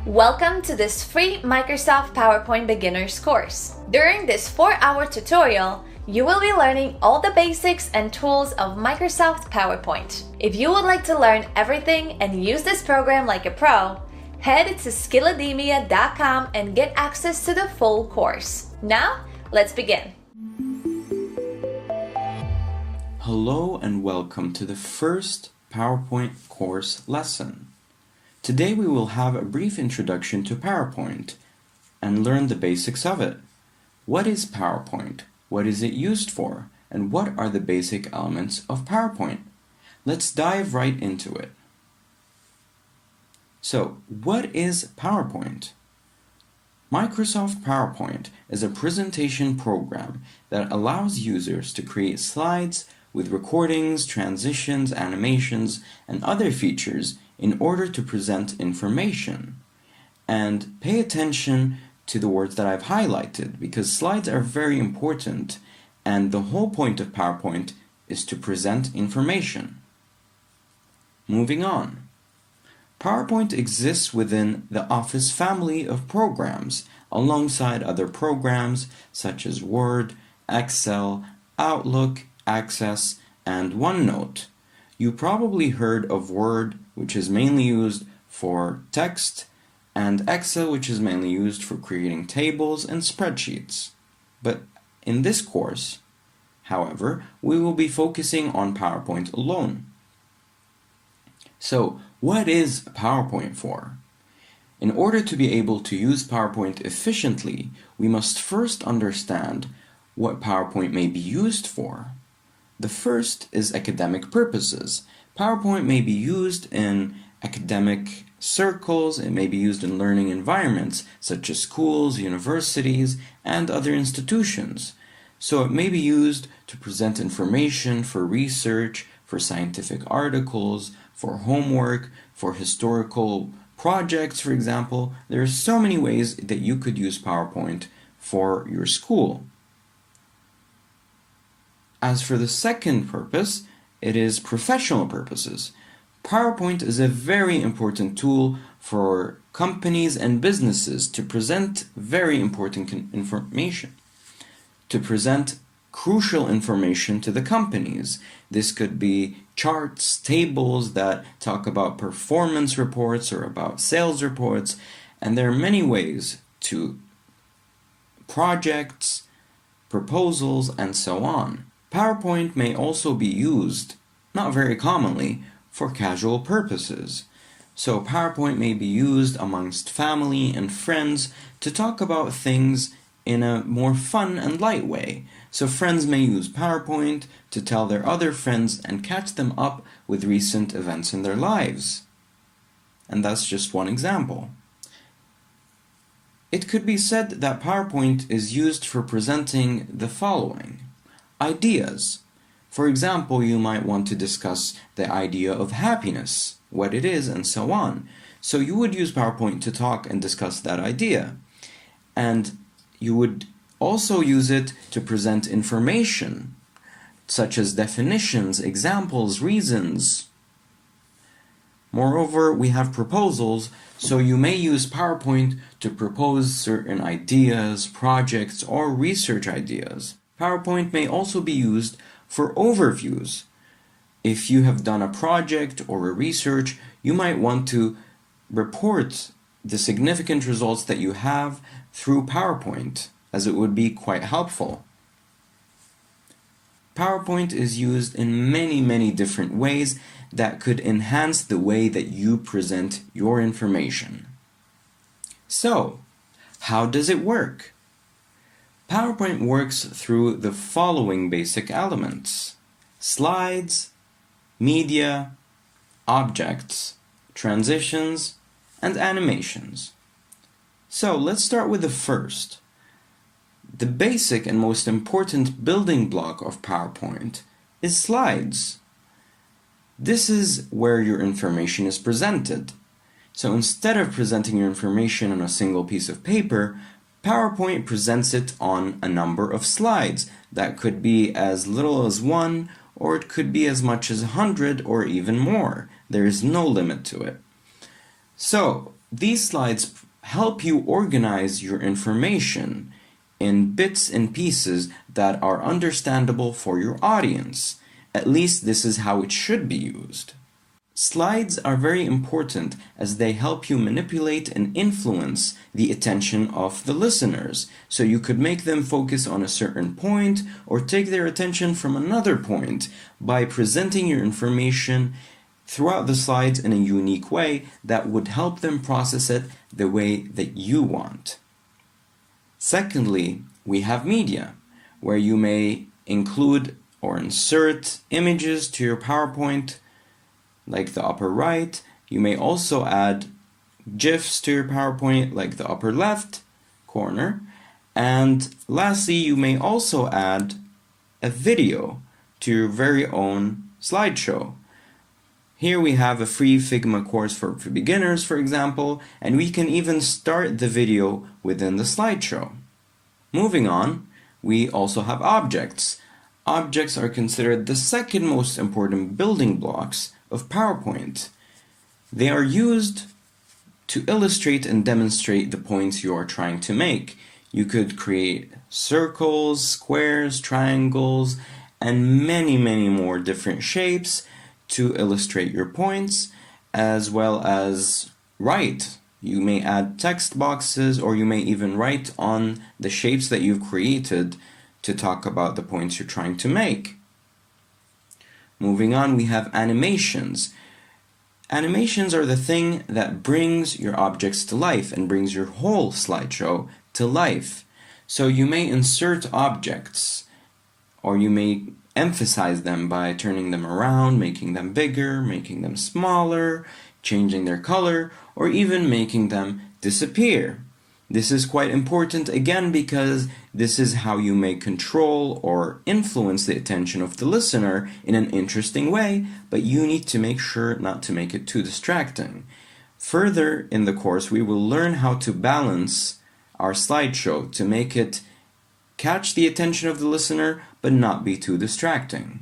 Welcome to this free Microsoft PowerPoint Beginners course. During this 4-hour tutorial, you will be learning all the basics and tools of Microsoft PowerPoint. If you would like to learn everything and use this program like a pro, head to skillademia.com and get access to the full course. Now, let's begin. Hello and welcome to the first PowerPoint course lesson. Today we will have a brief introduction to PowerPoint and learn the basics of it. What is PowerPoint? What is it used for? And what are the basic elements of PowerPoint? Let's dive right into it. So, what is PowerPoint? Microsoft PowerPoint is a presentation program that allows users to create slides with recordings, transitions, animations, and other features in order to present information. And pay attention to the words that I've highlighted because slides are very important and the whole point of PowerPoint is to present information. Moving on. PowerPoint exists within the Office family of programs alongside other programs such as Word, Excel, Outlook, Access, and OneNote. You probably heard of Word, which is mainly used for text, and Excel, which is mainly used for creating tables and spreadsheets. But in this course, however, we will be focusing on PowerPoint alone. So, what is PowerPoint for? In order to be able to use PowerPoint efficiently, we must first understand what PowerPoint may be used for. The first is academic purposes. PowerPoint may be used in academic circles, it may be used in learning environments such as schools, universities, and other institutions. So it may be used to present information for research, for scientific articles, for homework, for historical projects, for example. There are so many ways that you could use PowerPoint for your school. As for the second purpose, it is professional purposes. PowerPoint is a very important tool for companies and businesses to present very important information, to present crucial information to the companies. This could be charts, tables that talk about performance reports or about sales reports, and there are many ways to projects, proposals, and so on. PowerPoint may also be used, not very commonly, for casual purposes. So PowerPoint may be used amongst family and friends to talk about things in a more fun and light way. So friends may use PowerPoint to tell their other friends and catch them up with recent events in their lives. And that's just one example. It could be said that PowerPoint is used for presenting the following. Ideas. For example, you might want to discuss the idea of happiness, what it is, and so on. So you would use PowerPoint to talk and discuss that idea. And you would also use it to present information, such as definitions, examples, reasons. Moreover, we have proposals, so you may use PowerPoint to propose certain ideas, projects, or research ideas. PowerPoint may also be used for overviews. If you have done a project or a research, you might want to report the significant results that you have through PowerPoint, as it would be quite helpful. PowerPoint is used in many different ways that could enhance the way that you present your information. So, how does it work? PowerPoint works through the following basic elements: slides, media, objects, transitions, and animations. So let's start with the first. The basic and most important building block of PowerPoint is slides. This is where your information is presented. So instead of presenting your information on a single piece of paper, PowerPoint presents it on a number of slides that could be as little as 1, or it could be as much as 100 or even more. There is no limit to it. So, These slides help you organize your information in bits and pieces that are understandable for your audience. At least this is how it should be used. Slides are very important as they help you manipulate and influence the attention of the listeners. So you could make them focus on a certain point or take their attention from another point by presenting your information throughout the slides in a unique way that would help them process it the way that you want. Secondly, we have media, where you may include or insert images to your PowerPoint, like the upper right. You may also add GIFs to your PowerPoint, like the upper left corner. And lastly, you may also add a video to your very own slideshow. Here we have a free Figma course for beginners, for example, and we can even start the video within the slideshow. Moving on, we also have objects. Objects are considered the second most important building blocks of PowerPoint. They are used to illustrate and demonstrate the points you are trying to make. You could create circles, squares, triangles, and many more different shapes to illustrate your points, as well as write. You may add text boxes, or you may even write on the shapes that you've created to talk about the points you're trying to make. Moving on, we have animations. Animations are the thing that brings your objects to life and brings your whole slideshow to life. So you may insert objects, or you may emphasize them by turning them around, making them bigger, making them smaller, changing their color, or even making them disappear. This is quite important again because this is how you may control or influence the attention of the listener in an interesting way, but you need to make sure not to make it too distracting. Further in the course, we will learn how to balance our slideshow to make it catch the attention of the listener but not be too distracting.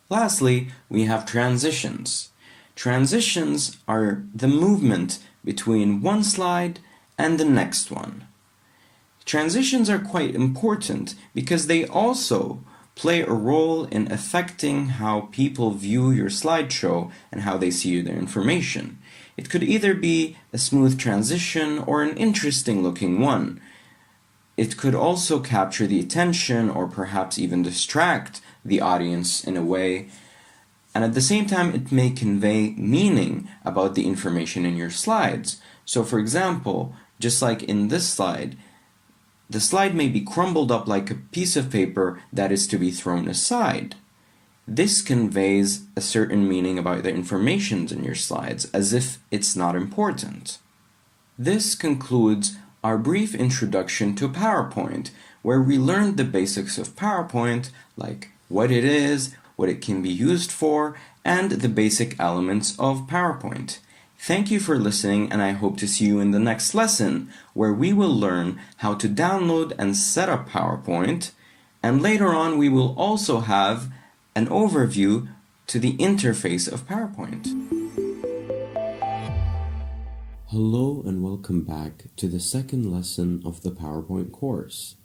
Lastly, we have transitions. Transitions are the movement between one slide and the next one. Transitions are quite important because they also play a role in affecting how people view your slideshow and how they see their information. It could either be a smooth transition or an interesting looking one. It could also capture the attention or perhaps even distract the audience in a way, and at the same time it may convey meaning about the information in your slides. So for example, just like in this slide, the slide may be crumbled up like a piece of paper that is to be thrown aside. This conveys a certain meaning about the information in your slides, as if it's not important. This concludes our brief introduction to PowerPoint, where we learned the basics of PowerPoint, like what it is, what it can be used for, and the basic elements of PowerPoint. Thank you for listening, and I hope to see you in the next lesson, where we will learn how to download and set up PowerPoint, and later on we will also have an overview to the interface of PowerPoint. Hello and welcome back to the second lesson of the PowerPoint course.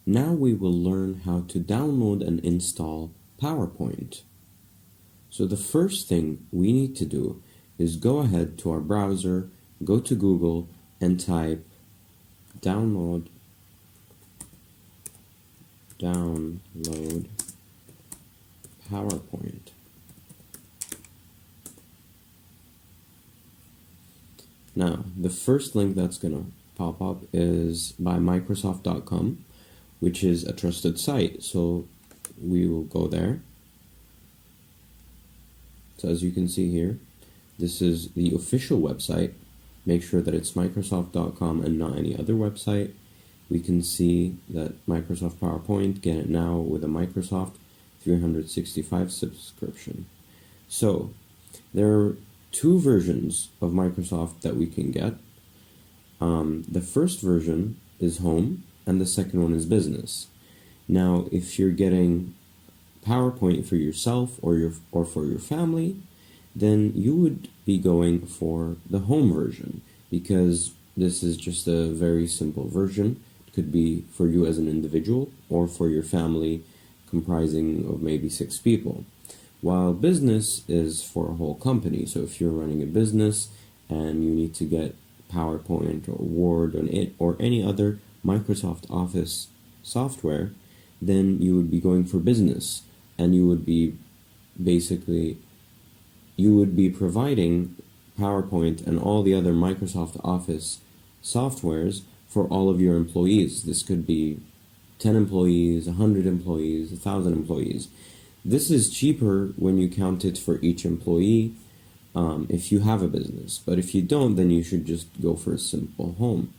Now we will learn how to download and install PowerPoint. So the first thing we need to do is go ahead to our browser, go to Google, and type download PowerPoint. Now, the first link that's going to pop up is by Microsoft.com, which is a trusted site. So we will go there. So as you can see here, this is the official website. Make sure that it's Microsoft.com and not any other website. We can see that Microsoft PowerPoint, get it now with a Microsoft 365 subscription. So there are two versions of Microsoft that we can get. The first version is Home and the second one is Business. Now, if you're getting PowerPoint for yourself or for your family, then you would be going for the Home version. because this is just a very simple version. It could be for you as an individual or for your family comprising of maybe 6 people. While business is for a whole company. So if you're running a business and you need to get PowerPoint or Word or any other Microsoft Office software, then you would be going for business, and you would be providing PowerPoint and all the other Microsoft Office softwares for all of your employees. This could be 10 employees, 100 employees, 1,000 employees. This is cheaper when you count it for each employee if you have a business. But if you don't, then you should just go for a simple home.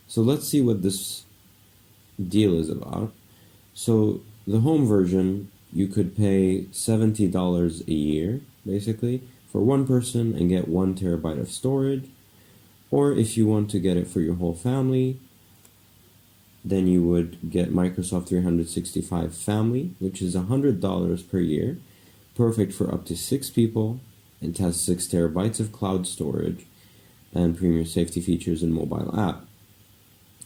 So let's see what this deal is about. So the home version, you could pay $70 a year, basically, for one person and get 1 terabyte of storage. Or if you want to get it for your whole family, then you would get Microsoft 365 Family, which is $100 per year, perfect for up to 6 people. It has 6 terabytes of cloud storage and premier safety features and mobile app.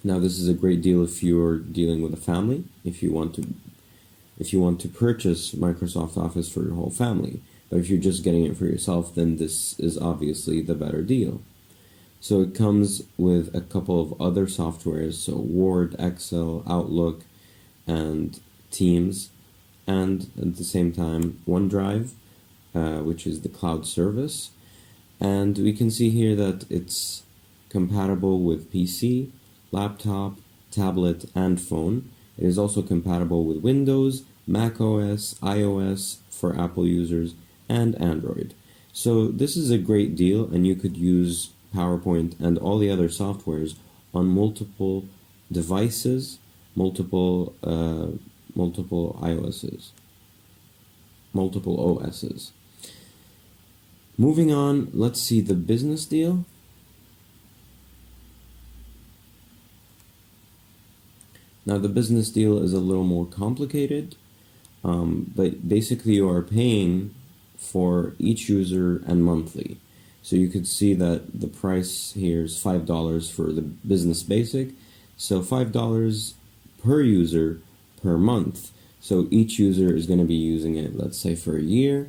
Now, this is a great deal if you're dealing with a family, if you want to purchase Microsoft Office for your whole family. But if you're just getting it for yourself, then this is obviously the better deal. So it comes with a couple of other softwares, so Word, Excel, Outlook, and Teams, and at the same time OneDrive, which is the cloud service. And we can see here that it's compatible with PC, laptop, tablet, and phone. It is also compatible with Windows, Mac OS, iOS for Apple users, and Android. So this is a great deal, and you could use PowerPoint and all the other softwares on multiple devices, multiple OSs. Moving on, let's see the business deal. Now the business deal is a little more complicated, but basically you are paying for each user and monthly. So you could see that the price here is $5 for the business basic. So $5 per user per month. So each user is going to be using it, let's say, for a year.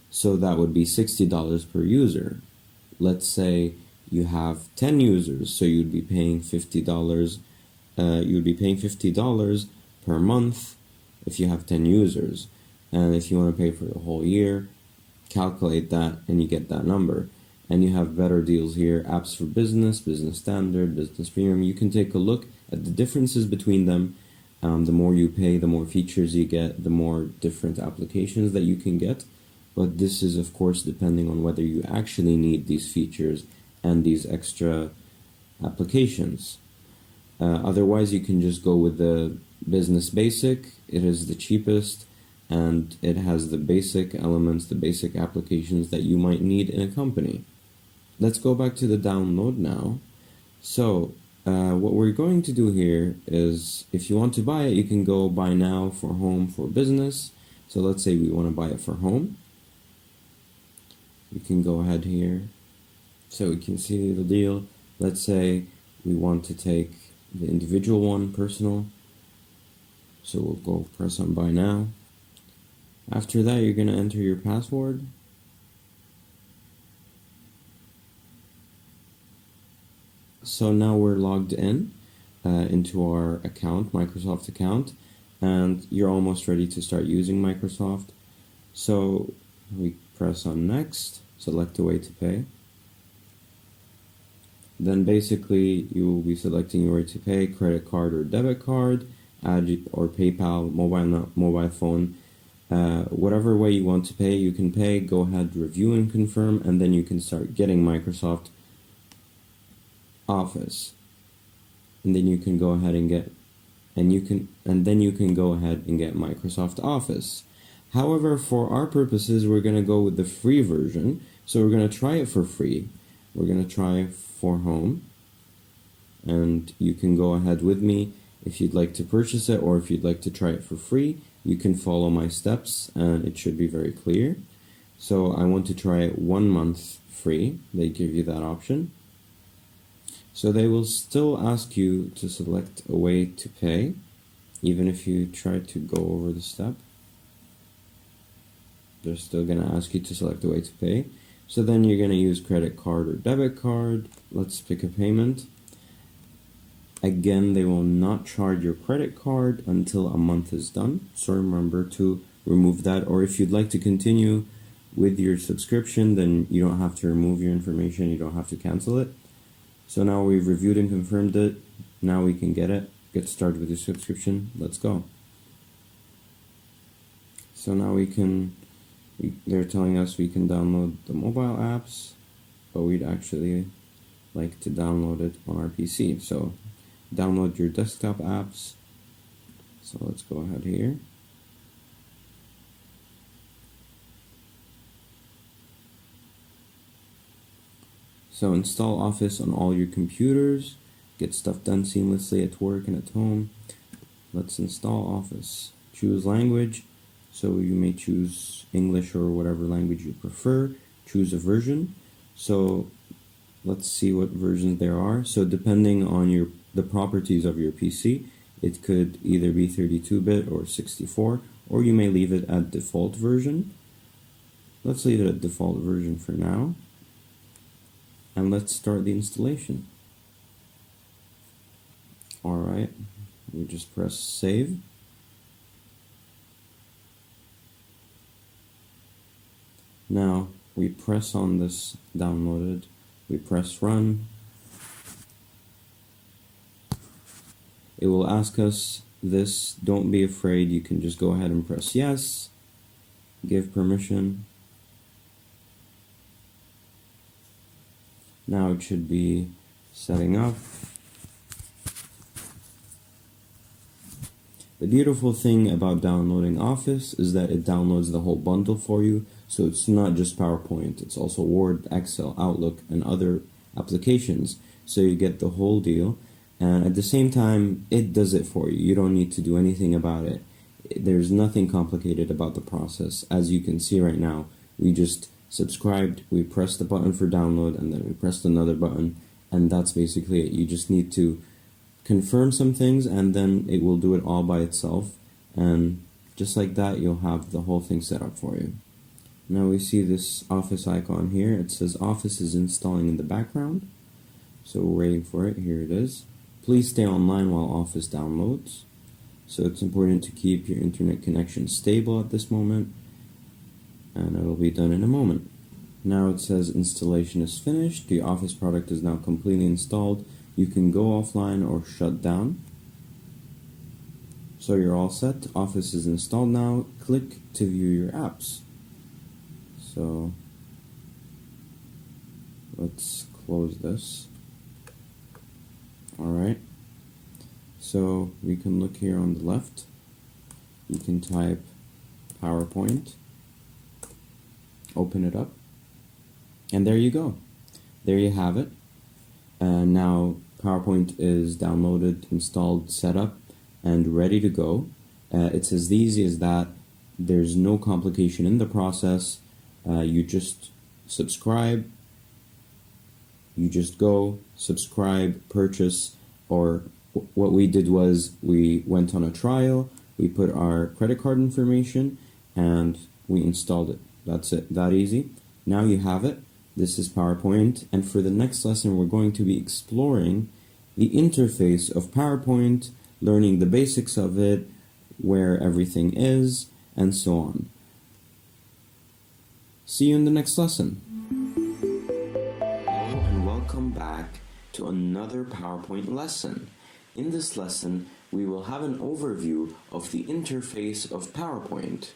So that would be $60 per user. Let's say you have 10 users, so you'd be paying $50. $50 per month if you have 10 users. And if you want to pay for the whole year, calculate that and you get that number. And you have better deals here, apps for business, business standard, business premium. You can take a look at the differences between them. The more you pay, the more features you get, the more different applications that you can get. But this is, of course, depending on whether you actually need these features and these extra applications. Otherwise, you can just go with the business basic. It is the cheapest, and it has the basic elements, the basic applications that you might need in a company. Let's go back to the download now. So what we're going to do here is, if you want to buy it, you can go buy now for home, for business. So let's say we want to buy it for home. We can go ahead here. So we can see the deal. Let's say we want to take the individual one, personal. So we'll go press on buy now. After that, you're going to enter your password. So now we're logged in into our account, Microsoft account, and you're almost ready to start using Microsoft. So we press on next, select a way to pay. Then basically you will be selecting your way to pay, credit card or debit card, or PayPal, mobile phone. Whatever way you want to pay, you can pay. Go ahead, review and confirm, and then you can start getting Microsoft Office. And then you can go ahead and get Microsoft Office. However, for our purposes, we're going to go with the free version. So we're going to try it for free. We're going to try for home. And you can go ahead with me if you'd like to purchase it, or if you'd like to try it for free. You can follow my steps and it should be very clear. So I want to try it 1 month free. They give you that option. So they will still ask you to select a way to pay, even if you try to go over the step. They're still going to ask you to select a way to pay. So then you're going to use credit card or debit card. Let's pick a payment. Again, they will not charge your credit card until a month is done. So remember to remove that. Or if you'd like to continue with your subscription, then you don't have to remove your information. You don't have to cancel it. So now we've reviewed and confirmed it. Now we can get started with your subscription. Let's go. So now they're telling us we can download the mobile apps, but we'd actually like to download it on our PC. So download your desktop apps. So let's go ahead here. So install Office on all your computers. Get stuff done seamlessly at work and at home. Let's install Office. Choose language. So you may choose English or whatever language you prefer. Choose a version. So let's see what versions there are. So depending on the properties of your PC, it could either be 32-bit or 64, or you may leave it at default version. Let's leave it at default version for now. And let's start the installation. Alright, we just press save. Now we press on this downloaded, we press run. It will ask us this, don't be afraid, you can just go ahead and press yes, give permission. Now it should be setting up. The beautiful thing about downloading Office is that it downloads the whole bundle for you, so it's not just PowerPoint, it's also Word, Excel, Outlook, and other applications, so you get the whole deal, and at the same time, it does it for you. You don't need to do anything about it. There's nothing complicated about the process. As you can see right now, we just subscribed, we pressed the button for download, and then we pressed another button, and that's basically it. You just need to confirm some things, and then it will do it all by itself, and just like that, you'll have the whole thing set up for you. Now we see this Office icon here. It says Office is installing in the background, so we're waiting for it. Here it is. Please stay online while Office downloads. So it's important to keep your internet connection stable at this moment, and it'll be done in a moment. Now it says installation is finished. The Office product is now completely installed. You can go offline or shut down. So you're all set. Office is installed now. Click to view your apps. So let's close this. Alright. So we can look here on the left. You can type PowerPoint. Open it up. And there you go. There you have it. Now PowerPoint is downloaded, installed, set up, and ready to go. It's as easy as that. There's no complication in the process. You just subscribe. You just go, subscribe, purchase, or what we did was we went on a trial, we put our credit card information, and we installed it. That's it, that easy. Now you have it. This is PowerPoint, and for the next lesson we're going to be exploring the interface of PowerPoint, learning the basics of it, where everything is, and so on. See you in the next lesson. Hello and welcome back to another PowerPoint lesson. In this lesson, we will have an overview of the interface of PowerPoint.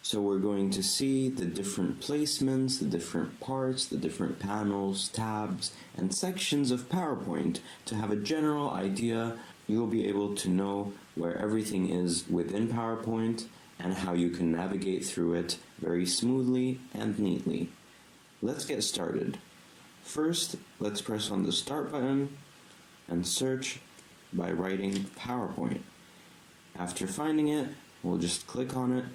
So we're going to see the different placements, the different parts, the different panels, tabs, and sections of PowerPoint to have a general idea. You'll be able to know where everything is within PowerPoint and how you can navigate through it very smoothly and neatly. Let's get started. First, let's press on the Start button and search by writing PowerPoint. After finding it, we'll just click on it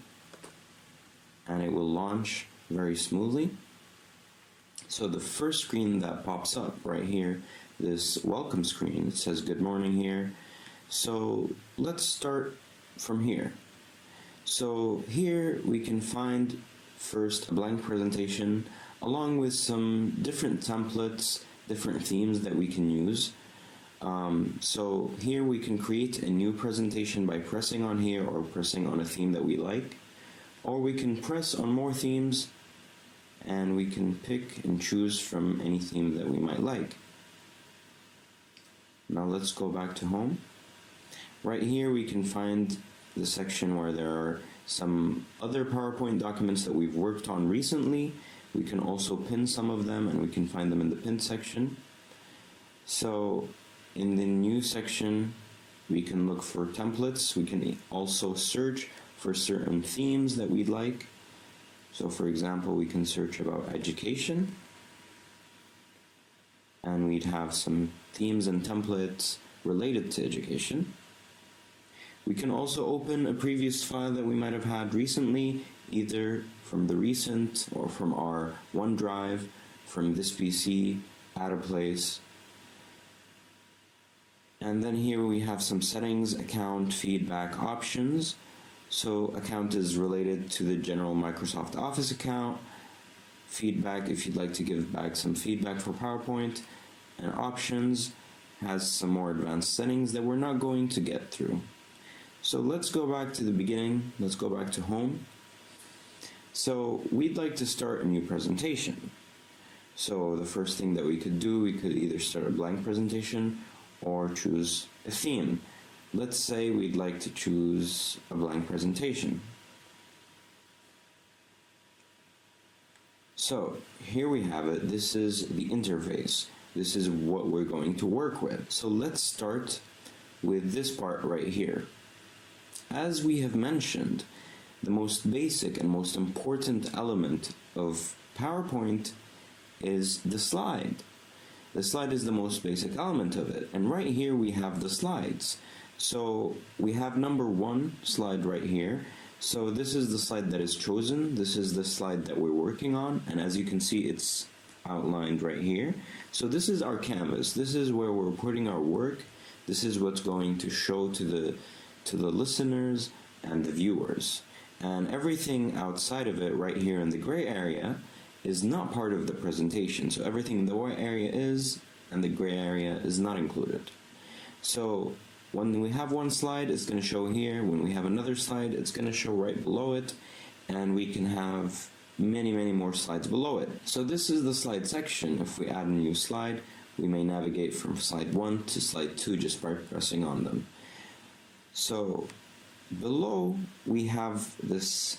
and it will launch very smoothly. So the first screen that pops up right here this welcome screen. It says good morning here. So let's start from here. So here we can find first a blank presentation along with some different templates, different themes that we can use. So here we can create a new presentation by pressing on here or pressing on a theme that we like, or we can press on more themes and we can pick and choose from any theme that we might like. Now let's go back to home. Right here we can find the section where there are some other PowerPoint documents that we've worked on recently. We can also pin some of them and we can find them in the pin section. So in the new section we can look for templates. We can also search for certain themes that we'd like. So for example, we can search about education and we'd have some themes and templates related to education. We can also open a previous file that we might have had recently, either from the recent or from our OneDrive, from this PC, add a place. And then here we have some settings, account, feedback, options. So account is related to the general Microsoft Office account. Feedback, if you'd like to give back some feedback for PowerPoint. And options has some more advanced settings that we're not going to get through. So let's go back to the beginning. Let's go back to home. So we'd like to start a new presentation. So the first thing that we could do, we could either start a blank presentation or choose a theme. Let's say we'd like to choose a blank presentation. So here we have it. This is the interface. This is what we're going to work with. So let's start with this part right here. As we have mentioned, the most basic and most important element of PowerPoint is the slide. The slide is the most basic element of it. And right here we have the slides. So we have number 1 slide right here. So this is the slide that is chosen. This is the slide that we're working on. And as you can see, it's outlined right here. So this is our canvas. This is where we're putting our work. This is what's going to show to the listeners and the viewers. And everything outside of it right here in the gray area is not part of the presentation. So everything in the white area is, and the gray area is not included. So when we have one slide, it's going to show here. When we have another slide, it's going to show right below it. And we can have many, many more slides below it. So this is the slide section. If we add a new slide, we may navigate from slide 1 to slide 2 just by pressing on them. So below we have this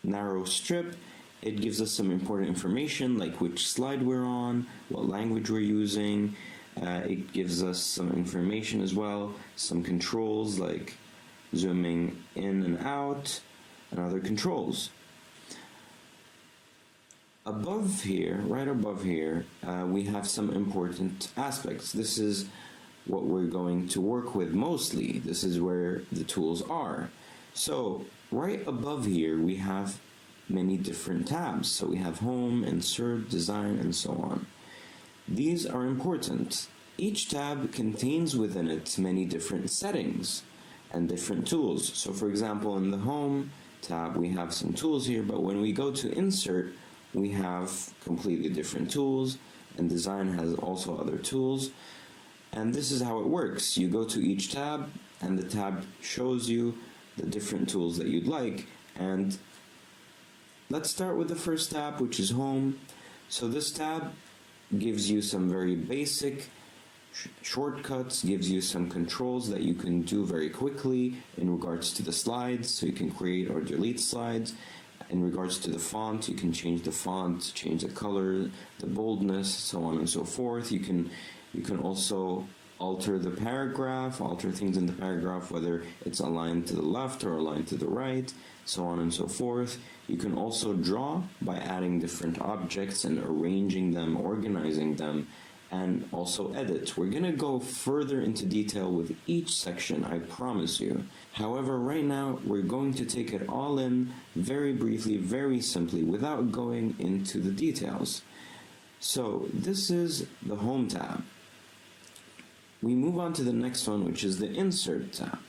narrow strip. It gives us some important information like which slide we're on, what language we're using. It gives us some information as well, some controls like zooming in and out, and other controls. Above here, right above here, we have some important aspects. This is what we're going to work with mostly. This is where the tools are. So right above here we have many different tabs. So we have home, insert, design, and so on. These are important. Each tab contains within it many different settings and different tools. So for example, in the home tab we have some tools here, but when we go to insert we have completely different tools, and design has also other tools. And this is how it works. You go to each tab and the tab shows you the different tools that you'd like. And let's start with the first tab, which is home. So this tab gives you some very basic shortcuts, gives you some controls that you can do very quickly in regards to the slides, so you can create or delete slides. In regards to the font, you can change the font, change the color, the boldness, so on and so forth. You can also alter the paragraph, alter things in the paragraph, whether it's aligned to the left or aligned to the right, so on and so forth. You can also draw by adding different objects and arranging them, organizing them, and also edit. We're going to go further into detail with each section, I promise you. However, right now, we're going to take it all in very briefly, very simply, without going into the details. So, this is the Home tab. We move on to the next one, which is the Insert tab.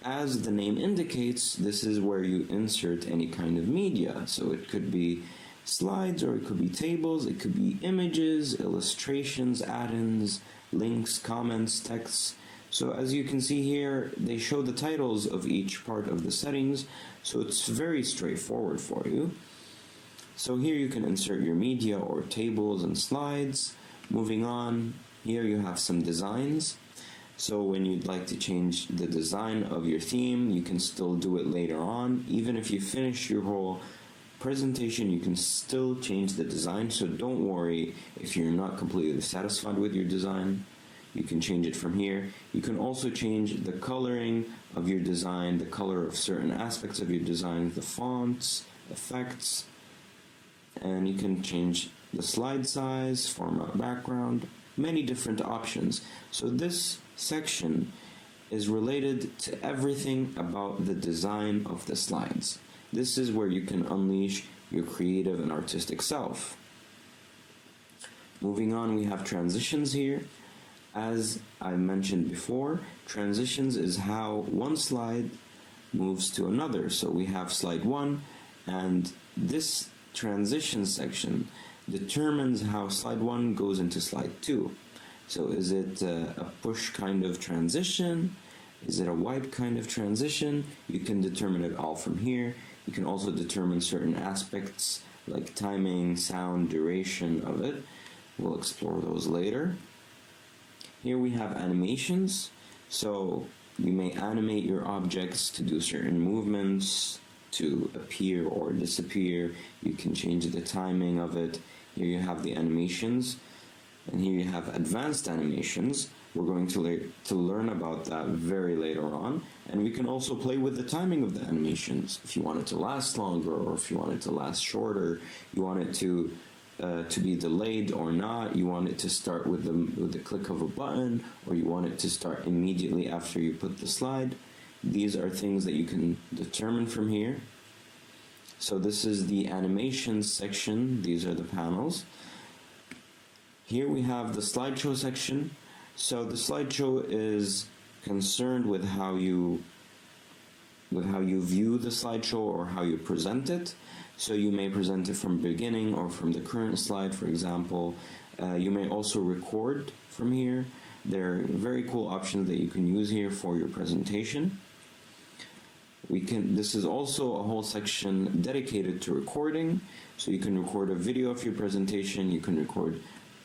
As the name indicates, this is where you insert any kind of media. So it could be slides, or it could be tables, it could be images, illustrations, add-ins, links, comments, texts. So as you can see here, they show the titles of each part of the settings, so it's very straightforward for you. So here you can insert your media or tables and slides. Moving on, here you have some designs. So when you'd like to change the design of your theme, you can still do it later on. Even if you finish your whole presentation, you can still change the design, so don't worry if you're not completely satisfied with your design. You can change it from here. You can also change the coloring of your design, the color of certain aspects of your design, the fonts, effects, and you can change the slide size, format background, many different options. So this section is related to everything about the design of the slides. This is where you can unleash your creative and artistic self. Moving on, we have transitions here. As I mentioned before, transitions is how one slide moves to another. So we have slide 1, and this transition section determines how slide 1 goes into slide 2. So is it a push kind of transition? Is it a wipe kind of transition? You can determine it all from here. You can also determine certain aspects like timing, sound, duration of it. We'll explore those later. Here we have animations. So you may animate your objects to do certain movements, to appear or disappear. You can change the timing of it. Here you have the animations. And here you have advanced animations. We're going to learn about that very later on. And we can also play with the timing of the animations. If you want it to last longer, or if you want it to last shorter, you want it to be delayed or not, you want it to start with the click of a button, or you want it to start immediately after you put the slide. These are things that you can determine from here. So this is the animations section. These are the panels. Here we have the slideshow section. So the slideshow is concerned with how you view the slideshow or how you present it. So you may present it from beginning or from the current slide, for example. You may also record from here. There are very cool options that you can use here for your presentation. This is also a whole section dedicated to recording. So you can record a video of your presentation. You can record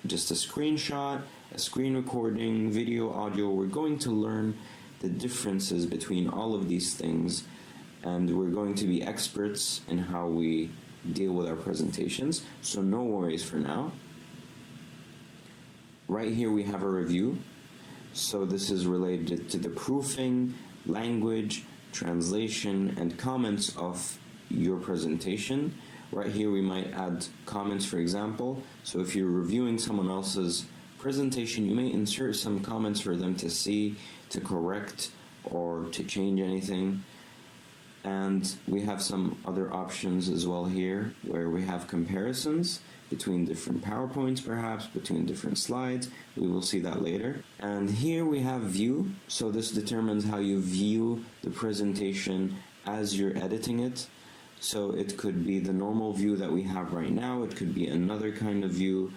just a screenshot, a screen recording, video, audio. We're going to learn the differences between all of these things, and we're going to be experts in how we deal with our presentations, so no worries for now. Right here we have a review. So this is related to the proofing, language, translation, and comments of your presentation. Right here we might add comments, for example. So if you're reviewing someone else's presentation, you may insert some comments for them to see, to correct, or to change anything. And we have some other options as well here, where we have comparisons between different PowerPoints, perhaps between different slides. We will see that later. And here we have view. So this determines how you view the presentation as you're editing it. So it could be the normal view that we have right now. It could be another kind of view.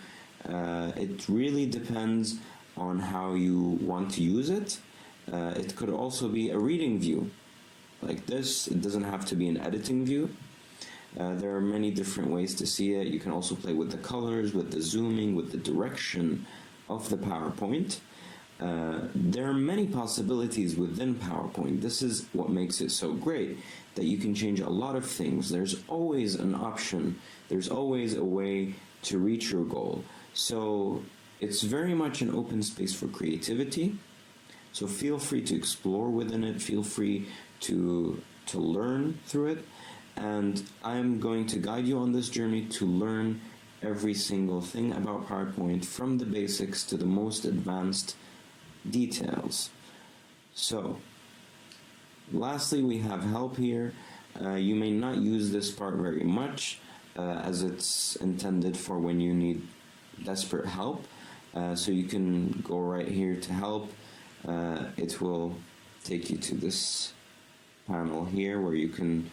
It really depends on how you want to use it. It could also be a reading view like this. It doesn't have to be an editing view. There are many different ways to see it. You can also play with the colors, with the zooming, with the direction of the PowerPoint. There are many possibilities within PowerPoint. This is what makes it so great, that you can change a lot of things. There's always an option. There's always a way to reach your goal. So it's very much an open space for creativity. So feel free to explore within it. Feel free to learn through it. And I'm going to guide you on this journey to learn every single thing about PowerPoint, from the basics to the most advanced details. So lastly, we have help here. You may not use this part very much, as it's intended for when you need desperate help. So you can go right here to help. It will take you to this panel here where you can,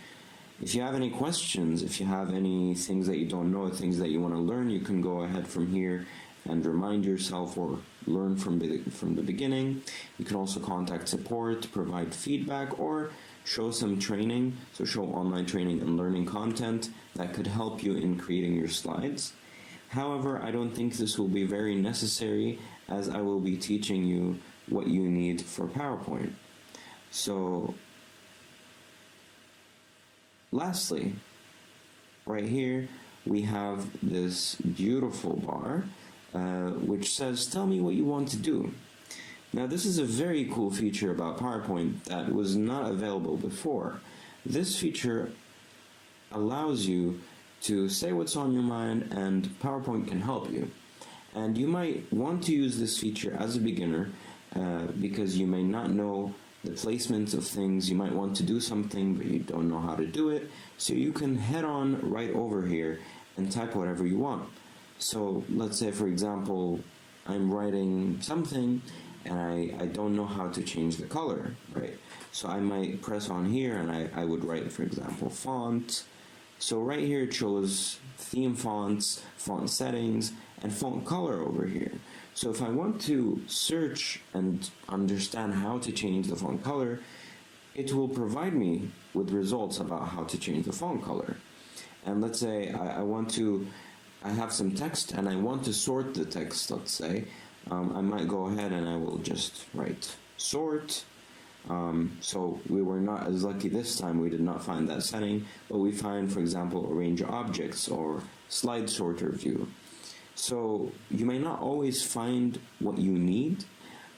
if you have any questions, if you have any things that you don't know, things that you want to learn, you can go ahead from here and remind yourself or learn from the beginning. You can also contact support to provide feedback or show some training, so show online training and learning content that could help you in creating your slides. However, I don't think this will be very necessary as I will be teaching you what you need for PowerPoint. So, lastly, right here we have this beautiful bar which says, tell me what you want to do. Now this is a very cool feature about PowerPoint that was not available before. This feature allows you to say what's on your mind and PowerPoint can help you. And you might want to use this feature as a beginner because you may not know the placement of things. You might want to do something but you don't know how to do it. So you can head on right over here and type whatever you want. So let's say, for example, I'm writing something and I don't know how to change the color, right? So I might press on here and I would write, for example, font. So right here it shows theme fonts, font settings, and font color over here. So if I want to search and understand how to change the font color, it will provide me with results about how to change the font color. And let's say I have some text and I want to sort the text, let's say. I might go ahead and I will just write sort. So we were not as lucky this time, we did not find that setting, but we find, for example, arrange objects or slide sorter view. So you may not always find what you need,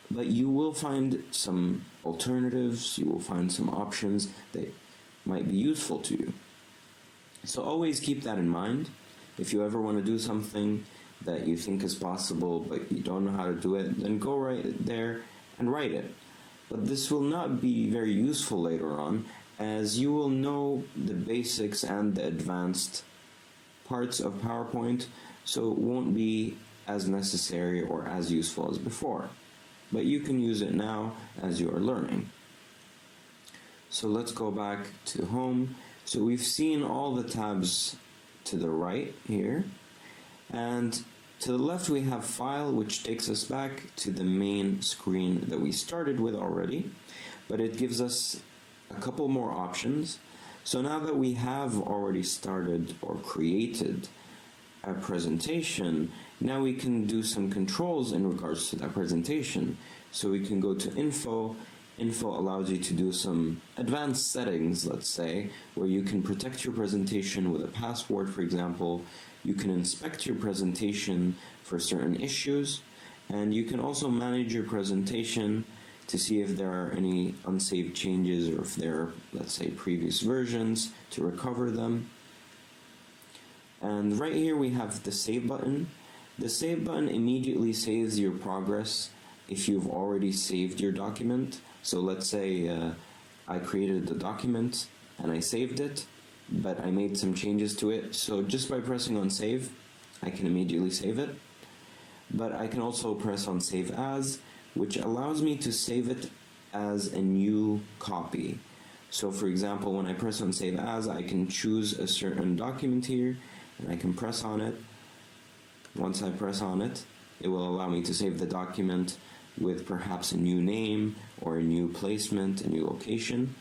but you will find some alternatives, you will find some options that might be useful to you. So always keep that in mind. If you ever want to do something that you think is possible but you don't know how to do it, then go right there and write it. But this will not be very useful later on, as you will know the basics and the advanced parts of PowerPoint, so it won't be as necessary or as useful as before. But you can use it now as you are learning. So let's go back to home. So we've seen all the tabs to the right here, and to the left we have File, which takes us back to the main screen that we started with already, but it gives us a couple more options. So now that we have already started or created a presentation, now we can do some controls in regards to that presentation. So we can go to Info. Info allows you to do some advanced settings, let's say, where you can protect your presentation with a password, for example. You can inspect your presentation for certain issues, and you can also manage your presentation to see if there are any unsaved changes or if there are, let's say, previous versions, to recover them. And right here we have the Save button. The Save button immediately saves your progress if you've already saved your document. So let's say I created the document and I saved it, but I made some changes to it. So just by pressing on Save, I can immediately save it. But I can also press on Save As, which allows me to save it as a new copy. So for example, when I press on Save As, I can choose a certain document here, and I can press on it. Once I press on it, it will allow me to save the document with perhaps a new name or a new placement, a new location.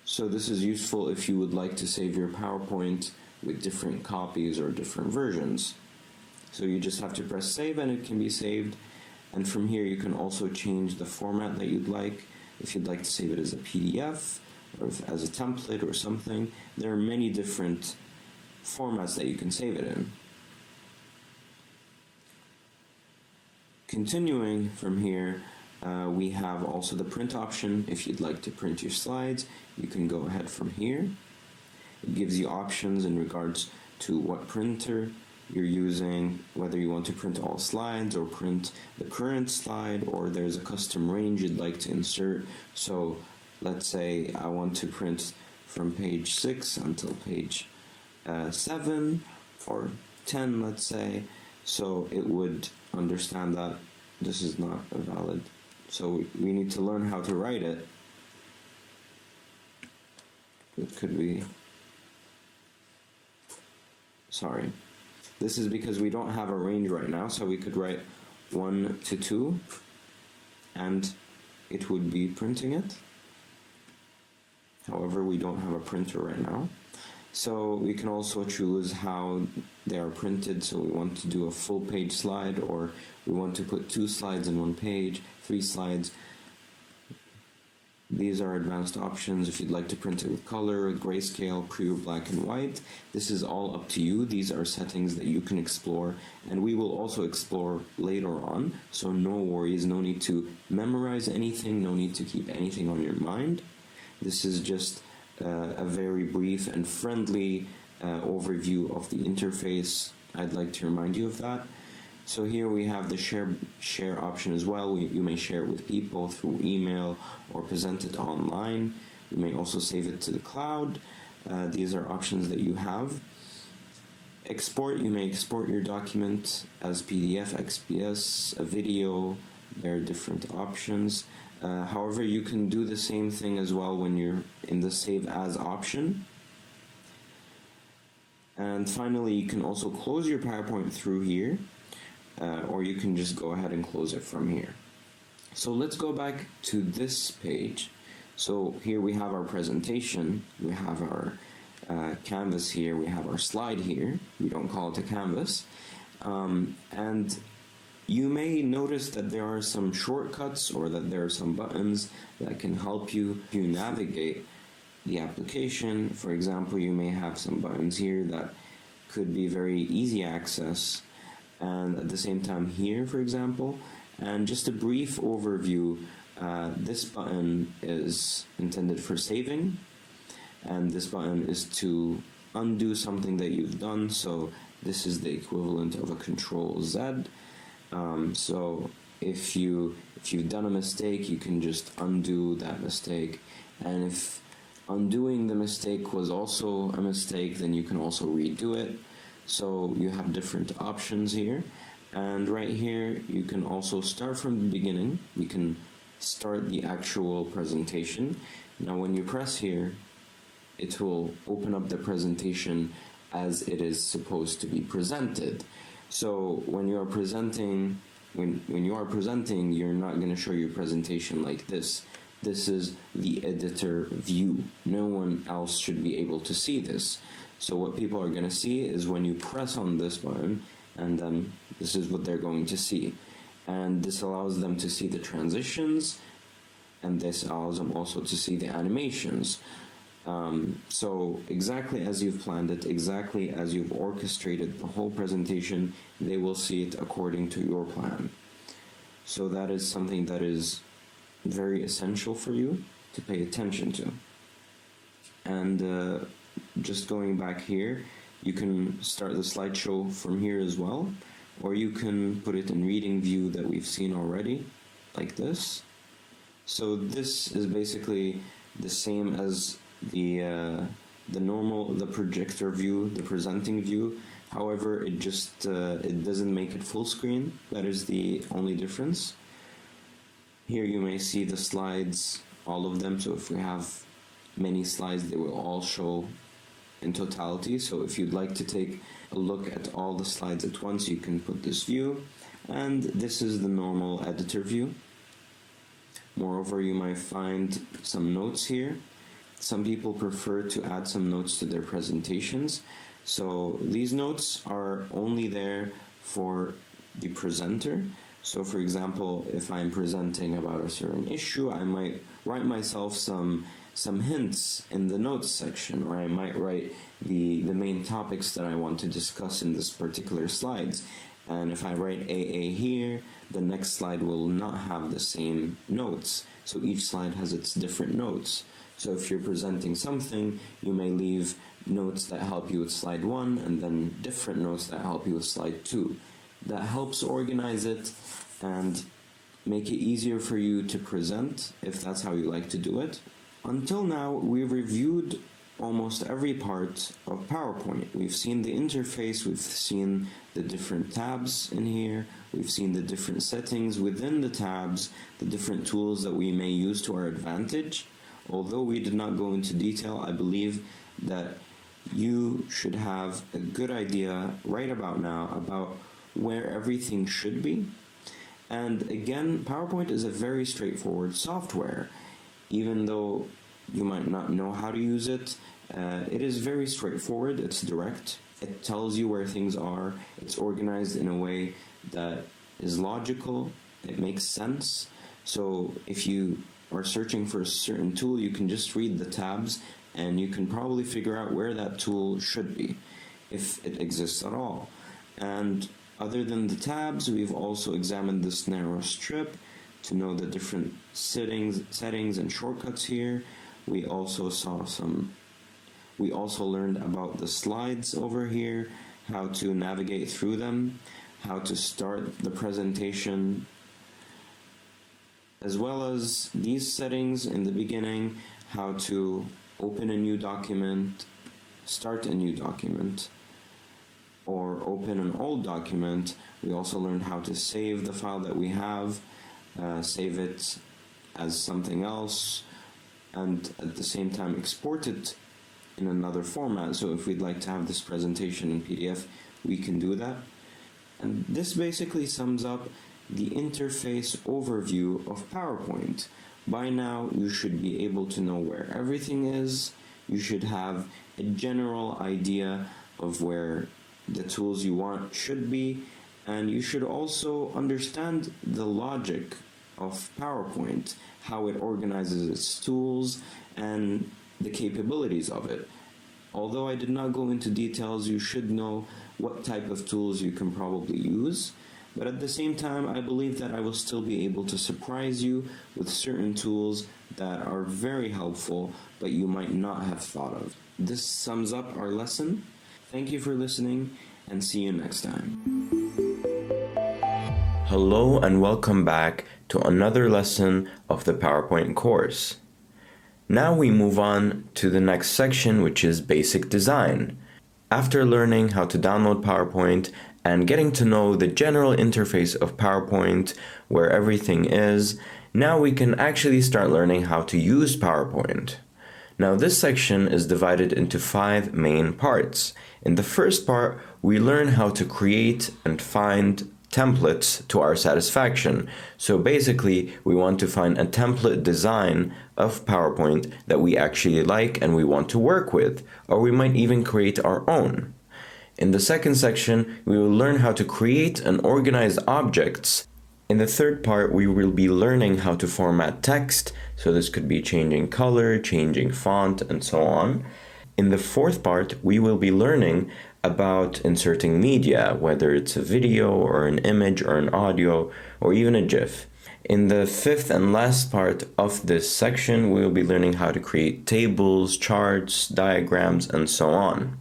So this is useful if you would like to save your PowerPoint with different copies or different versions. So you just have to press save and it can be saved. And from here you can also change the format that you'd like. If you'd like to save it as a PDF or as a template or something, there are many different formats that you can save it in. Continuing from here, we have also the print option. If you'd like to print your slides, you can go ahead from here. It gives you options in regards to what printer you're using, whether you want to print all slides or print the current slide, or there's a custom range you'd like to insert. So let's say I want to print from page 6 until page 7 or 10, let's say. so it would understand that this is not valid. So we need to learn how to write it. It could be, sorry. This is because we don't have a range right now, so we could write 1 to 2, and it would be printing it. However, we don't have a printer right now. So we can also choose how they are printed. So we want to do a full page slide, or we want to put 2 slides in 1 page, 3 slides. These are advanced options. If you'd like to print it with color, grayscale, pure black and white, this is all up to you. These are settings that you can explore, and we will also explore later on. So no worries, no need to memorize anything, no need to keep anything on your mind. This is just a very brief and friendly overview of the interface. I'd like to remind you of that. So here we have the share option as well. You may share it with people through email or present it online. You may also save it to the cloud. These are options that you have. Export, you may export your document as PDF, XPS, a video. There are different options. However, you can do the same thing as well when you're in the Save As option. And finally, you can also close your PowerPoint through here, or you can just go ahead and close it from here. So let's go back to this page. So here we have our presentation, we have our canvas here, we have our slide here. We don't call it a canvas. And you may notice that there are some shortcuts, or that there are some buttons that can help you navigate the application. For example, you may have some buttons here that could be very easy access, and at the same time here, for example. And just a brief overview, this button is intended for saving, and this button is to undo something that you've done. So this is the equivalent of a Control-Z. So if you've done a mistake, you can just undo that mistake. And if undoing the mistake was also a mistake, then you can also redo it. So you have different options here. And right here, you can also start from the beginning. You can start the actual presentation. Now when you press here, it will open up the presentation as it is supposed to be presented. So when you are presenting, you're not going to show your presentation like this. This is the editor view. No one else should be able to see this. So what people are going to see is when you press on this button, and then this is what they're going to see. And this allows them to see the transitions, and this allows them also to see the animations. So exactly as you've planned it, exactly as you've orchestrated the whole presentation, they will see it according to your plan. So that is something that is very essential for you to pay attention to. And just going back here, you can start the slideshow from here as well, or you can put it in reading view that we've seen already, like this. So this is basically the same as the projector view, the presenting view. However, it just it doesn't make it full screen. That is the only difference. Here you may see the slides, all of them. So if we have many slides, they will all show in totality. So if you'd like to take a look at all the slides at once, you can put this view. And this is the normal editor view. Moreover, you might find some notes here. Some people prefer to add some notes to their presentations. So these notes are only there for the presenter. So for example, if I'm presenting about a certain issue, I might write myself some hints in the notes section, or I might write the main topics that I want to discuss in this particular slides. And if I write AA here, the next slide will not have the same notes. So each slide has its different notes. So if you're presenting something, you may leave notes that help you with slide 1, and then different notes that help you with slide 2. That helps organize it and make it easier for you to present, if that's how you like to do it. Until now, we've reviewed almost every part of PowerPoint. We've seen the interface, we've seen the different tabs in here, we've seen the different settings within the tabs, the different tools that we may use to our advantage. Although we did not go into detail, I believe that you should have a good idea right about now about where everything should be. And again, PowerPoint is a very straightforward software. Even though you might not know how to use it, it is very straightforward, it's direct, it tells you where things are, it's organized in a way that is logical, it makes sense. So if you are searching for a certain tool, you can just read the tabs and you can probably figure out where that tool should be, if it exists at all. And other than the tabs, we've also examined this narrow strip to know the different settings and shortcuts here. We also learned about the slides over here, how to navigate through them, how to start the presentation, as well as these settings in the beginning, how to open a new document, start a new document, or open an old document. We also learned how to save the file that we have, save it as something else, and at the same time export it in another format. So if we'd like to have this presentation in PDF, we can do that. And this basically sums up the interface overview of PowerPoint. By now, you should be able to know where everything is. You should have a general idea of where the tools you want should be, and you should also understand the logic of PowerPoint, how it organizes its tools, and the capabilities of it. Although I did not go into details, you should know what type of tools you can probably use. But at the same time, I believe that I will still be able to surprise you with certain tools that are very helpful, but you might not have thought of. This sums up our lesson. Thank you for listening, and see you next time. Hello and welcome back to another lesson of the PowerPoint course. Now we move on to the next section, which is basic design. After learning how to download PowerPoint and getting to know the general interface of PowerPoint, where everything is, now we can actually start learning how to use PowerPoint. Now this section is divided into 5 main parts. In the first part, we learn how to create and find templates to our satisfaction. So basically, we want to find a template design of PowerPoint that we actually like and we want to work with, or we might even create our own. In the second section, we will learn how to create and organize objects. In the third part, we will be learning how to format text, so this could be changing color, changing font, and so on. In the fourth part, we will be learning about inserting media, whether it's a video or an image or an audio or even a GIF. In the fifth and last part of this section, we will be learning how to create tables, charts, diagrams, and so on.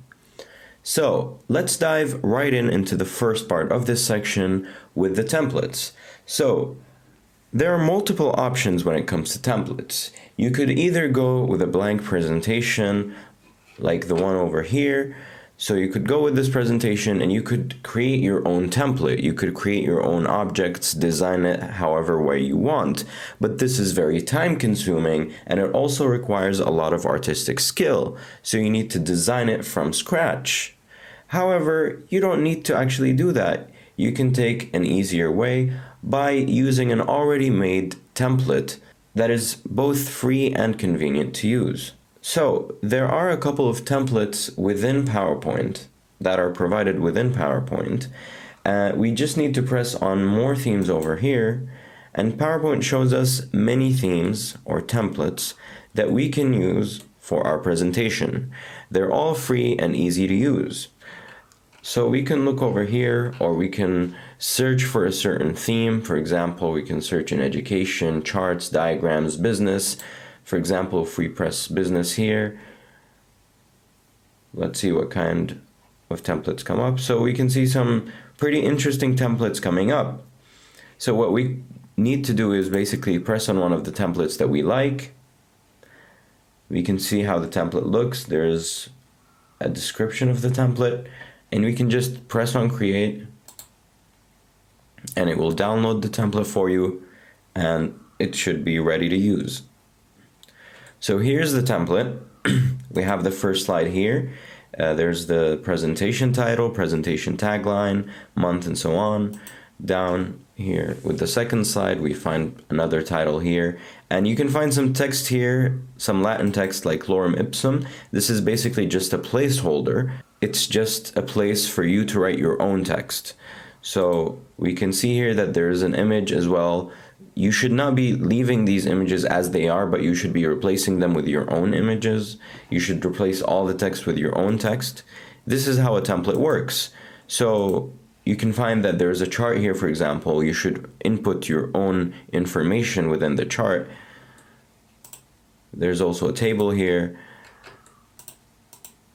So let's dive right into the first part of this section with the templates. So there are multiple options when it comes to templates. You could either go with a blank presentation like the one over here. So you could go with this presentation and you could create your own template. You could create your own objects, design it however way you want. But this is very time consuming and it also requires a lot of artistic skill. So you need to design it from scratch. However, you don't need to actually do that. You can take an easier way by using an already made template that is both free and convenient to use. So there are a couple of templates within PowerPoint that are provided within PowerPoint. We just need to press on more themes over here, and PowerPoint shows us many themes or templates that we can use for our presentation. They're all free and easy to use. So we can look over here, or we can search for a certain theme. For example, we can search in education, charts, diagrams, business. For example, if we press business here, let's see what kind of templates come up. So we can see some pretty interesting templates coming up. So what we need to do is basically press on one of the templates that we like, We can see how the template looks. There's a description of the template, and we can just press on create, and it will download the template for you, and it should be ready to use. So here's the template. We have the first slide here. There's the presentation title, presentation tagline, month, and so on. Down here with the second slide, we find another title here, and you can find some text here, some Latin text like lorem ipsum. This is basically just a placeholder. It's just a place for you to write your own text. So we can see here that there's an image as well. You should not be leaving these images as they are, but you should be replacing them with your own images. You should replace all the text with your own text. This is how a template works. So you can find that there's a chart here, for example. You should input your own information within the chart. There's also a table here.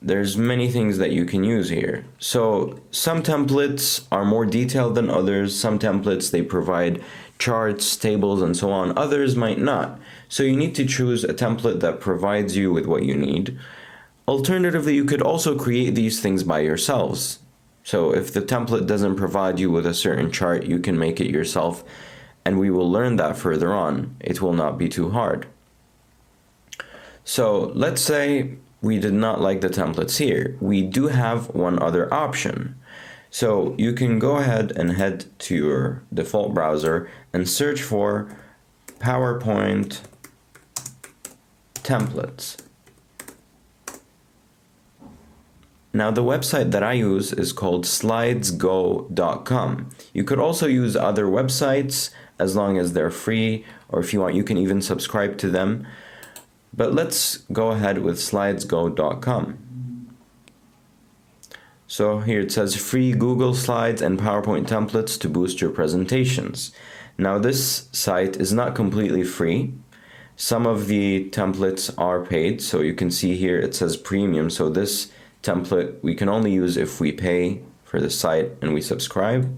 There's many things that you can use here. So some templates are more detailed than others. Some templates, they provide charts, tables, and so on. Others might not. So you need to choose a template that provides you with what you need. Alternatively, you could also create these things by yourselves. So if the template doesn't provide you with a certain chart, you can make it yourself, and we will learn that further on. It will not be too hard. So let's say we did not like the templates here. We do have one other option. So you can go ahead and head to your default browser and search for PowerPoint templates. Now the website that I use is called slidesgo.com. You could also use other websites as long as they're free, or if you want, you can even subscribe to them. But let's go ahead with slidesgo.com. So here it says free Google Slides and PowerPoint templates to boost your presentations. Now this site is not completely free. Some of the templates are paid. So you can see here it says premium. So this template we can only use if we pay for the site and we subscribe.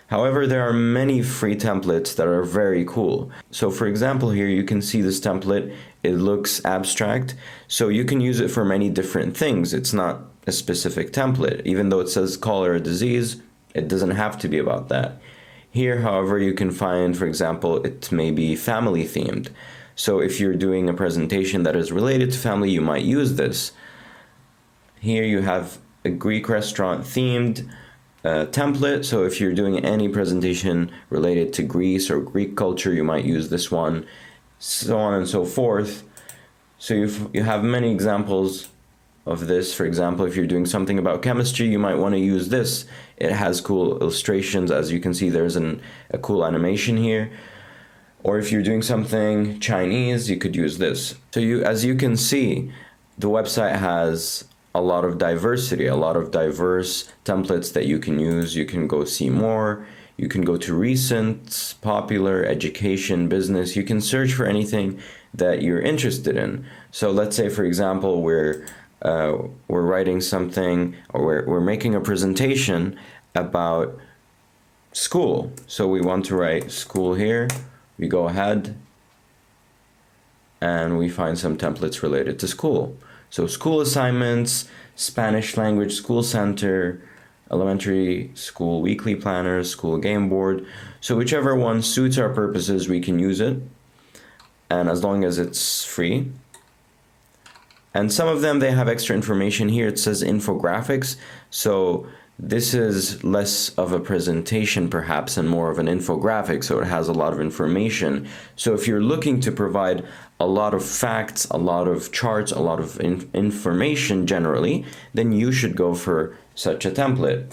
However, there are many free templates that are very cool. So for example, here you can see this template. It looks abstract, so you can use it for many different things. It's not a specific template. Even though it says cholera disease, it doesn't have to be about that. Here, however, you can find, for example, it may be family themed. So if you're doing a presentation that is related to family, you might use this. Here you have a Greek restaurant themed template. So if you're doing any presentation related to Greece or Greek culture, you might use this one, so on and so forth. So you have many examples of this. For example, if you're doing something about chemistry, you might want to use this. It has cool illustrations. As you can see, there's a cool animation here. Or if you're doing something Chinese, you could use this. So as you can see, the website has a lot of diversity, a lot of diverse templates that you can use. You can go see more. You can go to recent, popular, education, business. You can search for anything that you're interested in. So let's say, for example, we're writing something, or we're making a presentation about school. So we want to write school here. We go ahead and we find some templates related to school. So school assignments, Spanish language school center, elementary school weekly planners, school game board. So whichever one suits our purposes, we can use it. And as long as it's free. And some of them, they have extra information here. It says infographics. So this is less of a presentation perhaps and more of an infographic. So it has a lot of information. So if you're looking to provide a lot of facts, a lot of charts, a lot of information generally, then you should go for such a template.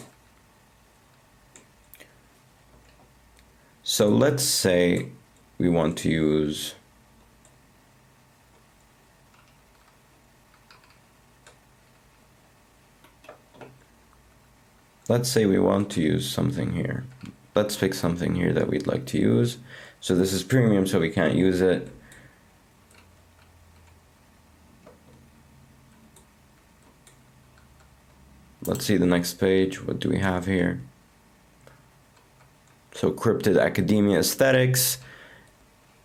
So let's say we want to use something here. Let's pick something here that we'd like to use. So this is premium, so we can't use it. Let's see the next page. What do we have here? So cryptid academia aesthetics.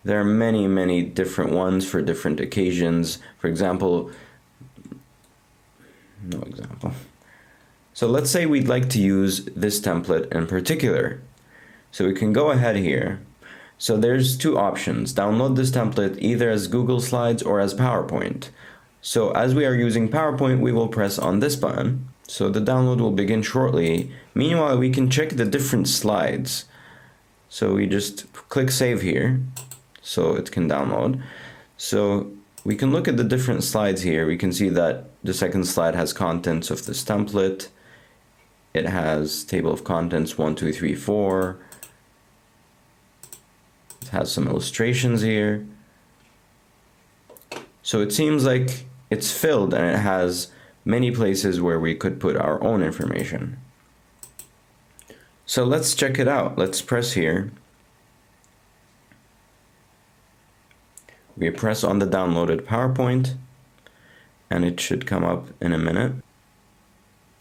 There are many different ones for different occasions. For example, no example. So let's say we'd like to use this template in particular. So we can go ahead here. So there's two options. Download this template either as Google Slides or as PowerPoint. So as we are using PowerPoint, we will press on this button. So the download will begin shortly. Meanwhile, we can check the different slides. So we just click save here so it can download. So we can look at the different slides here. We can see that the second slide has contents of this template. It has table of contents 1, 2, 3, 4. It has some illustrations here. So it seems like it's filled and it has many places where we could put our own information. So let's check it out. Let's press here. We press on the downloaded PowerPoint and it should come up in a minute.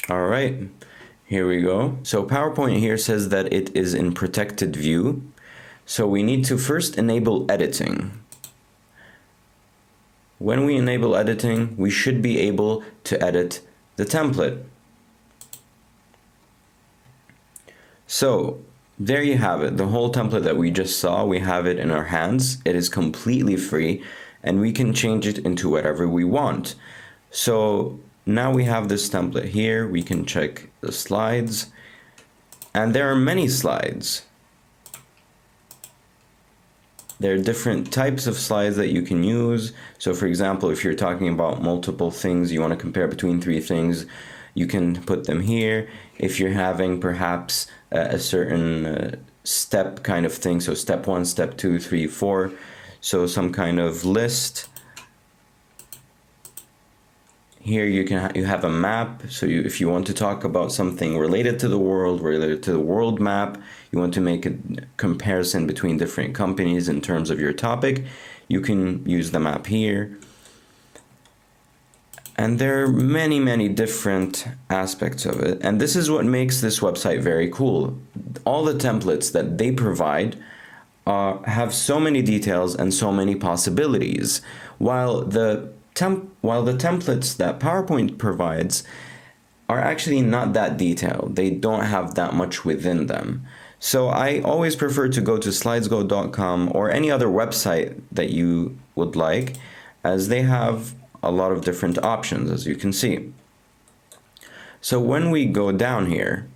All right, here we go. So PowerPoint here says that it is in protected view. So we need to first enable editing. When we enable editing, we should be able to edit the template. So there you have it, the whole template that we just saw, we have it in our hands. It is completely free and we can change it into whatever we want. So now we have this template here, we can check the slides and there are many slides. There are different types of slides that you can use. So for example, if you're talking about multiple things, you want to compare between 3 things, you can put them here. If you're having perhaps a certain step kind of thing, so step 1, step 2, 3, 4, so some kind of list. Here you have a map, so if you want to talk about something related to the world map, you want to make a comparison between different companies in terms of your topic, you can use the map here. And there are many different aspects of it. And this is what makes this website very cool. All the templates that they provide have so many details and so many possibilities. While the templates that PowerPoint provides are actually not that detailed. They don't have that much within them. So I always prefer to go to slidesgo.com or any other website that you would like, as they have a lot of different options, as you can see. So when we go down here,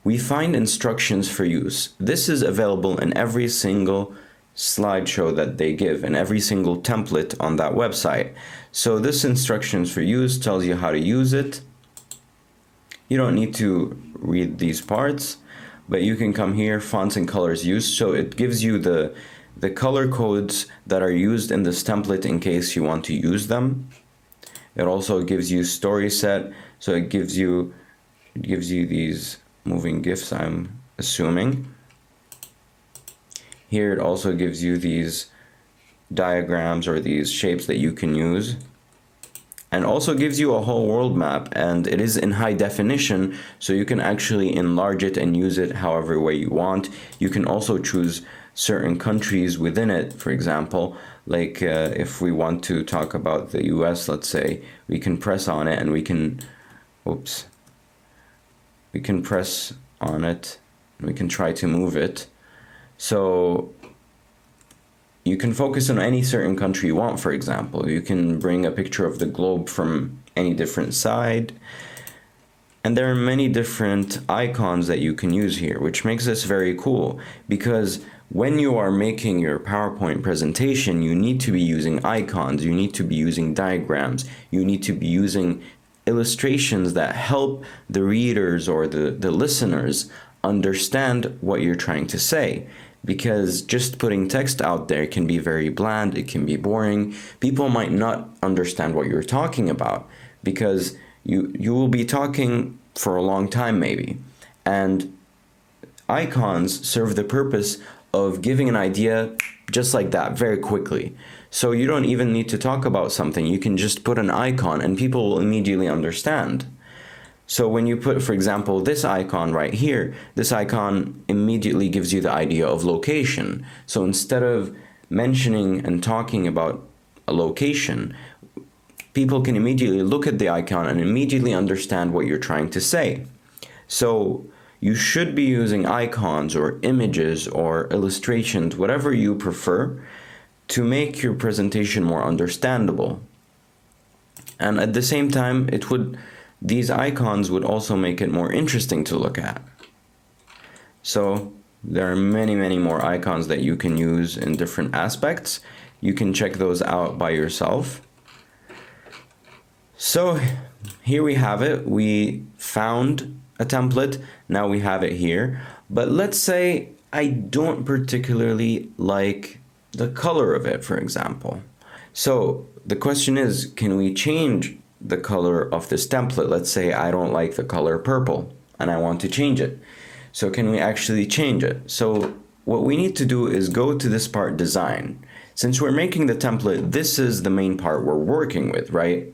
we find instructions for use. This is available in every single slideshow that they give, in every single template on that website. So this instructions for use tells you how to use it. You don't need to read these parts, but you can come here, fonts and colors used. So it gives you the color codes that are used in this template in case you want to use them. It also gives you story set, so it gives you these moving GIFs, I'm assuming. Here it also gives you these diagrams or these shapes that you can use, and also gives you a whole world map, and it is in high definition, so you can actually enlarge it and use it however way you want. You can also choose certain countries within it. For example, like if we want to talk about the US, let's say, we can press on it and we can press on it and we can try to move it. So you can focus on any certain country you want. For example, you can bring a picture of the globe from any different side. And there are many different icons that you can use here, which makes this very cool, because when you are making your PowerPoint presentation, you need to be using icons, you need to be using diagrams, you need to be using illustrations that help the readers or the listeners understand what you're trying to say. Because just putting text out there can be very bland, it can be boring. People might not understand what you're talking about, because you will be talking for a long time maybe. And icons serve the purpose of giving an idea just like that, very quickly. So you don't even need to talk about something. You can just put an icon and people will immediately understand. So when you put, for example, this icon right here, this icon immediately gives you the idea of location. So instead of mentioning and talking about a location, people can immediately look at the icon and immediately understand what you're trying to say. So you should be using icons or images or illustrations, whatever you prefer, to make your presentation more understandable. And at the same time, these icons would also make it more interesting to look at. So there are many, many more icons that you can use in different aspects. You can check those out by yourself. So here we have it. We found a template. Now we have it here. But let's say I don't particularly like the color of it, for example. So the question is, can we change the color of this template? Let's say I don't like the color purple and I want to change it. So can we actually change it? So what we need to do is go to this part, design. Since we're making the template, this is the main part we're working with, right?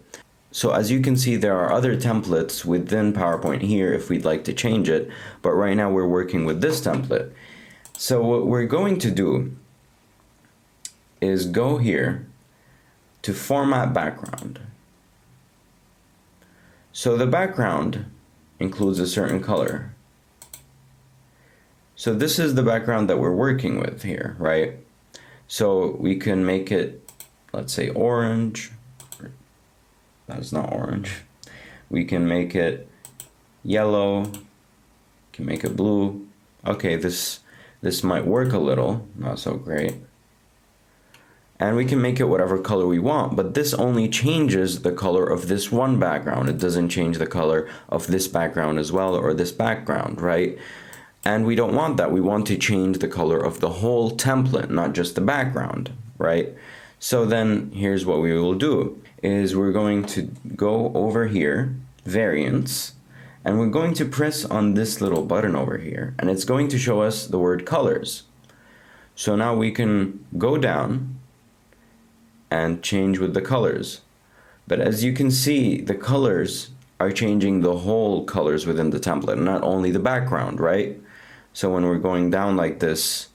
So as you can see, there are other templates within PowerPoint here if we'd like to change it, but right now we're working with this template. So what we're going to do is go here to format background. So the background includes a certain color. So this is the background that we're working with here, right? So we can make it, let's say, orange. That's not orange. We can make it yellow. Can make it blue. Okay, this might work a little, not so great. And we can make it whatever color we want, but this only changes the color of this one background. It doesn't change the color of this background as well, or this background, right? And we don't want that. We want to change the color of the whole template, not just the background, right? So then here's what we will do, is we're going to go over here, variants, and we're going to press on this little button over here, and it's going to show us the word colors. So now we can go down and change with the colors. But as you can see, the colors are changing the whole colors within the template, not only the background, right? So when we're going down like this,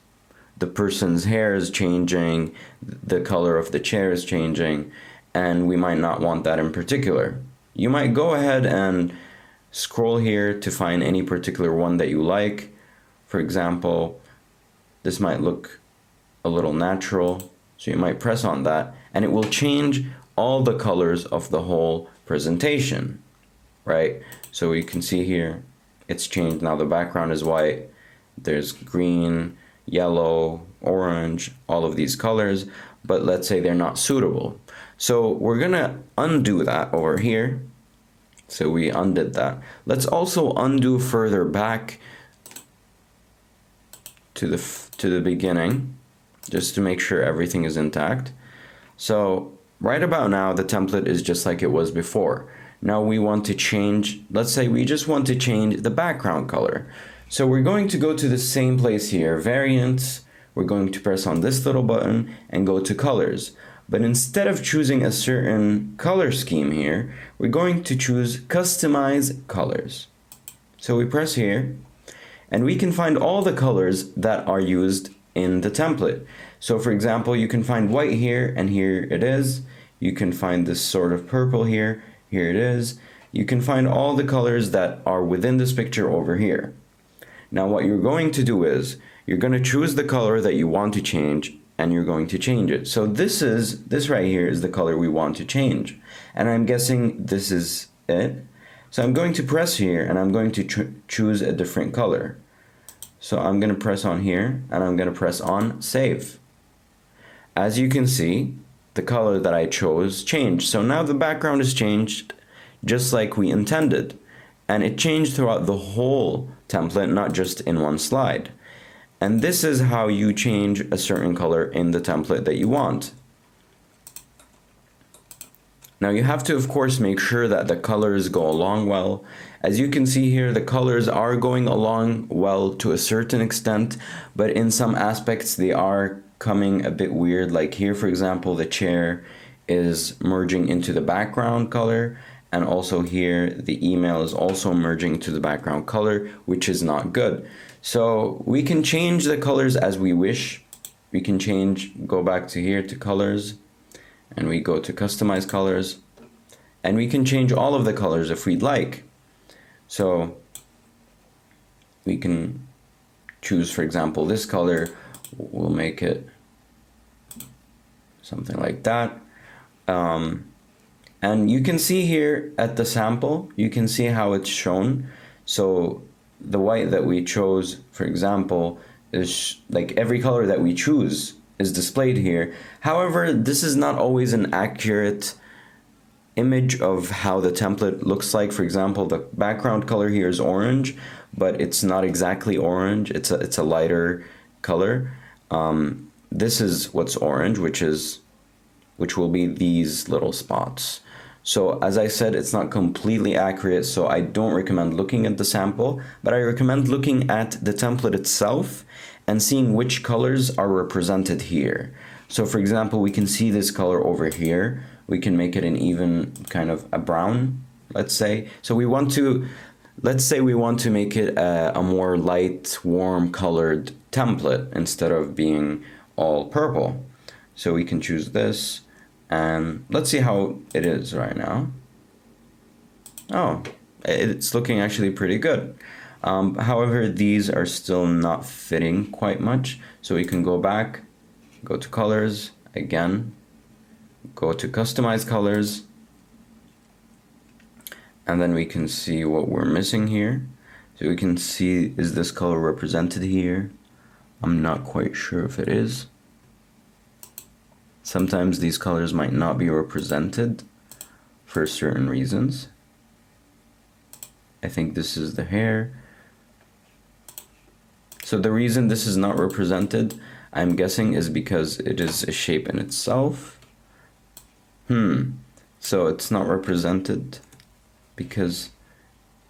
the person's hair is changing, the color of the chair is changing, and we might not want that in particular. You might go ahead and scroll here to find any particular one that you like. For example, this might look a little natural, so you might press on that, and it will change all the colors of the whole presentation, right? So you can see here, it's changed. Now the background is white. There's green, yellow, orange, all of these colors, but let's say they're not suitable. So we're gonna undo that over here. So we undid that. Let's also undo further back to the beginning, just to make sure everything is intact. So right about now, the template is just like it was before. Now we want to change, let's say we just want to change the background color. So we're going to go to the same place here, variants. We're going to press on this little button and go to colors. But instead of choosing a certain color scheme here, we're going to choose customize colors. So we press here, and we can find all the colors that are used in the template. So for example, you can find white here, and here it is. You can find this sort of purple here, here it is. You can find all the colors that are within this picture over here. Now what you're going to do is, you're going to choose the color that you want to change, and you're going to change it. So this right here is the color we want to change. And I'm guessing this is it. So I'm going to press here, and I'm going to choose a different color. So I'm going to press on here, and I'm going to press on save. As you can see, the color that I chose changed. So now the background is changed just like we intended. And it changed throughout the whole template, not just in one slide. And this is how you change a certain color in the template that you want. Now you have to, of course, make sure that the colors go along well. As you can see here, the colors are going along well to a certain extent, but in some aspects they are coming a bit weird. Like here, for example, the chair is merging into the background color, And also here, the email is also merging to the background color, which is not good. So we can change the colors as we wish. We can go back to here to colors, and we go to customize colors, and we can change all of the colors if we'd like. So we can choose, for example, this color. We'll make it something like that. And you can see here at the sample, you can see how it's shown. So the white that we chose, for example, is like every color that we choose is displayed here. However, this is not always an accurate image of how the template looks like. For example, the background color here is orange, but it's not exactly orange. It's a lighter color. This is what's orange, which will be these little spots. So as I said, it's not completely accurate, so I don't recommend looking at the sample, but I recommend looking at the template itself and seeing which colors are represented here. So for example, we can see this color over here. We can make it an even kind of a brown, let's say. So let's say we want to make it a more light, warm colored template instead of being all purple. So we can choose this. And let's see how it is right now. Oh, it's looking actually pretty good. However, these are still not fitting quite much. So we can go back, go to colors again, go to customize colors, and then we can see what we're missing here. So we can see, is this color represented here? I'm not quite sure if it is. Sometimes these colors might not be represented for certain reasons. I think this is the hair. So the reason this is not represented, I'm guessing, is because it is a shape in itself. So it's not represented because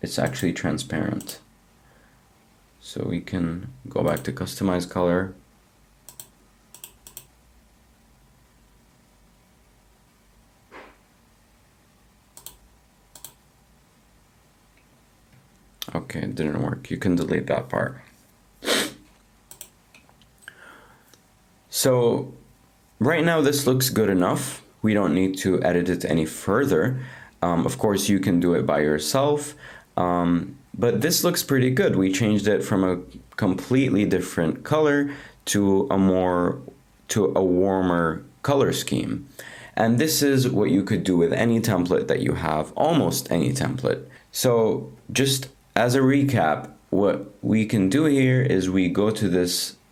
it's actually transparent. So we can go back to customize color. Okay, it didn't work. You can delete that part. So right now this looks good enough. We don't need to edit it any further. Of course, you can do it by yourself. But this looks pretty good. We changed it from a completely different color to a warmer color scheme. And this is what you could do with any template that you have, almost any template. So just as a recap, what we can do here is we go to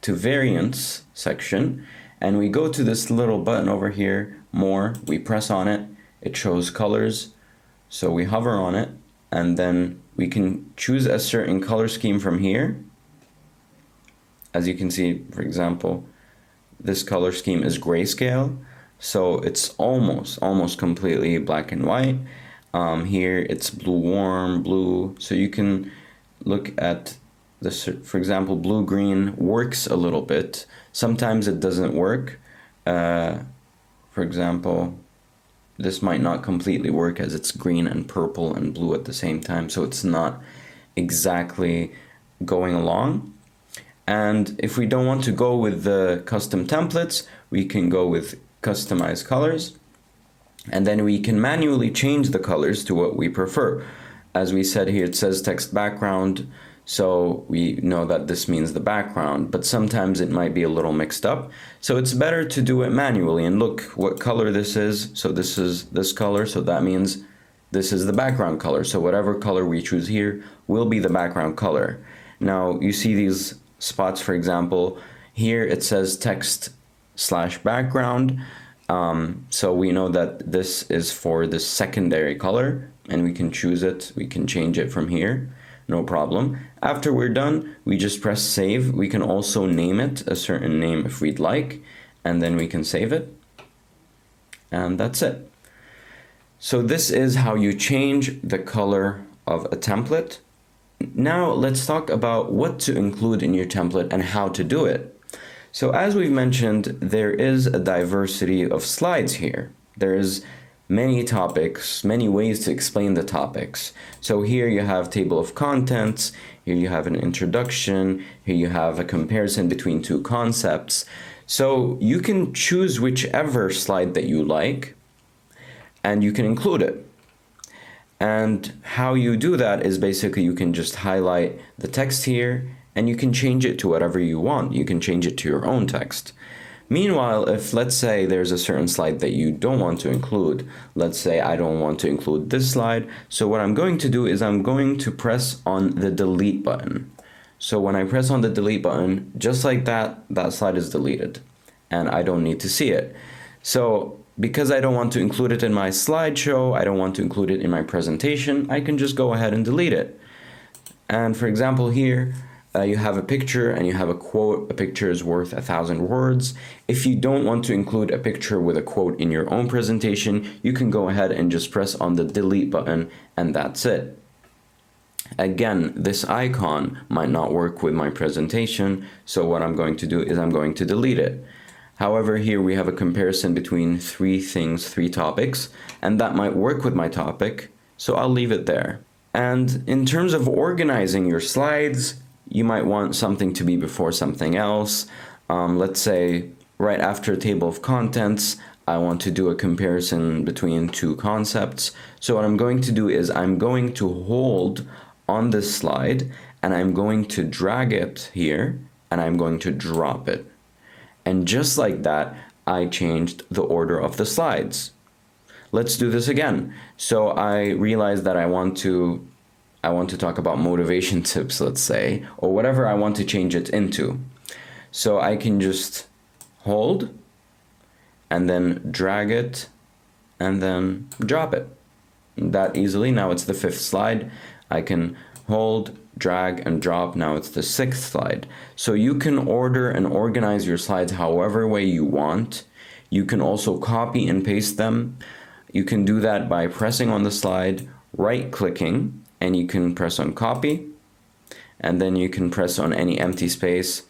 variants section, and we go to this little button over here, more, we press on it, it shows colors. So we hover on it, and then we can choose a certain color scheme from here. As you can see, for example, this color scheme is grayscale, so it's almost completely black and white. Here it's blue warm, blue, so you can look at this. For example, blue green works a little bit. Sometimes it doesn't work. For example, this might not completely work as it's green and purple and blue at the same time, so it's not exactly going along. And if we don't want to go with the custom templates, we can go with customize colors. And then we can manually change the colors to what we prefer. As we said here, it says text background, so we know that this means the background, but sometimes it might be a little mixed up. So it's better to do it manually and look what color this is. So this is this color, so that means this is the background color. So whatever color we choose here will be the background color. Now you see these spots, for example, here it says text/background. So we know that this is for the secondary color, and we can choose it. We can change it from here, no problem. After we're done, we just press save. We can also name it a certain name if we'd like, and then we can save it. And that's it. So this is how you change the color of a template. Now let's talk about what to include in your template and how to do it. So as we've mentioned, there is a diversity of slides here. There is many topics, many ways to explain the topics. So here you have table of contents, here you have an introduction, here you have a comparison between two concepts. So you can choose whichever slide that you like and you can include it. And how you do that is basically you can just highlight the text here and you can change it to whatever you want. You can change it to your own text. Meanwhile, if let's say there's a certain slide that you don't want to include, let's say I don't want to include this slide, so what I'm going to do is I'm going to press on the delete button. So when I press on the delete button, just like that, that slide is deleted and I don't need to see it. So because I don't want to include it in my slideshow, I don't want to include it in my presentation, I can just go ahead and delete it. And for example here, you have a picture and you have a quote, a picture is worth 1,000 words. If you don't want to include a picture with a quote in your own presentation, you can go ahead and just press on the delete button and that's it. Again, this icon might not work with my presentation, so what I'm going to do is I'm going to delete it. However, here we have a comparison between three things, three topics, and that might work with my topic, so I'll leave it there. And in terms of organizing your slides, you might want something to be before something else. Let's say right after table of contents, I want to do a comparison between two concepts. So what I'm going to do is I'm going to hold on this slide and I'm going to drag it here and I'm going to drop it. And just like that, I changed the order of the slides. Let's do this again. So I realized that I want to talk about motivation tips, let's say, or whatever I want to change it into. So I can just hold and then drag it and then drop it. That easily. Now it's the 5th slide. I can hold, drag, and drop. Now it's the 6th slide. So you can order and organize your slides however way you want. You can also copy and paste them. You can do that by pressing on the slide, right-clicking, and you can press on copy, and then you can press on any empty space,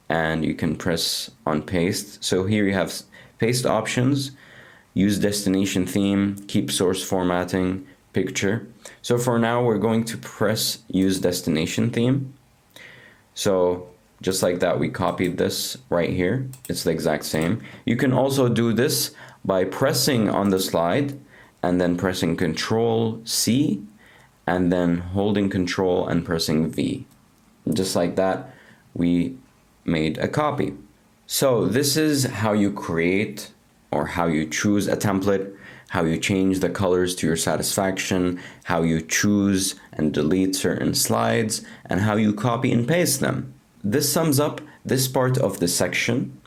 and you can press on paste. So here you have paste options, use destination theme, keep source formatting, picture. So for now, we're going to press use destination theme. So just like that, we copied this right here. It's the exact same. You can also do this by pressing on the slide and then pressing Control C and then holding Control and pressing V. Just like that, we made a copy. So this is how you create or how you choose a template, how you change the colors to your satisfaction, how you choose and delete certain slides, and how you copy and paste them. This sums up this part of the section.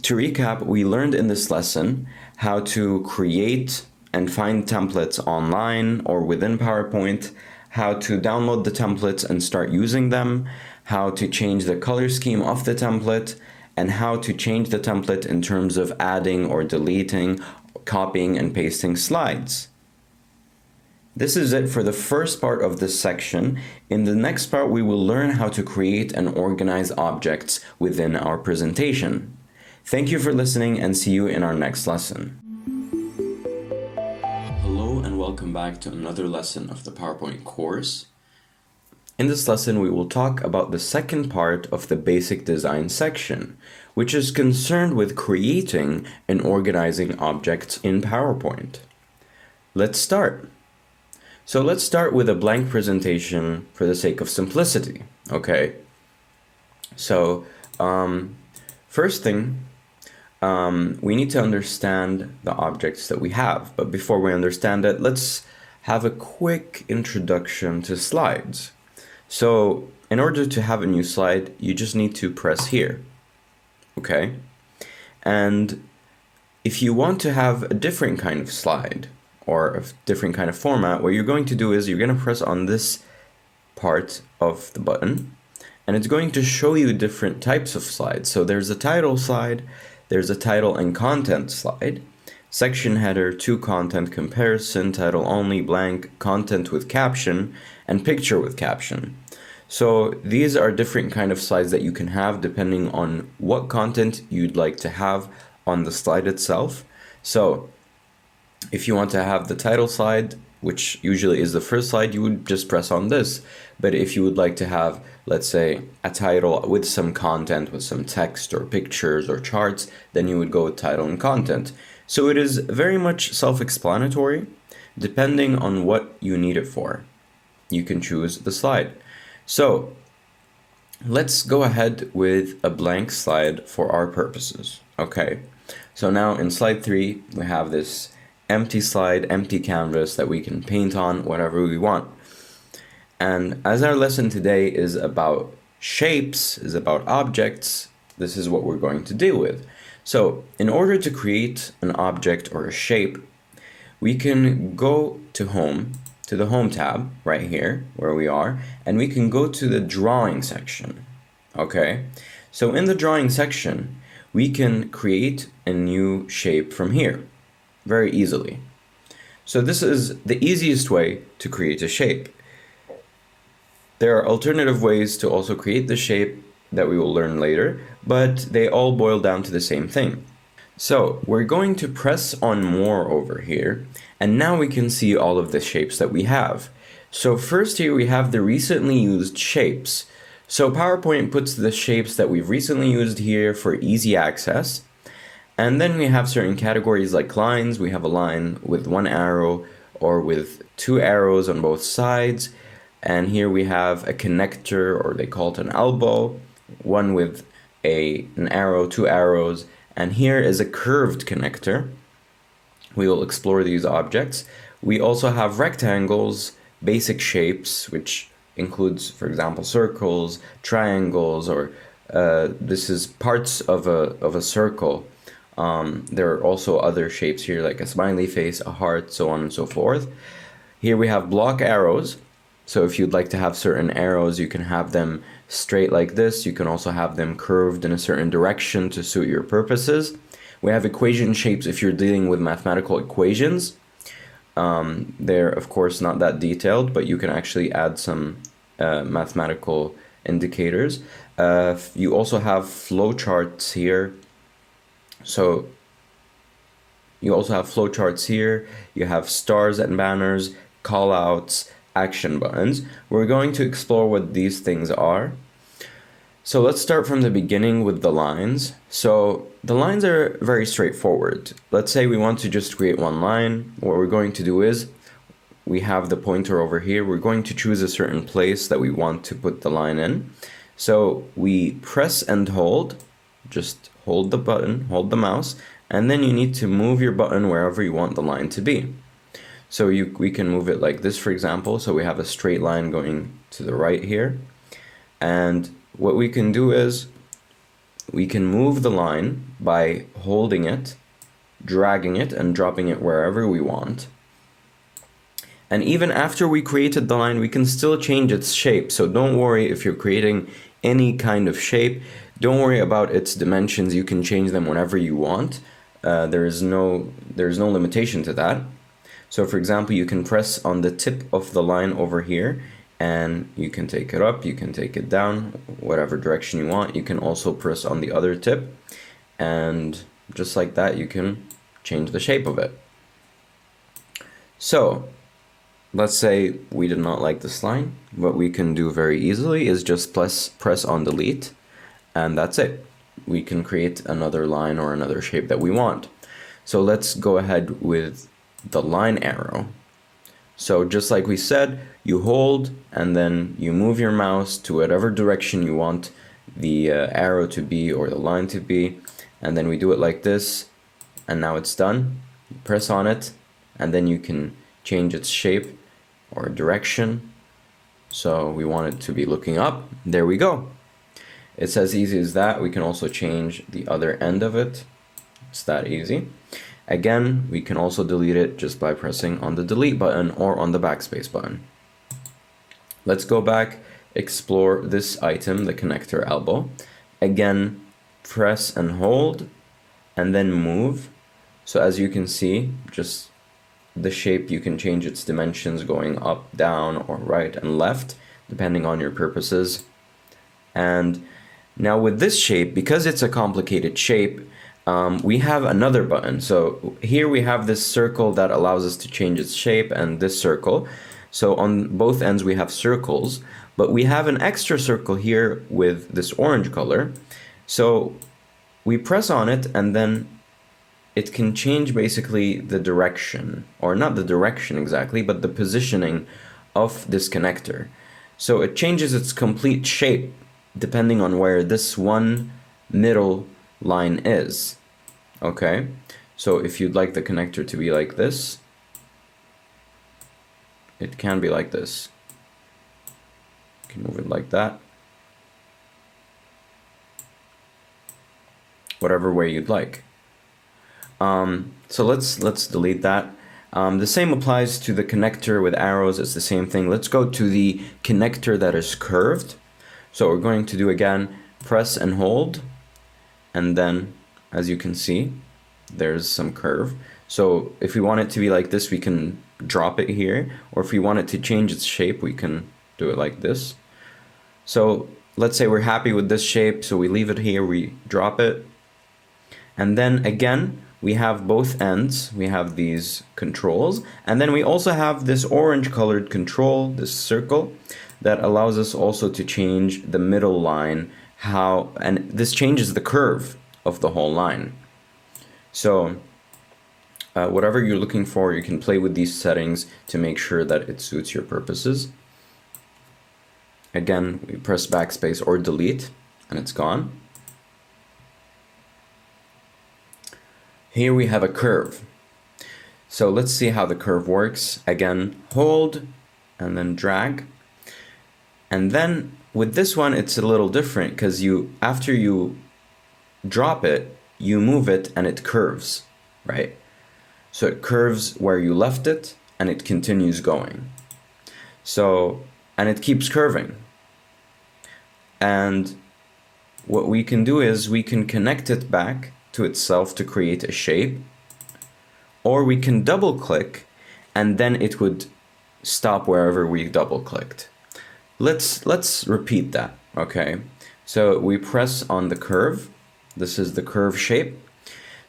To recap, we learned in this lesson how to create and find templates online or within PowerPoint, how to download the templates and start using them, how to change the color scheme of the template, and how to change the template in terms of adding or deleting, copying and pasting slides. This is it for the first part of this section. In the next part, we will learn how to create and organize objects within our presentation. Thank you for listening and see you in our next lesson. Hello and welcome back to another lesson of the PowerPoint course. In this lesson, we will talk about the second part of the basic design section, which is concerned with creating and organizing objects in PowerPoint. Let's start. So let's start with a blank presentation for the sake of simplicity, okay? So first thing, we need to understand the objects that we have. But before we understand it, let's have a quick introduction to slides. So in order to have a new slide, you just need to press here, okay? And if you want to have a different kind of slide or a different kind of format, what you're going to do is you're going to press on this part of the button, and it's going to show you different types of slides. So there's a title slide, there's a title and content slide, section header, to content, comparison, title only, blank, content with caption, and picture with caption. So these are different kind of slides that you can have depending on what content you'd like to have on the slide itself. So If you want to have the title slide, which usually is the first slide, you would just press on this. But if you would like to have, let's say, a title with some content, with some text or pictures or charts, then you would go with title and content. So it is very much self-explanatory, depending on what you need it for. You can choose the slide. So let's go ahead with a blank slide for our purposes. Okay, so now in slide 3, we have this empty slide, empty canvas that we can paint on whatever we want. And as our lesson today is about shapes, is about objects, this is what we're going to deal with. So in order to create an object or a shape, we can go to the home tab right here where we are, and we can go to the drawing section. Okay, so in the drawing section, we can create a new shape from here very easily. So this is the easiest way to create a shape. There are alternative ways to also create the shape that we will learn later, but they all boil down to the same thing. So we're going to press on more over here, and now we can see all of the shapes that we have. So first here we have the recently used shapes. So PowerPoint puts the shapes that we've recently used here for easy access. And then we have certain categories like lines. We have a line with one arrow or with two arrows on both sides. And here we have a connector, or they call it an elbow, one with an arrow, two arrows. And here is a curved connector. We will explore these objects. We also have rectangles, basic shapes, which includes, for example, circles, triangles, or this is parts of a circle. There are also other shapes here, like a smiley face, a heart, so on and so forth. Here we have block arrows. So if you'd like to have certain arrows, you can have them straight like this. You can also have them curved in a certain direction to suit your purposes. We have equation shapes if you're dealing with mathematical equations. They're, of course, not that detailed, but you can actually add some mathematical indicators. You also have flowcharts here. So you also have flowcharts here. You have stars and banners, callouts, action buttons. We're going to explore what these things are. So let's start from the beginning with the lines. So the lines are very straightforward. Let's say we want to just create one line. What we're going to do is we have the pointer over here. We're going to choose a certain place that we want to put the line in. So we press and hold, just hold the button, hold the mouse, and then you need to move your button wherever you want the line to be. So we can move it like this, for example. So we have a straight line going to the right here. And what we can do is we can move the line by holding it, dragging it, and dropping it wherever we want. And even after we created the line, we can still change its shape. So don't worry if you're creating any kind of shape. Don't worry about its dimensions. You can change them whenever you want. There's no limitation to that. So for example, you can press on the tip of the line over here, and you can take it up, you can take it down, whatever direction you want. You can also press on the other tip, and just like that, you can change the shape of it. So let's say we did not like this line. What we can do very easily is just press on delete, and that's it. We can create another line or another shape that we want. So let's go ahead with the line arrow. So just like we said, you hold and then you move your mouse to whatever direction you want the arrow to be or the line to be, and then we do it like this, and now it's done. You press on it, and then you can change its shape or direction. So we want it to be looking up. There we go. It's as easy as that. We can also change the other end of it. It's that easy. Again, we can also delete it just by pressing on the delete button or on the backspace button. Let's go back, explore this item, the connector elbow. Again, press and hold, and then move. So as you can see, just the shape, you can change its dimensions going up, down, or right and left, depending on your purposes. And now with this shape, because it's a complicated shape, we have another button. So here we have this circle that allows us to change its shape, and this circle. So on both ends we have circles, but we have an extra circle here with this orange color. So we press on it, and then it can change basically the direction, or not the direction exactly, but the positioning of this connector. So it changes its complete shape depending on where this one middle line is. Okay, so if you'd like the connector to be like this, it can be like this. You can move it like that. Whatever way you'd like. So let's delete that. The same applies to the connector with arrows. It's the same thing. Let's go to the connector that is curved. So what we're going to do again, press and hold, and then as you can see, there's some curve. So if we want it to be like this, we can drop it here, or if we want it to change its shape, we can do it like this. So let's say we're happy with this shape, so we leave it here, we drop it, and then again we have both ends. We have these controls, and then we also have this orange colored control, this circle, that allows us also to change the middle line, and this changes the curve of the whole line. So whatever you're looking for, you can play with these settings to make sure that it suits your purposes. Again, we press backspace or delete, and it's gone. Here we have a curve. So let's see how the curve works. Again, hold and then drag. And then with this one, it's a little different because after you drop it, you move it and it curves, right? So it curves where you left it and it continues going. So, and it keeps curving. And what we can do is we can connect it back to itself to create a shape, or we can double click and then it would stop wherever we double clicked. Let's repeat that, okay? So we press on the curve. This is the curve shape.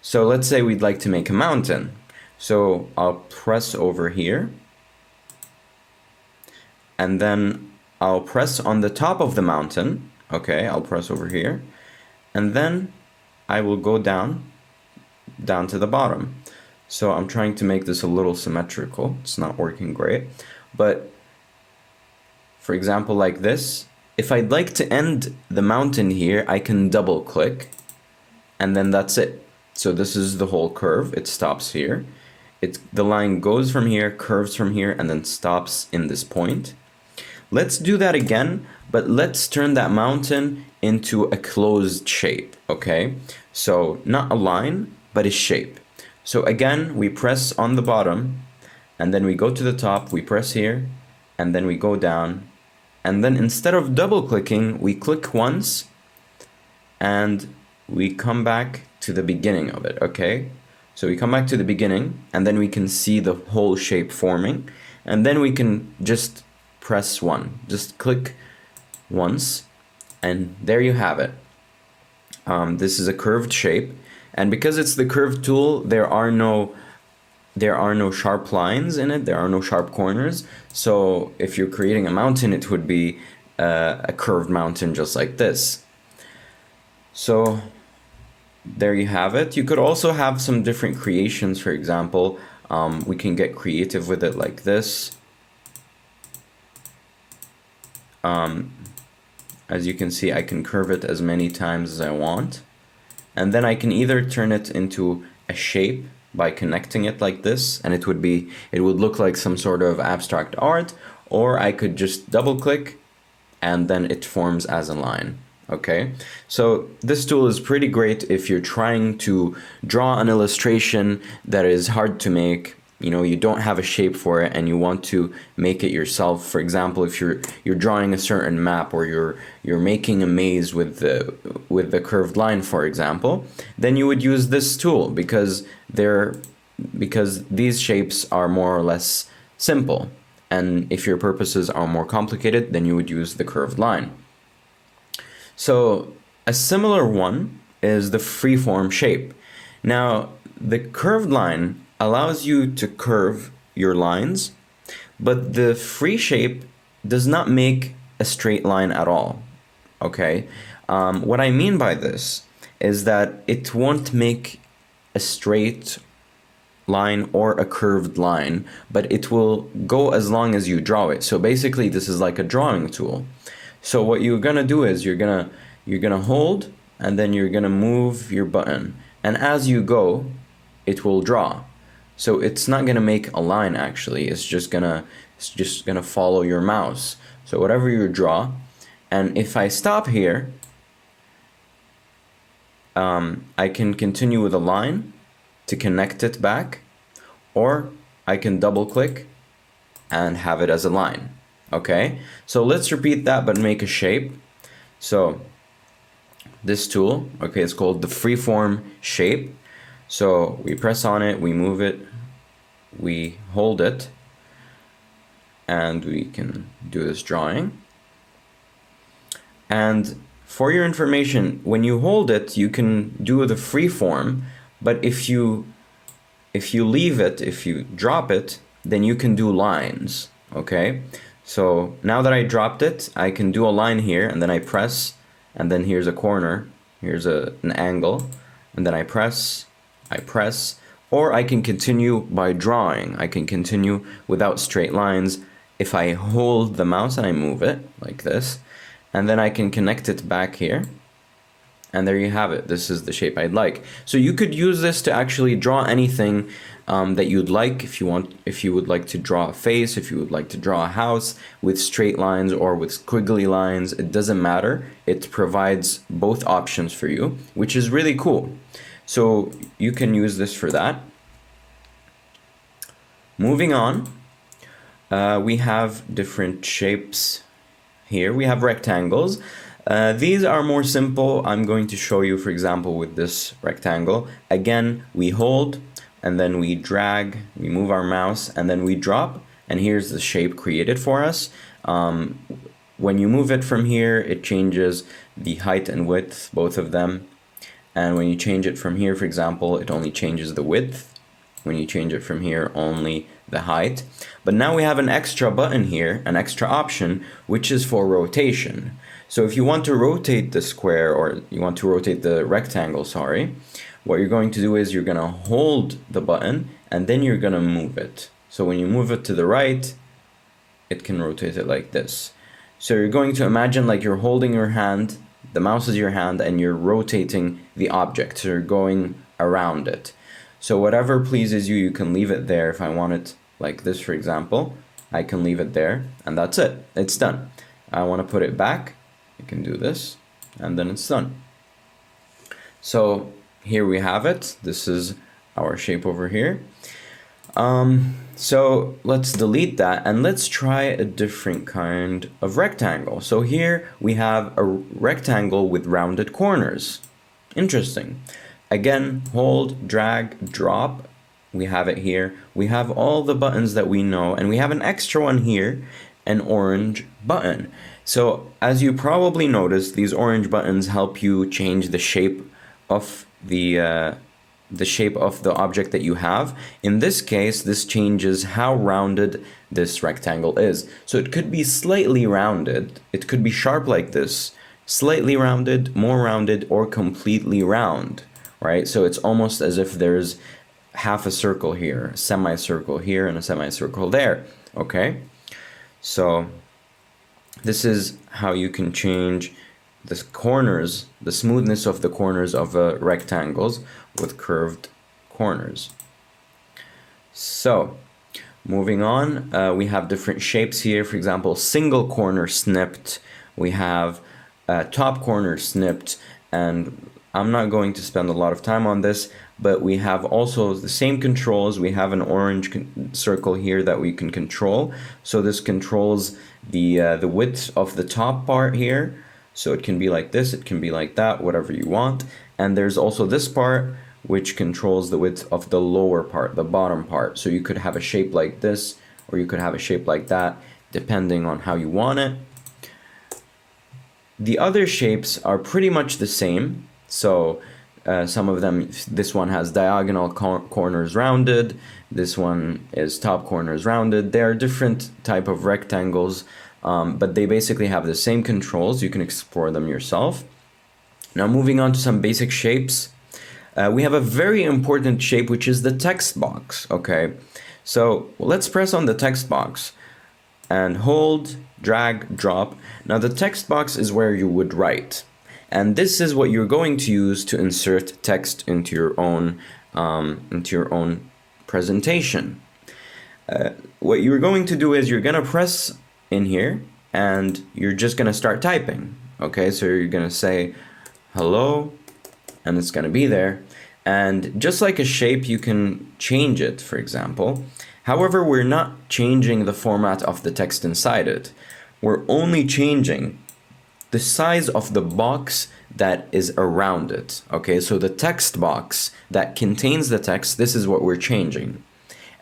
So let's say we'd like to make a mountain. So I'll press over here, and then I'll press on the top of the mountain. Okay, I'll press over here, and then I will go down to the bottom. So I'm trying to make this a little symmetrical. It's not working great, but for example, like this, if I'd like to end the mountain here, I can double click, and then that's it. So this is the whole curve. It stops here. The line goes from here, curves from here, and then stops in this point. Let's do that again, but let's turn that mountain into a closed shape, okay? So not a line, but a shape. So again, we press on the bottom, and then we go to the top, we press here, and then we go down, and then instead of double clicking, we click once, and we come back to the beginning of it, okay? So we come back to the beginning, and then we can see the whole shape forming, and then we can just press one, just click once, and there you have it. This is a curved shape, and because it's the curved tool, there are no sharp lines in it, there are no sharp corners. So if you're creating a mountain, it would be a curved mountain just like this. So there you have it. You could also have some different creations. For example, we can get creative with it like this. As you can see, I can curve it as many times as I want, and then I can either turn it into a shape by connecting it like this, and it would look like some sort of abstract art, or I could just double click and then it forms as a line. Okay, so this tool is pretty great if you're trying to draw an illustration that is hard to make. You know, you don't have a shape for it and you want to make it yourself. For example, if you're drawing a certain map, or you're making a maze with the curved line, for example, then you would use this tool because these shapes are more or less simple. And if your purposes are more complicated, then you would use the curved line. So a similar one is the freeform shape. Now, the curved line allows you to curve your lines, but the free shape does not make a straight line at all, okay? What I mean by this is that it won't make a straight line or a curved line, but it will go as long as you draw it. So basically this is like a drawing tool. So what you're gonna do is you're gonna hold, and then you're gonna move your button, and as you go it will draw. So it's not gonna make a line actually, it's just gonna follow your mouse. So whatever you draw, and if I stop here, I can continue with a line to connect it back, or I can double click and have it as a line. Okay, so let's repeat that but make a shape. So this tool, okay, it's called the freeform shape. So we press on it, we move it, we hold it, and we can do this drawing. And for your information, when you hold it, you can do the freeform, but if you leave it, if you drop it, then you can do lines, okay? So now that I dropped it, I can do a line here, and then I press, and then here's a corner, here's an angle, and then I press, or I can continue by drawing. I can continue without straight lines if I hold the mouse and I move it like this, and then I can connect it back here, and there you have it. This is the shape I'd like. So you could use this to actually draw anything that you'd like. If you would like to draw a face, if you would like to draw a house with straight lines or with squiggly lines, it doesn't matter. It provides both options for you, which is really cool. So you can use this for that. Moving on, we have different shapes here. We have rectangles. These are more simple. I'm going to show you, for example, with this rectangle. Again, we hold, and then we drag, we move our mouse, and then we drop, and here's the shape created for us. When you move it from here, it changes the height and width, both of them. And when you change it from here, for example, it only changes the width. When you change it from here, only the height. But now we have an extra button here, an extra option, which is for rotation. So if you want to rotate the square, or you want to rotate the rectangle, sorry, what you're going to do is you're going to hold the button, and then you're going to move it. So when you move it to the right, it can rotate it like this. So you're going to imagine like you're holding your hand, the mouse is your hand, and you're rotating the object. So you're going around it. So whatever pleases you, you can leave it there. If I want it like this, for example, I can leave it there, and that's it. It's done. I want to put it back. I can do this, and then it's done. So here we have it. This is our shape over here. So let's delete that, and let's try a different kind of rectangle. So here we have a rectangle with rounded corners. Interesting. Again, hold, drag, drop. We have it here. We have all the buttons that we know, and we have an extra one here, an orange button. So as you probably noticed, these orange buttons help you change the shape of the object that you have. In this case, this changes how rounded this rectangle is. So it could be slightly rounded, it could be sharp like this, slightly rounded, more rounded, or completely round, right? So it's almost as if there's half a circle here, a semicircle here, and a semicircle there, okay? So this is how you can change the corners, the smoothness of the corners of rectangles with curved corners. So moving on, we have different shapes here. For example, single corner snipped. We have top corner snipped, and I'm not going to spend a lot of time on this, but we have also the same controls. We have an orange circle here that we can control. So this controls the width of the top part here. So it can be like this, it can be like that, whatever you want. And there's also this part, which controls the width of the lower part, the bottom part. So you could have a shape like this, or you could have a shape like that, depending on how you want it. The other shapes are pretty much the same. So Some of them, this one has diagonal corners rounded, this one is top corners rounded. They are different type of rectangles, but they basically have the same controls. You can explore them yourself. Now moving on to some basic shapes. We have a very important shape, which is the text box, okay? So let's press on the text box and hold, drag, drop. Now the text box is where you would write. And this is what you're going to use to insert text into your own presentation. What you're going to do is you're going to press in here and you're just going to start typing. Okay, so you're going to say hello and it's going to be there. And just like a shape, you can change it, for example. However, we're not changing the format of the text inside it. We're only changing the size of the box that is around it. Okay, so the text box that contains the text, this is what we're changing.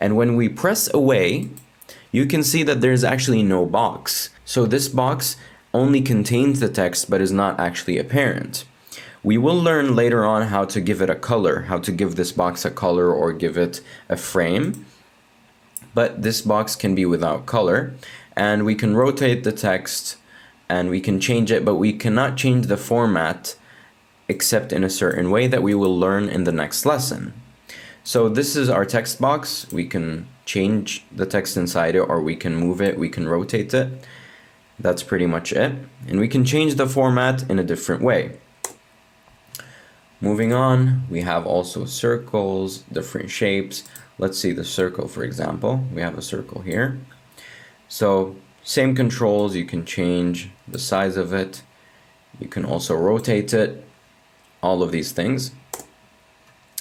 And when we press away, you can see that there's actually no box. So this box only contains the text but is not actually apparent. We will learn later on how to give it a color, how to give this box a color or give it a frame. But this box can be without color, and we can rotate the text and we can change it, but we cannot change the format except in a certain way that we will learn in the next lesson. So this is our text box. We can change the text inside it, or we can move it, we can rotate it. That's pretty much it. And we can change the format in a different way. Moving on, we have also circles, different shapes. Let's see the circle, for example. We have a circle here. So same controls, you can change the size of it. You can also rotate it, all of these things.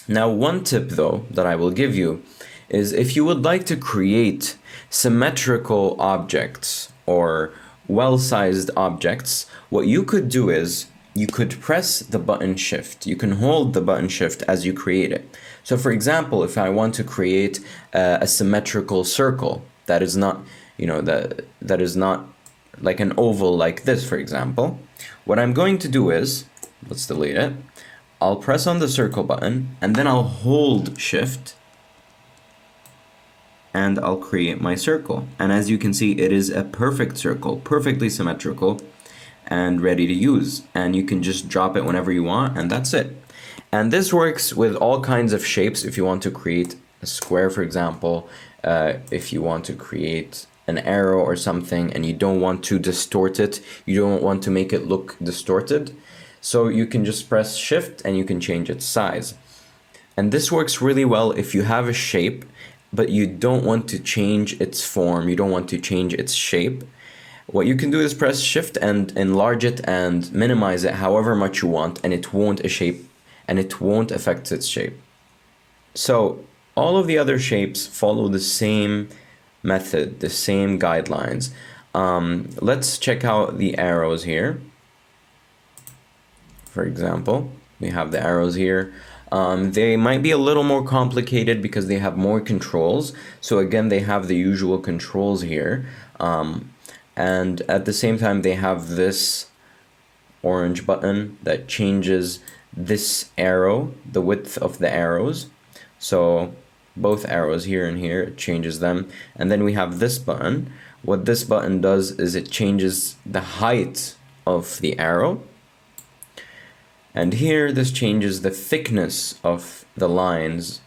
Now, one tip though that I will give you is if you would like to create symmetrical objects or well-sized objects, what you could do is you could press the button shift. You can hold the button shift as you create it. So for example, if I want to create a symmetrical circle that is not, that is not like an oval like this, for example, what I'm going to do is, let's delete it. I'll press on the circle button and then I'll hold shift and I'll create my circle. And as you can see, it is a perfect circle, perfectly symmetrical and ready to use. And you can just drop it whenever you want, and that's it. And this works with all kinds of shapes. If you want to create a square, for example, if you want to create an arrow or something and you don't want to distort it, you don't want to make it look distorted, so you can just press shift and you can change its size. And this works really well if you have a shape but you don't want to change its form, you don't want to change its shape. What you can do is press shift and enlarge it and minimize it however much you want, and it won't affect its shape. So all of the other shapes follow the same method, the same guidelines. Let's check out the arrows here. For example, we have the arrows here. They might be a little more complicated because they have more controls. So again, they have the usual controls here. And at the same time, they have this orange button that changes this arrow, the width of the arrows. So both arrows here and here, it changes them. And then we have this button. What this button does is it changes the height of the arrow. And here, this changes the thickness of the lines,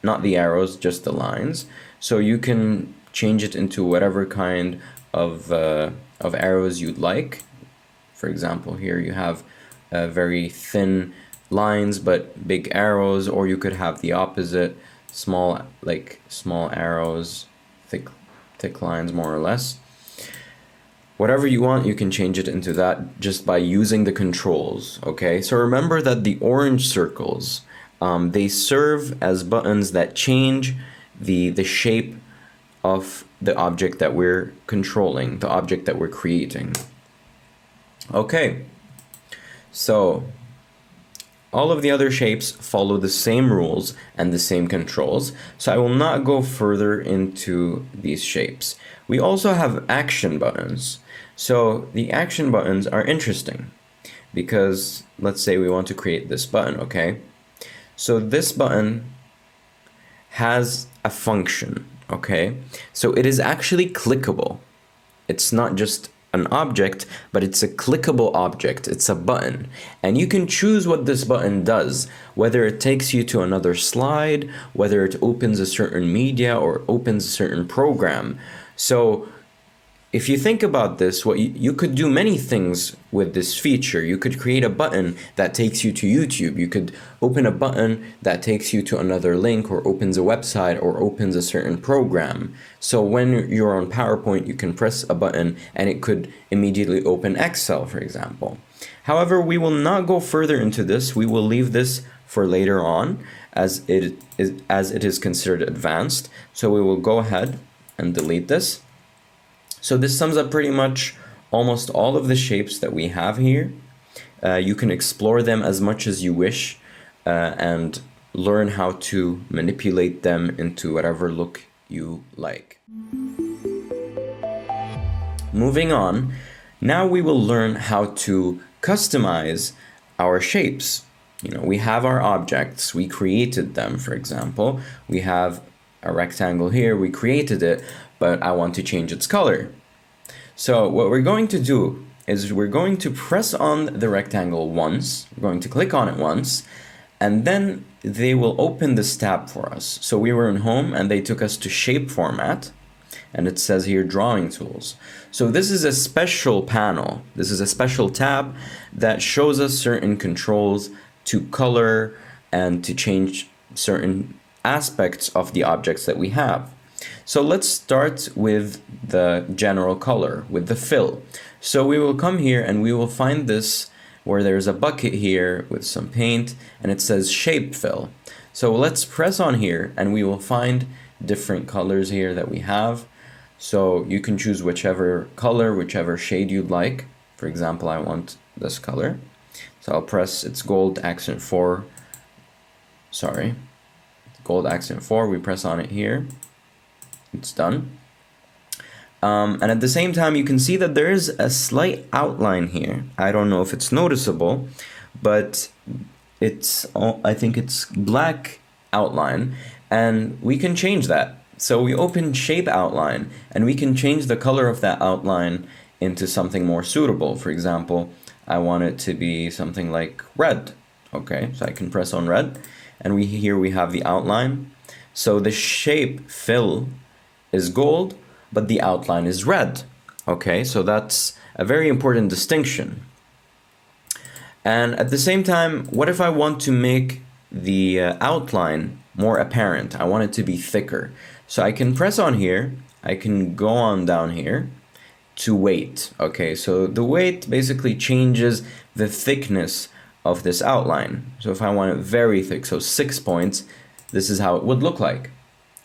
not the arrows, just the lines. So you can change it into whatever kind of arrows you'd like. For example, here you have very thin lines but big arrows, or you could have the opposite, small arrows, thick lines, more or less. Whatever you want, you can change it into that just by using the controls, okay? So remember that the orange circles, they serve as buttons that change the shape of the object that we're controlling, the object that we're creating. Okay, so all of the other shapes follow the same rules and the same controls, so I will not go further into these shapes. We also have action buttons. So the action buttons are interesting because let's say we want to create this button, okay? So this button has a function, okay? So it is actually clickable. It's not just an object, but it's a clickable object. It's a button. And you can choose what this button does, whether it takes you to another slide, whether it opens a certain media or opens a certain program. So if you think about this, what you could do many things with this feature. You could create a button that takes you to YouTube. You could open a button that takes you to another link or opens a website or opens a certain program. So when you're on PowerPoint, you can press a button and it could immediately open Excel, for example. However, we will not go further into this. We will leave this for later on as it is considered advanced. So we will go ahead and delete this. So this sums up pretty much almost all of the shapes that we have here. You can explore them as much as you wish and learn how to manipulate them into whatever look you like. Moving on, now we will learn how to customize our shapes. You know, we have our objects, we created them, for example. We have a rectangle here, we created it, but I want to change its color. So what we're going to do is we're going to press on the rectangle once, we're going to click on it once, and then they will open this tab for us. So we were in home and they took us to shape format, and it says here drawing tools. So this is a special panel, this is a special tab that shows us certain controls to color and to change certain aspects of the objects that we have. So let's start with the general color, with the fill. So we will come here and we will find this where there's a bucket here with some paint and it says shape fill. So let's press on here and we will find different colors here that we have. So you can choose whichever color, whichever shade you'd like. For example, I want this color. So I'll press, it's gold accent 4, sorry, gold accent 4, we press on it here. It's done. And at the same time, you can see that there is a slight outline here. I don't know if it's noticeable, but it's, I think it's black outline, and we can change that. So we open shape outline, and we can change the color of that outline into something more suitable. For example, I want it to be something like red. Okay, so I can press on red, and here we have the outline. So the shape fill is gold, but the outline is red. Okay, so that's a very important distinction. And at the same time, what if I want to make the outline more apparent? I want it to be thicker. So I can press on here, I can go on down here to weight. Okay, so the weight basically changes the thickness of this outline. So if I want it very thick, so 6 points, this is how it would look like.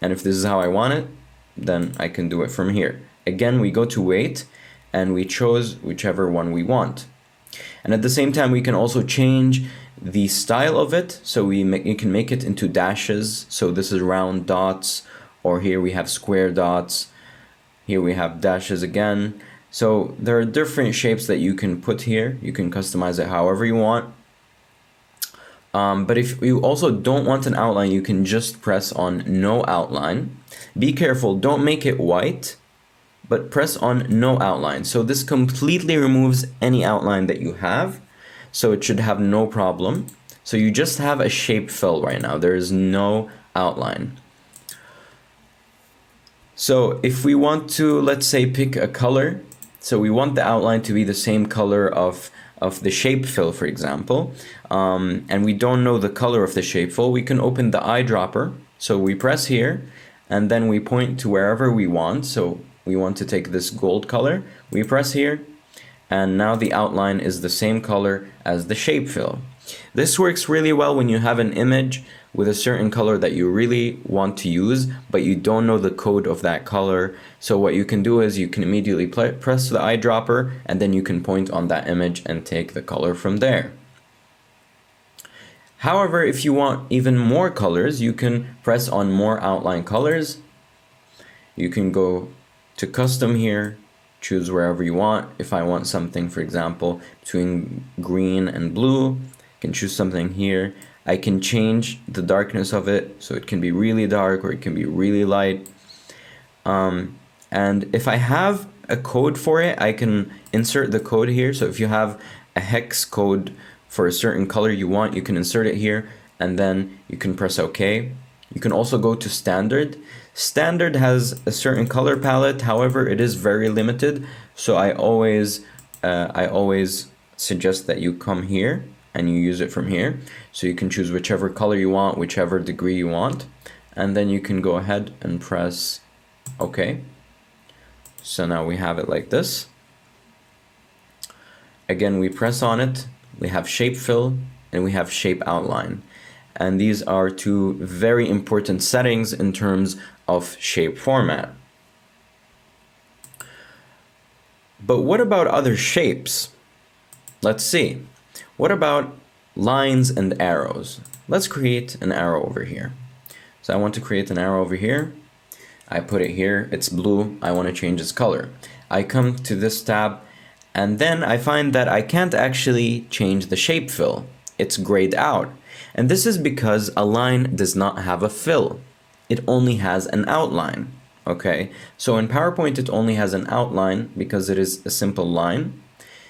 And if this is how I want it, then I can do it from here. Again, we go to weight and we chose whichever one we want. And at the same time, we can also change the style of it. So you can make it into dashes. So this is round dots, or here we have square dots. Here we have dashes again. So there are different shapes that you can put here. You can customize it however you want. But if you also don't want an outline, you can just press on no outline. Be careful, don't make it white, but press on no outline. So this completely removes any outline that you have. So it should have no problem. So you just have a shape fill right now. There is no outline. So if we want to, let's say, pick a color, so we want the outline to be the same color of the shape fill, for example, and we don't know the color of the shape fill, we can open the eyedropper. So we press here, and then we point to wherever we want. So we want to take this gold color, we press here, and now the outline is the same color as the shape fill. This works really well when you have an image with a certain color that you really want to use, but you don't know the code of that color. So what you can do is you can immediately press the eyedropper, and then you can point on that image and take the color from there. However, if you want even more colors, you can press on more outline colors. You can go to custom here, choose wherever you want. If I want something, for example, between green and blue, I can choose something here. I can change the darkness of it, so it can be really dark or it can be really light. And if I have a code for it, I can insert the code here. So if you have a hex code for a certain color you want, you can insert it here, and then you can press OK. You can also go to standard. Standard has a certain color palette, however, it is very limited. So I always suggest that you come here and you use it from here. So you can choose whichever color you want, whichever degree you want, and then you can go ahead and press OK. So now we have it like this. Again, we press on it, we have shape fill and we have shape outline. And these are two very important settings in terms of shape format. But what about other shapes? Let's see. What about lines and arrows? Let's create an arrow over here. So I want to create an arrow over here. I put it here, it's blue, I want to change its color. I come to this tab and then I find that I can't actually change the shape fill. It's grayed out. And this is because a line does not have a fill. It only has an outline, okay? So in PowerPoint, it only has an outline because it is a simple line.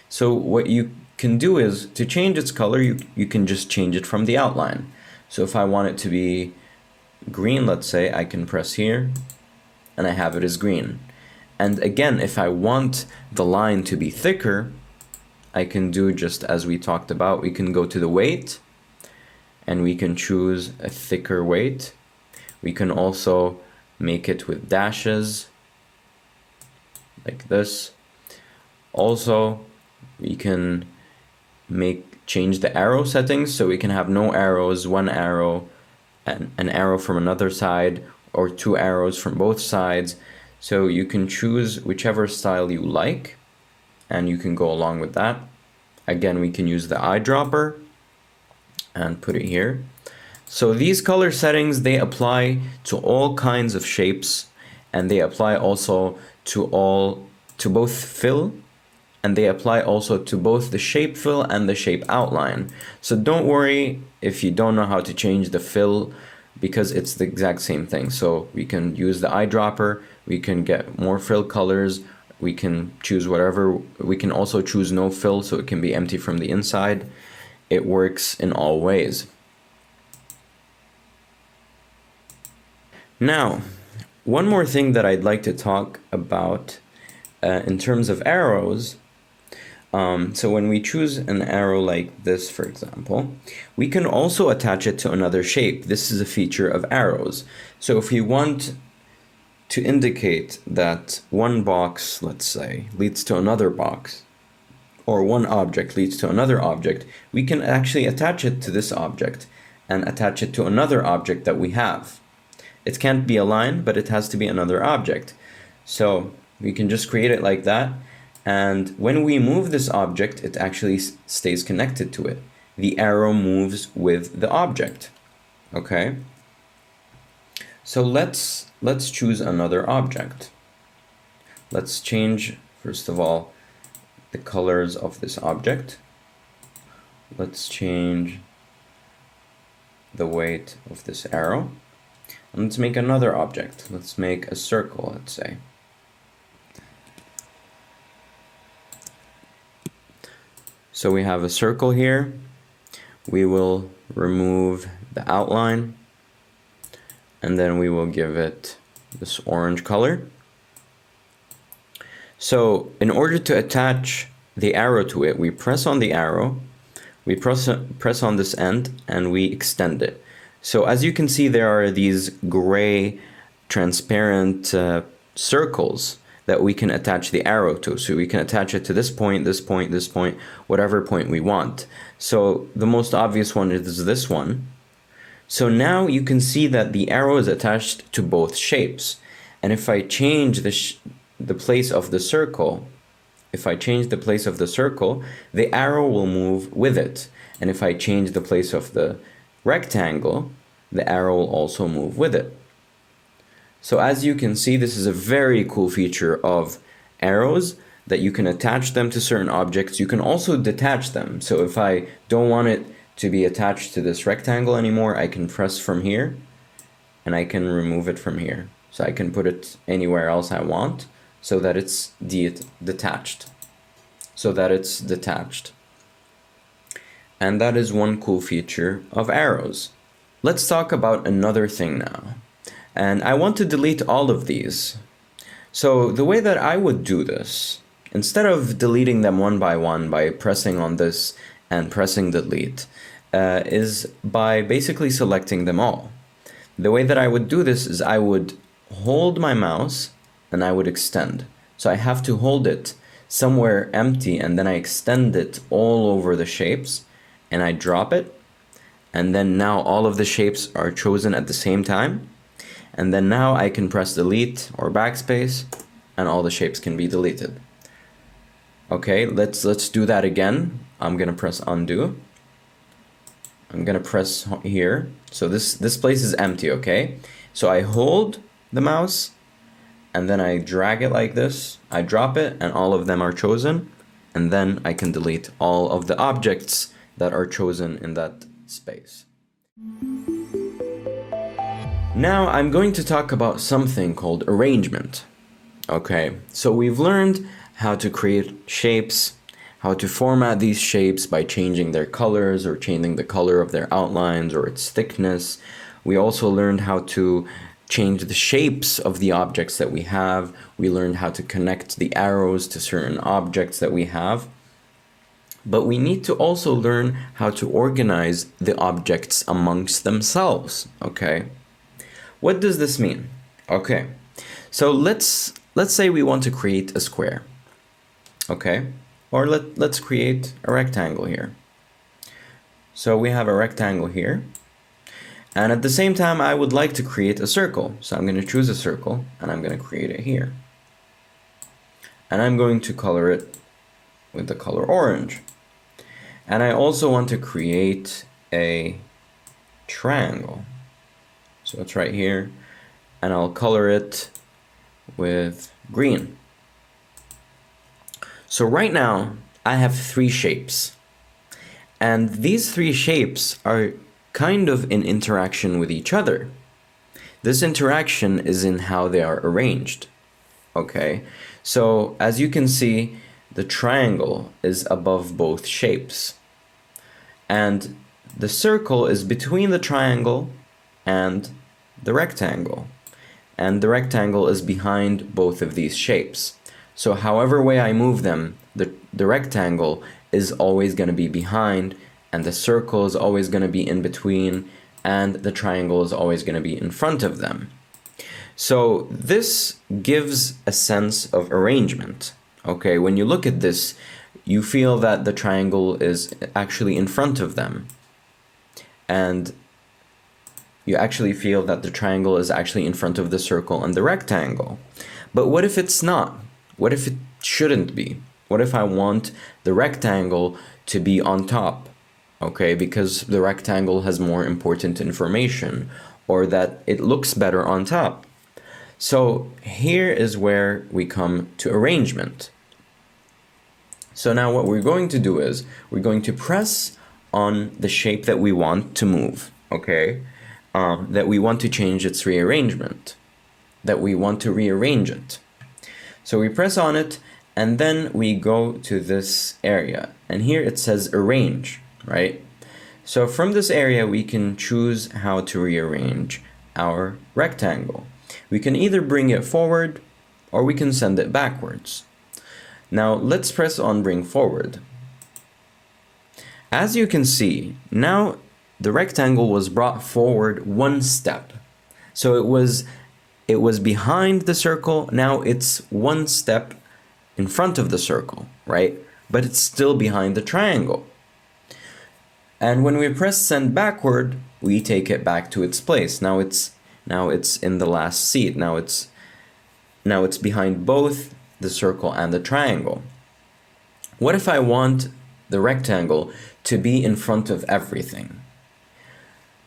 So what you can do is, to change its color, you can just change it from the outline. So if I want it to be green, let's say, I can press here, and I have it as green. And again, if I want the line to be thicker, I can do just as we talked about. We can go to the weight, and we can choose a thicker weight. We can also make it with dashes, like this. Also, we can change the arrow settings, so we can have no arrows, one arrow, and an arrow from another side, or two arrows from both sides. So you can choose whichever style you like, and you can go along with that. Again, we can use the eyedropper and put it here. So these color settings, they apply to all kinds of shapes, and they apply also to both fill, and they apply also to both the shape fill and the shape outline. So don't worry if you don't know how to change the fill, because it's the exact same thing. So we can use the eyedropper, we can get more fill colors, we can choose whatever, we can also choose no fill, so it can be empty from the inside. It works in all ways. Now, one more thing that I'd like to talk about in terms of arrows. So when we choose an arrow like this, for example, we can also attach it to another shape. This is a feature of arrows. So if we want to indicate that one box, let's say, leads to another box, or one object leads to another object, we can actually attach it to this object and attach it to another object that we have. It can't be a line, but it has to be another object. So we can just create it like that. And when we move this object, it actually stays connected to it. The arrow moves with the object, okay? So let's choose another object. Let's change, first of all, the colors of this object. Let's change the weight of this arrow. And let's make another object. Let's make a circle, let's say. So we have a circle here. We will remove the outline, and then we will give it this orange color. So in order to attach the arrow to it, we press on the arrow, we press on this end, and we extend it. So as you can see, there are these gray transparent circles that we can attach the arrow to. So we can attach it to this point, this point, this point, whatever point we want. So the most obvious one is this one. So now you can see that the arrow is attached to both shapes. And if I change the place of the circle, the arrow will move with it. And if I change the place of the rectangle, the arrow will also move with it. So as you can see, this is a very cool feature of arrows that you can attach them to certain objects. You can also detach them. So if I don't want it to be attached to this rectangle anymore, I can press from here and I can remove it from here. So I can put it anywhere else I want so that it's detached. And that is one cool feature of arrows. Let's talk about another thing now. And I want to delete all of these. So the way that I would do this, instead of deleting them one by pressing on this and pressing delete, is by basically selecting them all. The way that I would do this is I would hold my mouse and I would extend. So I have to hold it somewhere empty and then I extend it all over the shapes and I drop it. And then now all of the shapes are chosen at the same time. And then now I can press delete or backspace and all the shapes can be deleted. Okay, let's do that again. I'm gonna press undo. I'm gonna press here. So this place is empty, okay? So I hold the mouse and then I drag it like this. I drop it and all of them are chosen. And then I can delete all of the objects that are chosen in that space. Now I'm going to talk about something called arrangement. Okay, so we've learned how to create shapes, how to format these shapes by changing their colors or changing the color of their outlines or its thickness. We also learned how to change the shapes of the objects that we have. We learned how to connect the arrows to certain objects that we have. But we need to also learn how to organize the objects amongst themselves, okay? What does this mean? Okay, so let's say we want to create a square, okay? Or let's create a rectangle here. So we have a rectangle here. And at the same time, I would like to create a circle. So I'm going to choose a circle and I'm going to create it here. And I'm going to color it with the color orange. And I also want to create a triangle. So it's right here. And I'll color it with green. So right now, I have 3 shapes. And these 3 shapes are kind of in interaction with each other. This interaction is in how they are arranged. Okay, so as you can see, the triangle is above both shapes. And the circle is between the triangle and the rectangle. And the rectangle is behind both of these shapes. So however way I move them, the rectangle is always going to be behind, and the circle is always going to be in between, and the triangle is always going to be in front of them. So this gives a sense of arrangement. Okay, when you look at this, you feel that the triangle is actually in front of them. And you actually feel that the triangle is actually in front of the circle and the rectangle. But what if it's not? What if it shouldn't be? What if I want the rectangle to be on top? Okay, because the rectangle has more important information, or that it looks better on top. So here is where we come to arrangement. So now what we're going to do is we're going to press on the shape that we want to move, okay? That we want to change its rearrangement, that we want to rearrange it. So we press on it and then we go to this area, and here it says arrange, right? So from this area we can choose how to rearrange our rectangle. We can either bring it forward or we can send it backwards. Now let's press on bring forward. As you can see, now the rectangle was brought forward 1 step. So it was behind the circle, now it's 1 step in front of the circle, right? But it's still behind the triangle. And when we press send backward, we take it back to its place. Now it's in the last seat. Now it's behind both the circle and the triangle. What if I want the rectangle to be in front of everything?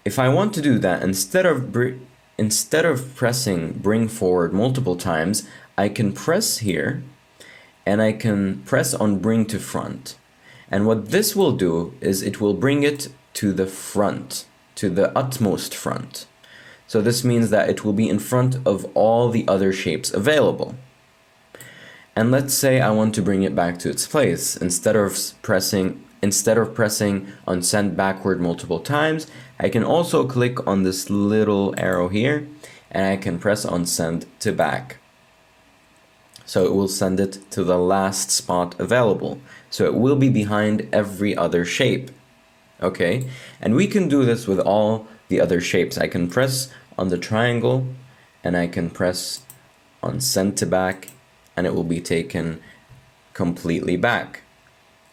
If I want to do that, instead of pressing bring forward multiple times, I can press here and I can press on bring to front. And what this will do is it will bring it to the front, to the utmost front. So this means that it will be in front of all the other shapes available. And let's say I want to bring it back to its place. Instead of pressing on send backward multiple times, I can also click on this little arrow here, and I can press on send to back. So it will send it to the last spot available. So it will be behind every other shape. Okay, and we can do this with all the other shapes. I can press on the triangle, and I can press on send to back, and it will be taken completely back.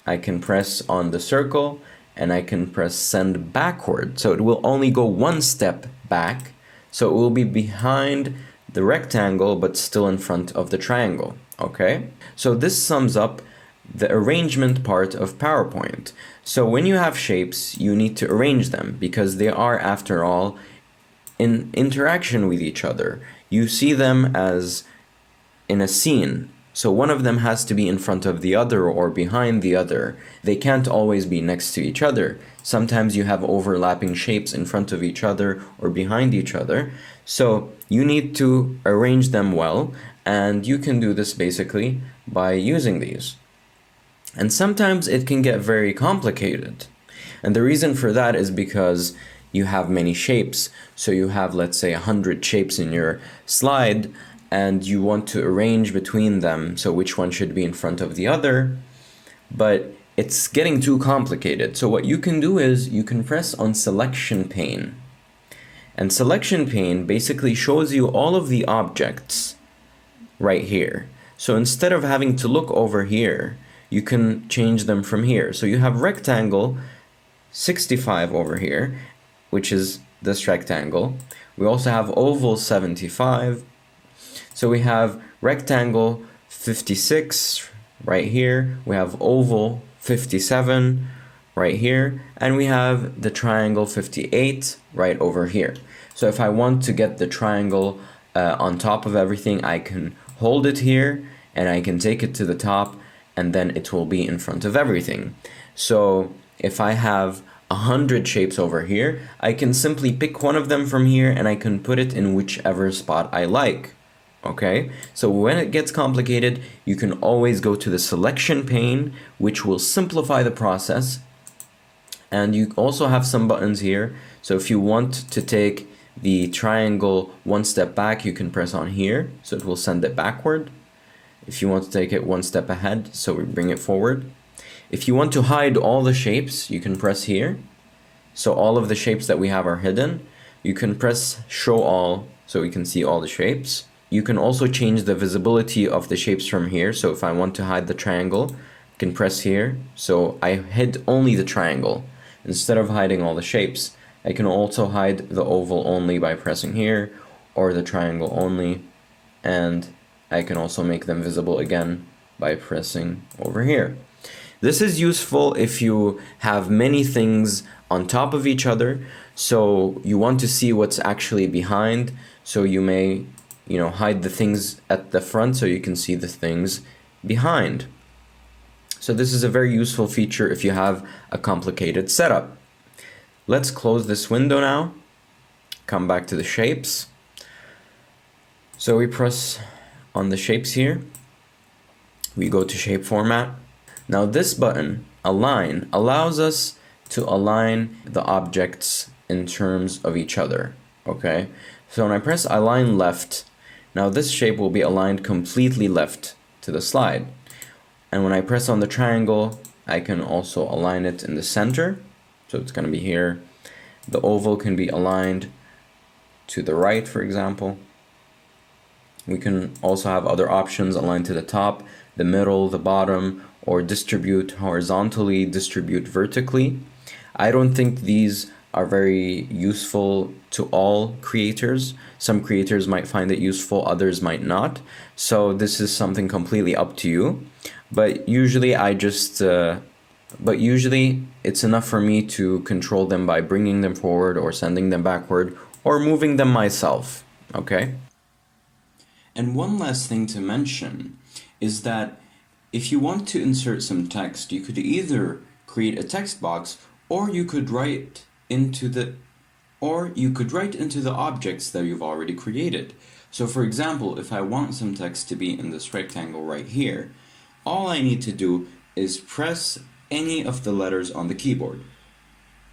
I can press on the circle, and I can press send backward. So it will only go one step back. So it will be behind the rectangle, but still in front of the triangle. Okay? So this sums up the arrangement part of PowerPoint. So when you have shapes, you need to arrange them because they are, after all, in interaction with each other. You see them as in a scene. So one of them has to be in front of the other or behind the other. They can't always be next to each other. Sometimes you have overlapping shapes in front of each other or behind each other. So you need to arrange them well, and you can do this basically by using these. And sometimes it can get very complicated. And the reason for that is because you have many shapes. So you have, let's say, 100 shapes in your slide, and you want to arrange between them, so which one should be in front of the other, but it's getting too complicated. So what you can do is you can press on selection pane. And selection pane basically shows you all of the objects right here. So instead of having to look over here, you can change them from here. So you have rectangle 65 over here, which is this rectangle. We also have oval 75. So we have rectangle 56 right here, we have oval 57 right here, and we have the triangle 58 right over here. So if I want to get the triangle on top of everything, I can hold it here and I can take it to the top, and then it will be in front of everything. So if I have 100 shapes over here, I can simply pick one of them from here and I can put it in whichever spot I like. Okay, so when it gets complicated, you can always go to the selection pane, which will simplify the process. And you also have some buttons here. So if you want to take the triangle one step back, you can press on here, so it will send it backward. If you want to take it one step ahead, so we bring it forward. If you want to hide all the shapes, you can press here. So all of the shapes that we have are hidden. You can press show all, so we can see all the shapes. You can also change the visibility of the shapes from here. So if I want to hide the triangle, I can press here. So I hid only the triangle instead of hiding all the shapes. I can also hide the oval only by pressing here, or the triangle only. And I can also make them visible again by pressing over here. This is useful if you have many things on top of each other. So you want to see what's actually behind. So you may hide the things at the front so you can see the things behind. So this is a very useful feature if you have a complicated setup. Let's close this window now. Come back to the shapes. So we press on the shapes here. We go to shape format. Now this button, align, allows us to align the objects in terms of each other. Okay, so when I press align left, now this shape will be aligned completely left to the slide. And when I press on the triangle, I can also align it in the center. So it's going to be here. The oval can be aligned to the right, for example. We can also have other options, align to the top, the middle, the bottom, or distribute horizontally, distribute vertically. I don't think these are very useful to all creators. Some creators might find it useful, others might not. So this is something completely up to you. But usually it's enough for me to control them by bringing them forward or sending them backward or moving them myself. Okay? And one last thing to mention is that If you want to insert some text, you could either create a text box or you could write into the objects that you've already created. So for example, if I want some text to be in this rectangle right here, all I need to do is press any of the letters on the keyboard.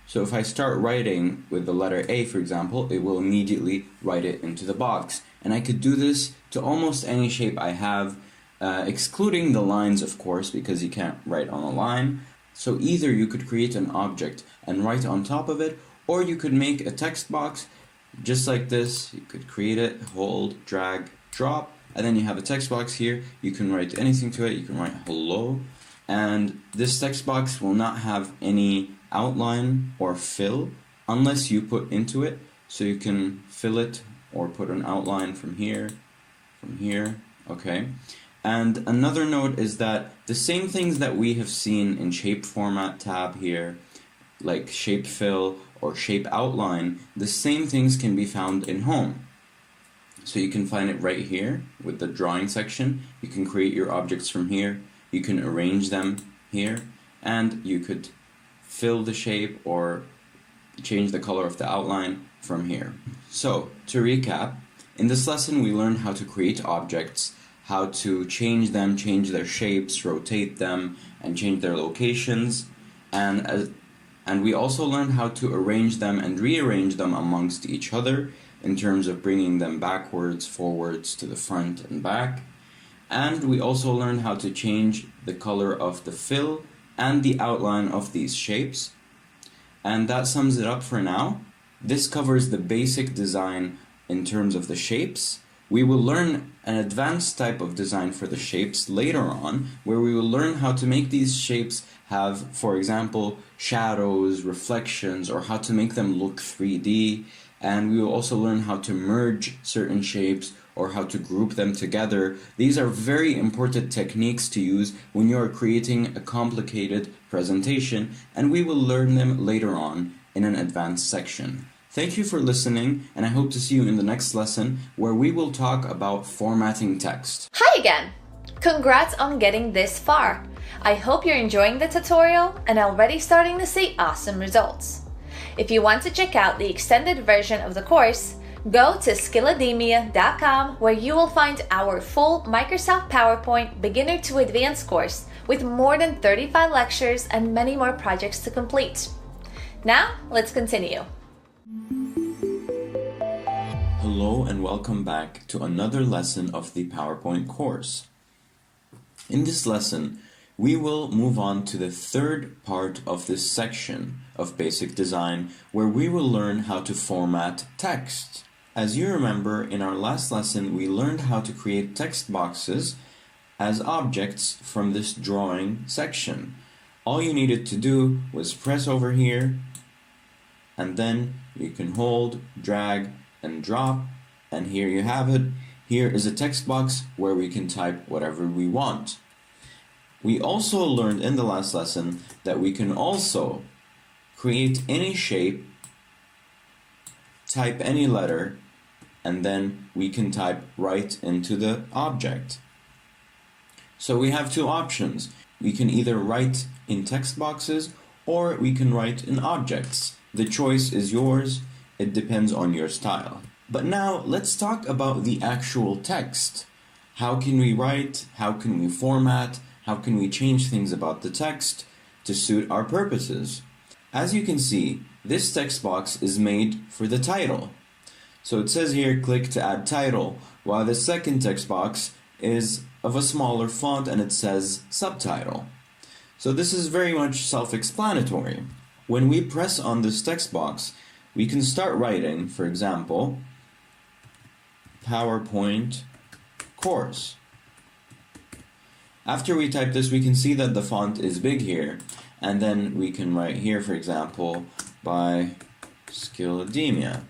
So if I start writing with the letter A, for example, it will immediately write it into the box. And I could do this to almost any shape I have, excluding the lines, of course, because you can't write on a line. So either you could create an object and write on top of it, or you could make a text box just like this. You could create it, hold, drag, drop, and then you have a text box here. You can write anything to it. You can write hello, and this text box will not have any outline or fill unless you put into it. So you can fill it or put an outline from here, okay? And another note is that the same things that we have seen in shape format tab here, like shape fill or shape outline, the same things can be found in home. So you can find it right here with the drawing section. You can create your objects from here. You can arrange them here, and you could fill the shape or change the color of the outline from here. So to recap, in this lesson we learned how to create objects, how to change them, change their shapes, rotate them, and change their locations, and we also learned how to arrange them and rearrange them amongst each other in terms of bringing them backwards, forwards, to the front and back. And we also learned how to change the color of the fill and the outline of these shapes. And that sums it up for now. This covers the basic design in terms of the shapes. We will learn an advanced type of design for the shapes later on, where we will learn how to make these shapes have, for example, shadows, reflections, or how to make them look 3D. And we will also learn how to merge certain shapes or how to group them together. These are very important techniques to use when you are creating a complicated presentation, and we will learn them later on in an advanced section. Thank you for listening, and I hope to see you in the next lesson where we will talk about formatting text. Hi again! Congrats on getting this far. I hope you're enjoying the tutorial and already starting to see awesome results. If you want to check out the extended version of the course, go to skillademia.com, where you will find our full Microsoft PowerPoint Beginner to Advanced course with more than 35 lectures and many more projects to complete. Now, let's continue. Hello and welcome back to another lesson of the PowerPoint course. In this lesson, we will move on to the third part of this section of basic design, where we will learn how to format text. As you remember, in our last lesson, we learned how to create text boxes as objects from this drawing section. All you needed to do was press over here, and then you can hold, drag, and drop, and here you have it. Here is a text box where we can type whatever we want. We also learned in the last lesson that we can also create any shape, type any letter, and then we can type right into the object. So we have two options. We can either write in text boxes or we can write in objects. The choice is yours. It depends on your style. But now let's talk about the actual text. How can we write? How can we format? How can we change things about the text to suit our purposes? As you can see, this text box is made for the title. So it says here, click to add title, while the second text box is of a smaller font and it says subtitle. So this is very much self-explanatory. When we press on this text box, we can start writing, for example, PowerPoint course. After we type this, we can see that the font is big here, and then we can write here, for example, by Skillademia.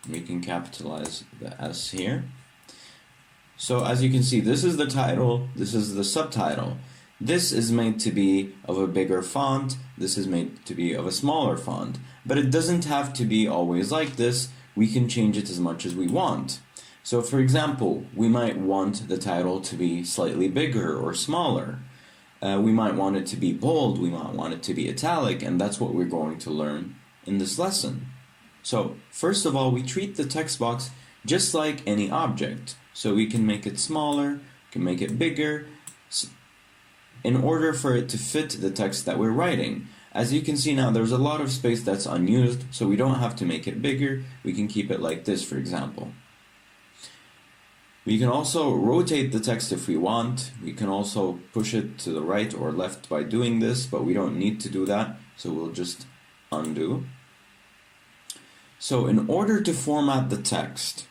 We can capitalize the S here. So as you can see, this is the title, this is the subtitle. This is made to be of a bigger font, this is made to be of a smaller font, but it doesn't have to be always like this. We can change it as much as we want. So for example, we might want the title to be slightly bigger or smaller. We might want it to be bold, we might want it to be italic, and that's what we're going to learn in this lesson. So first of all, we treat the text box just like any object. So we can make it smaller, can make it bigger, in order for it to fit the text that we're writing. As you can see now, there's a lot of space that's unused, so we don't have to make it bigger. We can keep it like this, for example. We can also rotate the text if we want. We can also push it to the right or left by doing this, but we don't need to do that, so we'll just undo. So in order to format the text,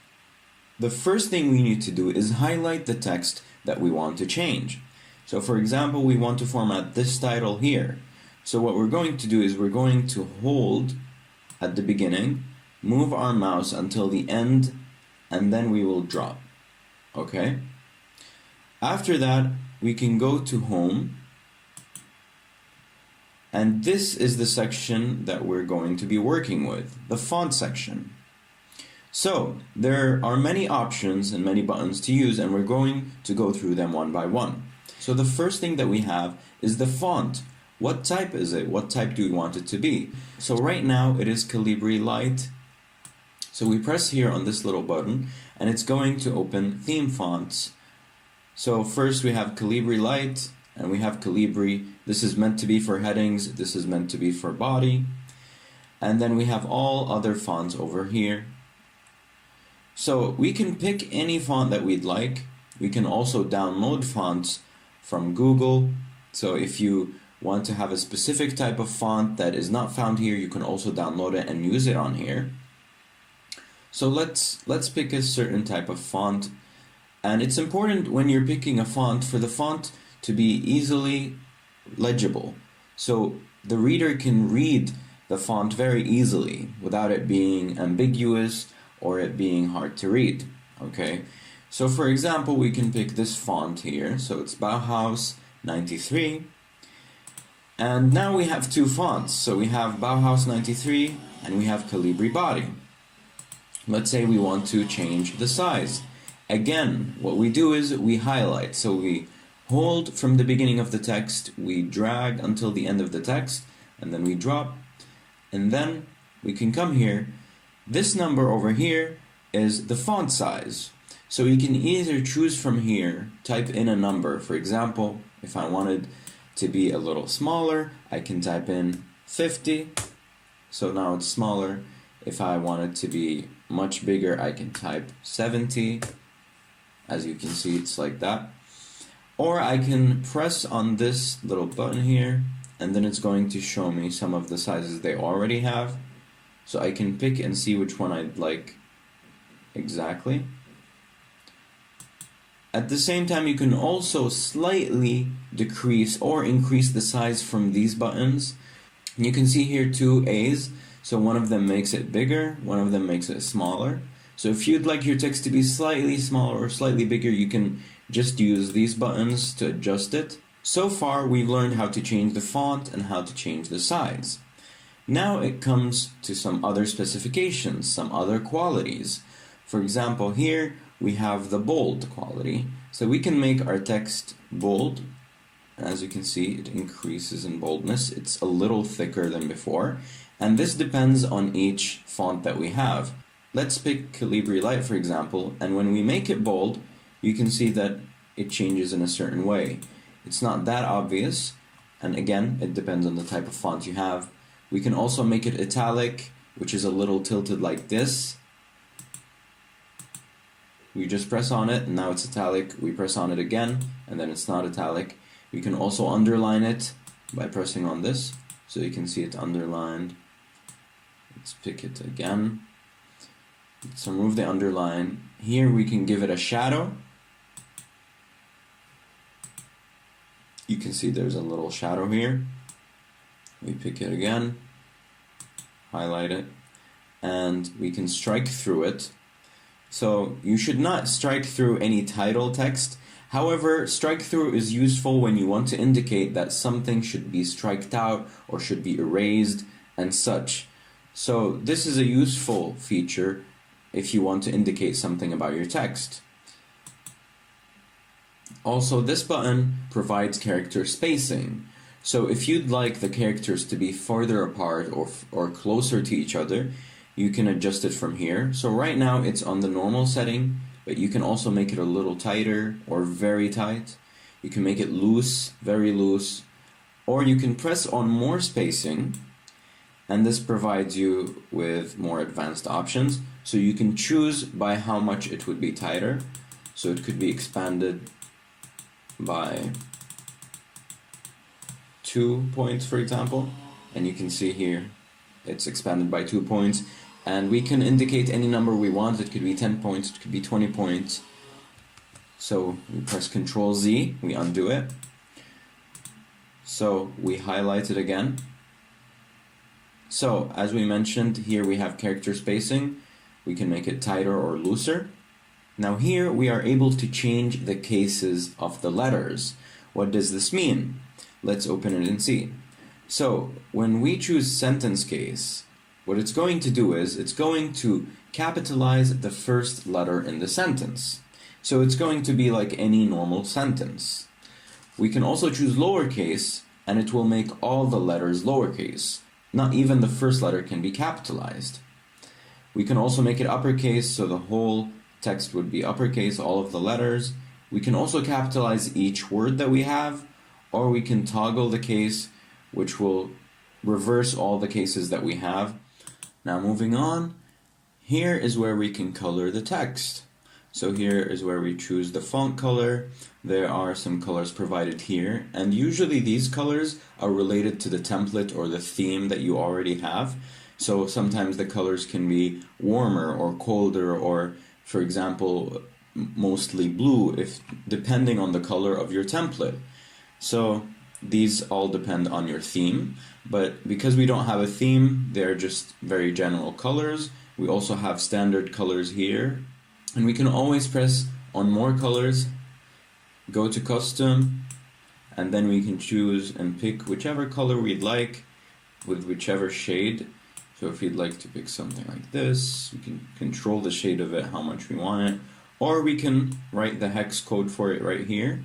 the first thing we need to do is highlight the text that we want to change. So for example, we want to format this title here. So what we're going to do is we're going to hold at the beginning, move our mouse until the end, and then we will drop. Okay? After that, we can go to Home, and this is the section that we're going to be working with, the font section. So there are many options and many buttons to use, and we're going to go through them one by one. So the first thing that we have is the font. What type is it? What type do we want it to be? So right now it is Calibri Light. So we press here on this little button and it's going to open theme fonts. So first we have Calibri Light and we have Calibri. This is meant to be for headings. This is meant to be for body. And then we have all other fonts over here. So we can pick any font that we'd like. We can also download fonts from Google. So if you want to have a specific type of font that is not found here, you can also download it and use it on here. So let's pick a certain type of font. And it's important when you're picking a font for the font to be easily legible. So the reader can read the font very easily without it being ambiguous or it being hard to read. Okay? So for example, we can pick this font here. So it's Bauhaus 93. And now we have two fonts. So we have Bauhaus 93 and we have Calibri Body. Let's say we want to change the size. Again, what we do is we highlight. So we hold from the beginning of the text, we drag until the end of the text, and then we drop. And then we can come here. This number over here is the font size. So you can either choose from here, type in a number. For example, if I wanted to be a little smaller, I can type in 50. So now it's smaller. If I want it to be much bigger, I can type 70. As you can see, it's like that. Or I can press on this little button here, and then it's going to show me some of the sizes they already have. So I can pick and see which one I'd like exactly. At the same time, you can also slightly decrease or increase the size from these buttons. And you can see here two A's. So one of them makes it bigger, one of them makes it smaller. So if you'd like your text to be slightly smaller or slightly bigger, you can just use these buttons to adjust it. So far, we've learned how to change the font and how to change the size. Now it comes to some other specifications, some other qualities. For example, here we have the bold quality. So we can make our text bold. As you can see, it increases in boldness. It's a little thicker than before. And this depends on each font that we have. Let's pick Calibri Light, for example, and when we make it bold, you can see that it changes in a certain way. It's not that obvious, and again, it depends on the type of font you have. We can also make it italic, which is a little tilted like this. We just press on it, and now it's italic. We press on it again, and then it's not italic. We can also underline it by pressing on this, so you can see it underlined. Let's pick it again. Let's remove the underline. Here we can give it a shadow. You can see there's a little shadow here. We pick it again, highlight it, and we can strike through it. So you should not strike through any title text. However, strike through is useful when you want to indicate that something should be striked out or should be erased and such. So this is a useful feature if you want to indicate something about your text. Also, this button provides character spacing. So if you'd like the characters to be farther apart or closer to each other, you can adjust it from here. So right now it's on the normal setting, but you can also make it a little tighter or very tight. You can make it loose, very loose, or you can press on more spacing, and this provides you with more advanced options. So you can choose by how much it would be tighter. So it could be expanded by 2 points, for example, and you can see here it's expanded by 2 points, and we can indicate any number we want. It could be 10 points, it could be 20 points. So we press Ctrl Z, we undo it. So we highlight it again. So as we mentioned, here we have character spacing. We can make it tighter or looser. Now here we are able to change the cases of the letters. What does this mean? Let's open it and see. So when we choose sentence case, what it's going to do is it's going to capitalize the first letter in the sentence. So it's going to be like any normal sentence. We can also choose lowercase, and it will make all the letters lowercase. Not even the first letter can be capitalized. We can also make it uppercase, so the whole text would be uppercase, all of the letters. We can also capitalize each word that we have, or we can toggle the case, which will reverse all the cases that we have. Now moving on, here is where we can color the text. So here is where we choose the font color. There are some colors provided here, and usually these colors are related to the template or the theme that you already have. So sometimes the colors can be warmer or colder, or for example, mostly blue, if depending on the color of your template. So these all depend on your theme, but because we don't have a theme, they're just very general colors. We also have standard colors here, and we can always press on more colors, go to custom, and then we can choose and pick whichever color we'd like with whichever shade. So if you'd like to pick something like this, we can control the shade of it, how much we want it, or we can write the hex code for it right here,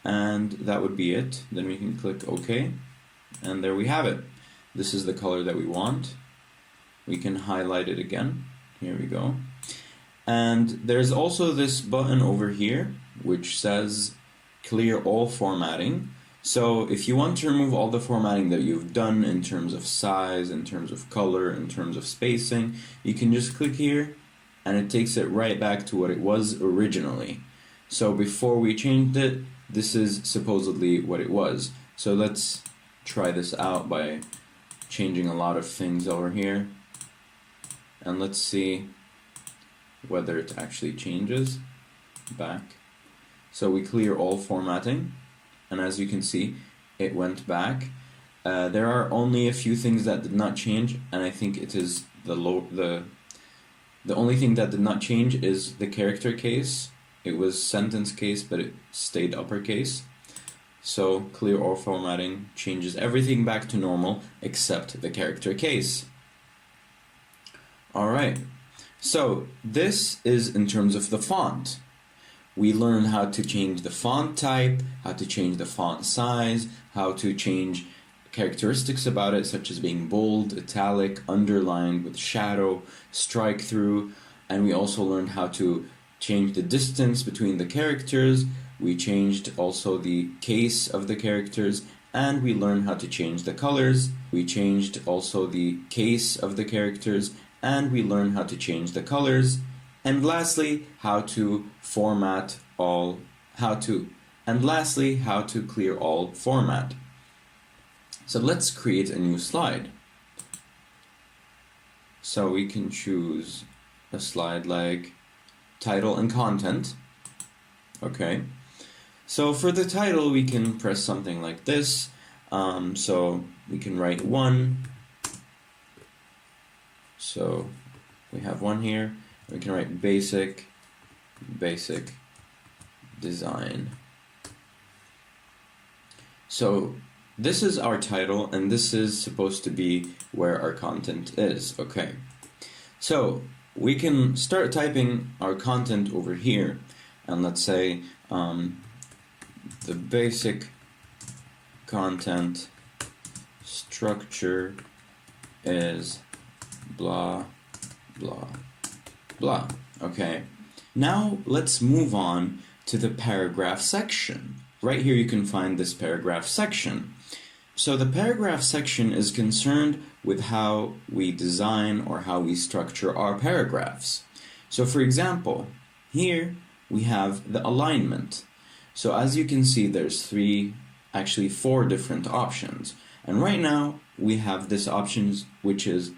and that would be it. Then we can click OK, and there we have it. This is the color that we want. We can highlight it again. Here we go. And there's also this button over here which says clear all formatting. So if you want to remove all the formatting that you've done in terms of size, in terms of color, in terms of spacing, you can just click here and it takes it right back to what it was originally. So before we changed it, this is supposedly what it was. So let's try this out by changing a lot of things over here, and let's see whether it actually changes back. So we clear all formatting, and as you can see, it went back. There are only a few things that did not change, and I think it is the only thing that did not change is the character case. It was sentence case, but it stayed uppercase. So clear all formatting changes everything back to normal except the character case. Alright, so this is in terms of the font. We learned how to change the font type, how to change the font size, how to change characteristics about it, such as being bold, italic, underlined with shadow, strike through, and we also learned how to change the distance between the characters. We changed also the case of the characters, and we learned how to change the colors. We changed also the case of the characters, and we learned how to change the colors. And lastly, how to clear all format. So let's create a new slide. So we can choose a slide like title and content. Okay. So for the title, we can press something like this. So we can write 1. So we have 1 here. We can write basic design. So this is our title, and this is supposed to be where our content is. Okay. So we can start typing our content over here, and let's say the basic content structure is blah blah blah. Okay, now let's move on to the paragraph section. Right here you can find this paragraph section. So the paragraph section is concerned with how we design or how we structure our paragraphs. So for example, here we have the alignment. So as you can see, there's four different options. And right now we have this option which is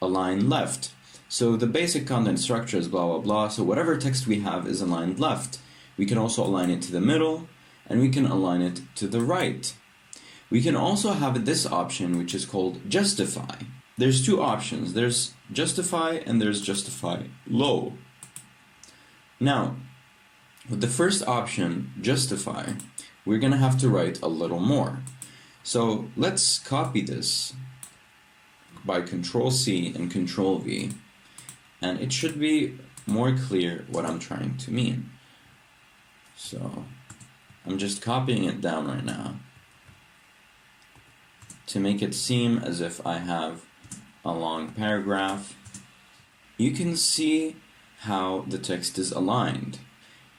align left. So the basic content structure is blah blah blah, so whatever text we have is aligned left. We can also align it to the middle, and we can align it to the right. We can also have this option which is called justify. There's two options, there's justify and there's justify low. Now, with the first option, justify, we're going to have to write a little more. So let's copy this by Control-C and Control-V, and it should be more clear what I'm trying to mean. So I'm just copying it down right now to make it seem as if I have a long paragraph. You can see how the text is aligned.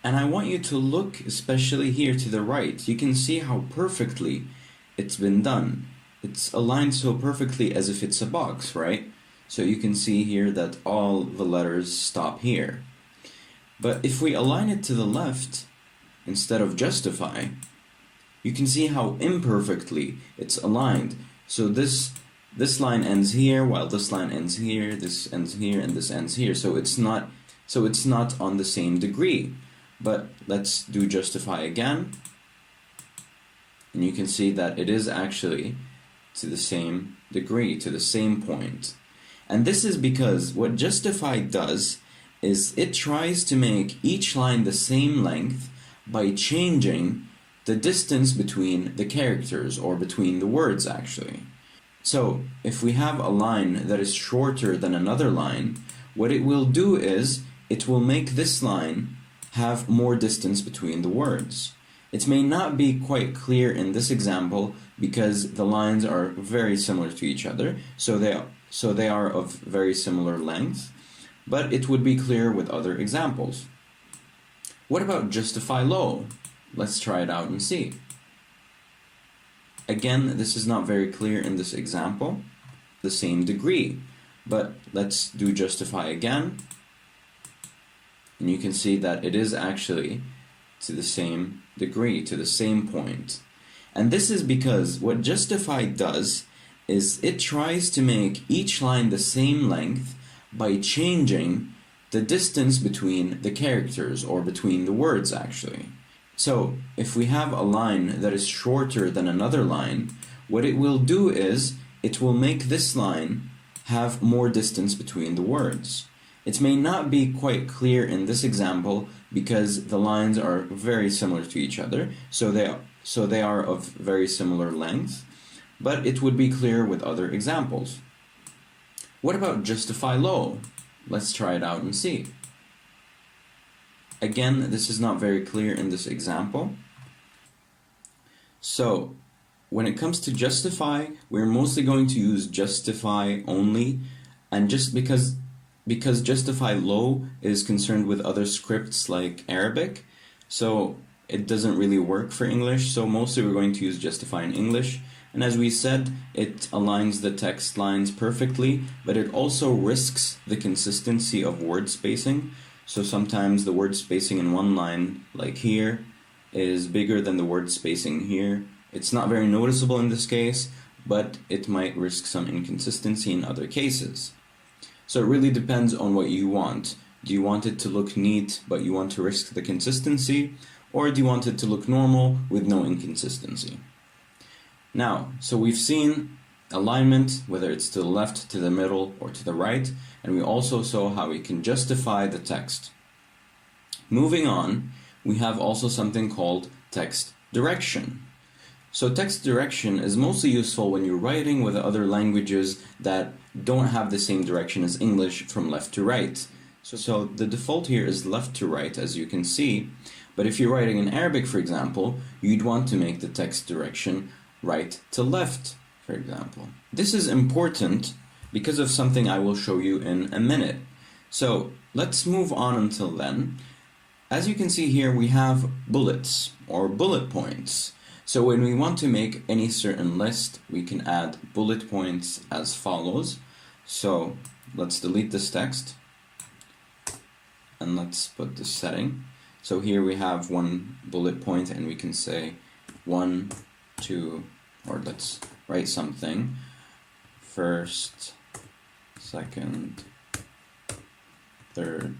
And I want you to look especially here to the right. You can see how perfectly it's been done. It's aligned so perfectly as if it's a box, right? So you can see here that all the letters stop here. But if we align it to the left, instead of justify, you can see how imperfectly it's aligned. So this line ends here, while this line ends here, this ends here, and this ends here. So it's not on the same degree. But let's do justify again, and you can see that it is actually to the same degree, to the same point. And this is because what justify does is it tries to make each line the same length by changing the distance between the characters, or between the words actually. So if we have a line that is shorter than another line, what it will do is it will make this line have more distance between the words. It may not be quite clear in this example because the lines are very similar to each other, so they are of very similar length, but it would be clear with other examples. What about justify low? Let's try it out and see. Again, this is not very clear in this example, the same degree, but let's do justify again. And you can see that it is actually to the same degree, to the same point. And this is because what justify does is it tries to make each line the same length by changing the distance between the characters, or between the words actually. So if we have a line that is shorter than another line, what it will do is it will make this line have more distance between the words. It may not be quite clear in this example because the lines are very similar to each other, so they are of very similar length, but it would be clear with other examples. What about justify low? Let's try it out and see. Again, this is not very clear in this example. So when it comes to justify, we're mostly going to use justify only, and just because justify low is concerned with other scripts like Arabic, so it doesn't really work for English, so mostly we're going to use justify in English. And as we said, it aligns the text lines perfectly, but it also risks the consistency of word spacing. So sometimes the word spacing in one line, like here, is bigger than the word spacing here. It's not very noticeable in this case, but it might risk some inconsistency in other cases. So it really depends on what you want. Do you want it to look neat, but you want to risk the consistency? Or do you want it to look normal with no inconsistency? Now, so we've seen alignment, whether it's to the left, to the middle, or to the right, and we also saw how we can justify the text. Moving on, we have also something called text direction. So text direction is mostly useful when you're writing with other languages that don't have the same direction as English from left to right. So the default here is left to right, as you can see. But if you're writing in Arabic, for example, you'd want to make the text direction right to left, for example. This is important because of something I will show you in a minute. So let's move on until then. As you can see here, we have bullets or bullet points. So when we want to make any certain list, we can add bullet points as follows. So let's delete this text and let's put this setting. So here we have one bullet point and we can say 1, 2, or let's write something. First, second, third.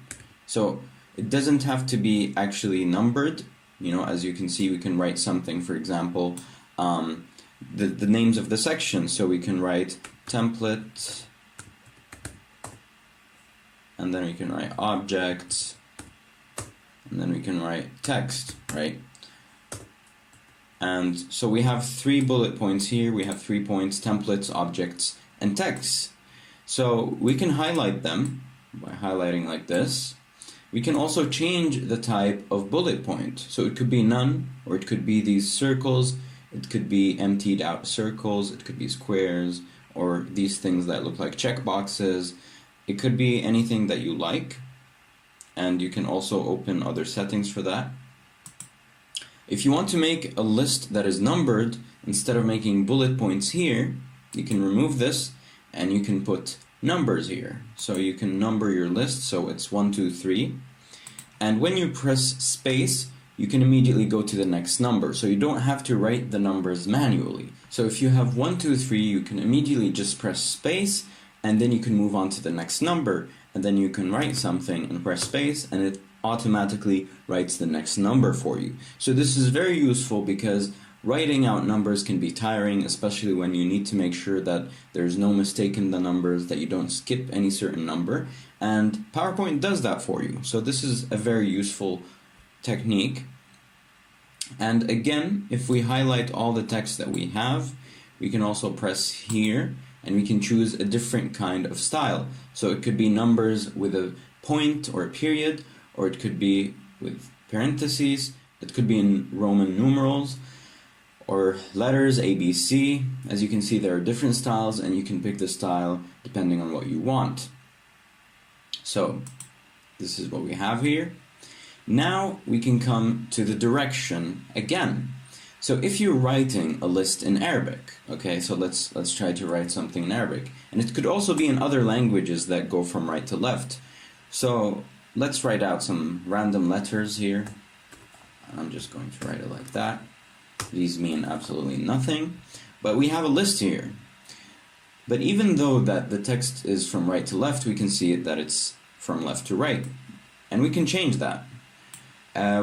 So it doesn't have to be actually numbered. You know, as you can see, we can write something, for example, the names of the sections. So we can write template, and then we can write objects, and then we can write text, right? And so we have 3 bullet points here. We have 3 points: templates, objects, and text. So we can highlight them by highlighting like this. We can also change the type of bullet point. So it could be none, or it could be these circles, it could be emptied out circles, it could be squares, or these things that look like checkboxes. It could be anything that you like, and you can also open other settings for that. If you want to make a list that is numbered, instead of making bullet points here, you can remove this and you can put numbers here. So you can number your list, so it's 1, 2, 3. And when you press space, you can immediately go to the next number. So you don't have to write the numbers manually. So if you have 1, 2, 3, you can immediately just press space, and then you can move on to the next number. And then you can write something and press space, and it automatically writes the next number for you. So this is very useful because writing out numbers can be tiring, especially when you need to make sure that there's no mistake in the numbers, that you don't skip any certain number, and PowerPoint does that for you. So this is a very useful technique. And again, if we highlight all the text that we have, we can also press here and we can choose a different kind of style. So it could be numbers with a point or a period, or it could be with parentheses, it could be in Roman numerals, or letters, A, B, C. As you can see, there are different styles, and you can pick the style depending on what you want. So this is what we have here. Now we can come to the direction again. So if you're writing a list in Arabic, okay, so let's try to write something in Arabic, and it could also be in other languages that go from right to left. So let's write out some random letters here. I'm just going to write it like that. These mean absolutely nothing, but we have a list here. But even though that the text is from right to left, we can see that it's from left to right, and we can change that.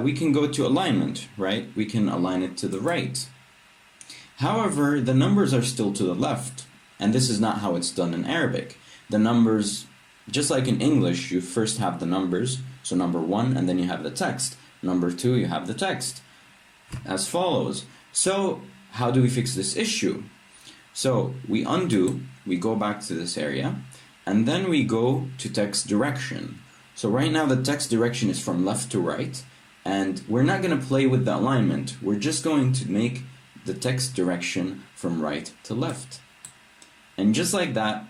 We can go to alignment, right? We can align it to the right. However, the numbers are still to the left, and this is not how it's done in Arabic. The numbers, just like in English, you first have the numbers, so number 1, and then you have the text. Number 2, you have the text, as follows. So how do we fix this issue? So we undo, we go back to this area, and then we go to text direction. So right now the text direction is from left to right, and we're not going to play with the alignment. We're just going to make the text direction from right to left. And just like that,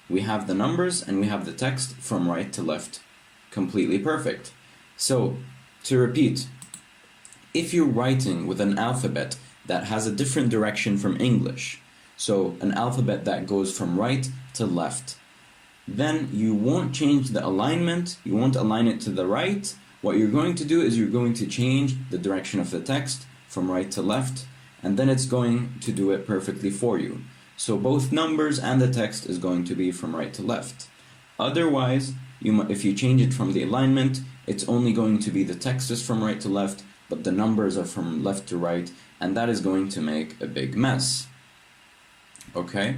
we have the numbers and we have the text from right to left. Completely perfect. So to repeat, if you're writing with an alphabet that has a different direction from English, so an alphabet that goes from right to left, then you won't change the alignment, you won't align it to the right. What you're going to do is you're going to change the direction of the text from right to left, and then it's going to do it perfectly for you. So both numbers and the text is going to be from right to left. Otherwise, if you change it from the alignment, it's only going to be the text is from right to left, but the numbers are from left to right, and that is going to make a big mess. Okay?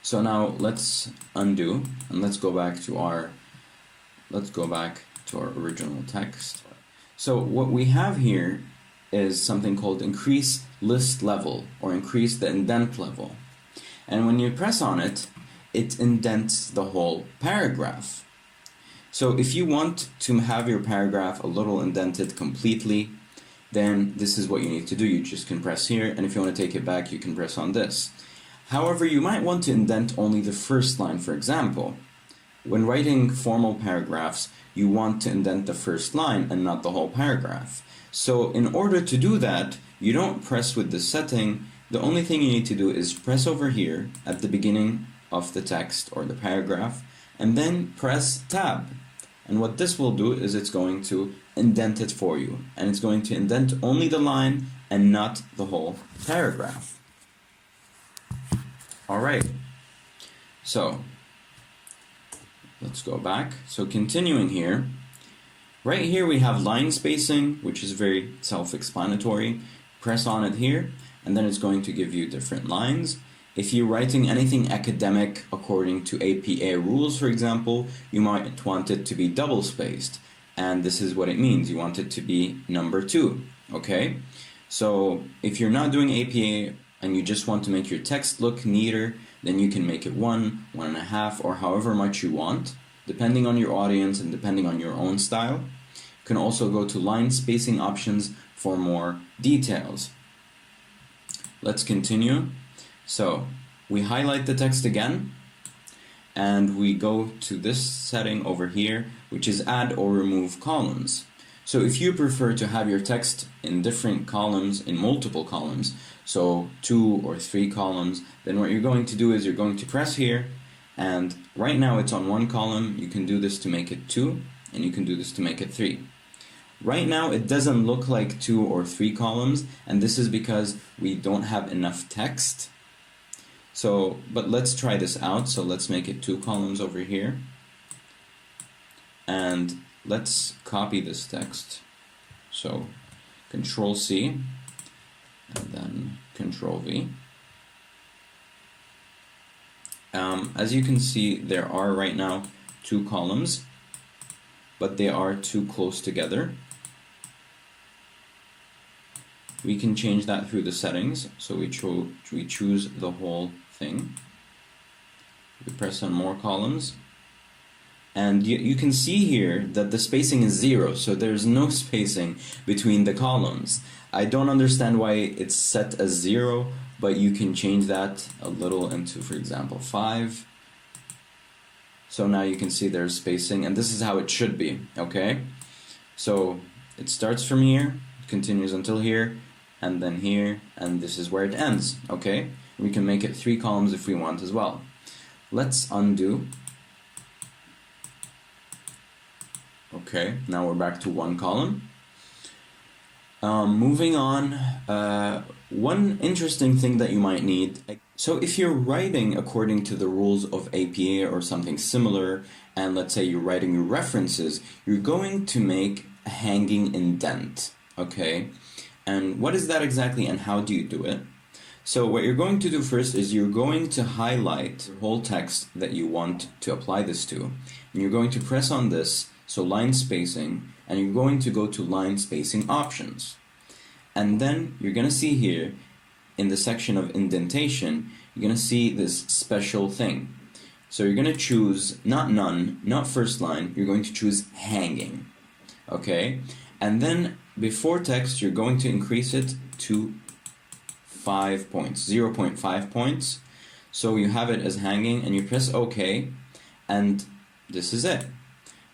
So now let's undo, and let's go back to our original text. So what we have here is something called increase list level or increase the indent level. And when you press on it, it indents the whole paragraph. So if you want to have your paragraph a little indented completely, then this is what you need to do. You just can press here, and if you want to take it back, you can press on this. However, you might want to indent only the first line, for example. When writing formal paragraphs, you want to indent the first line and not the whole paragraph. So in order to do that, you don't press with the setting. The only thing you need to do is press over here at the beginning of the text or the paragraph, and then press tab. And what this will do is it's going to indent it for you, and it's going to indent only the line and not the whole paragraph. Alright, so let's go back. So continuing here, right here we have line spacing, which is very self-explanatory. Press on it here, and then it's going to give you different lines. If you're writing anything academic according to APA rules, for example, you might want it to be double spaced. And this is what it means. You want it to be number 2, okay? So if you're not doing APA and you just want to make your text look neater, then you can make it 1, 1.5, or however much you want, depending on your audience and depending on your own style. You can also go to line spacing options for more details. Let's continue. So we highlight the text again, and we go to this setting over here, which is add or remove columns. So if you prefer to have your text in different columns, in multiple columns, so 2 or 3 columns, then what you're going to do is you're going to press here, and right now it's on 1 column. You can do this to make it 2, and you can do this to make it 3. Right now it doesn't look like 2 or 3 columns, and this is because we don't have enough text. So, but let's try this out. So let's make it 2 columns over here, and let's copy this text. So Control C and then Control V. As you can see, there are right now 2 columns, but they are too close together. We can change that through the settings. So we choose the whole thing. We press on more columns, and you can see here that the spacing is 0, so there's no spacing between the columns. I don't understand why it's set as 0, but you can change that a little into, for example, 5. So now you can see there's spacing, and this is how it should be, okay? So it starts from here, continues until here, and then here, and this is where it ends, okay? We can make it 3 columns if we want as well. Let's undo. Okay, now we're back to 1 column. Moving on, one interesting thing that you might need. So if you're writing according to the rules of APA or something similar, and let's say you're writing your references, you're going to make a hanging indent, okay? And what is that exactly, and how do you do it? So what you're going to do first is you're going to highlight the whole text that you want to apply this to. And you're going to press on this, so line spacing, and you're going to go to line spacing options. And then you're going to see here, in the section of indentation, you're going to see this special thing. So you're going to choose not none, not first line, you're going to choose hanging. Okay? And then before text, you're going to increase it to 5 points, 0.5 points. So you have it as hanging, and you press OK, and this is it.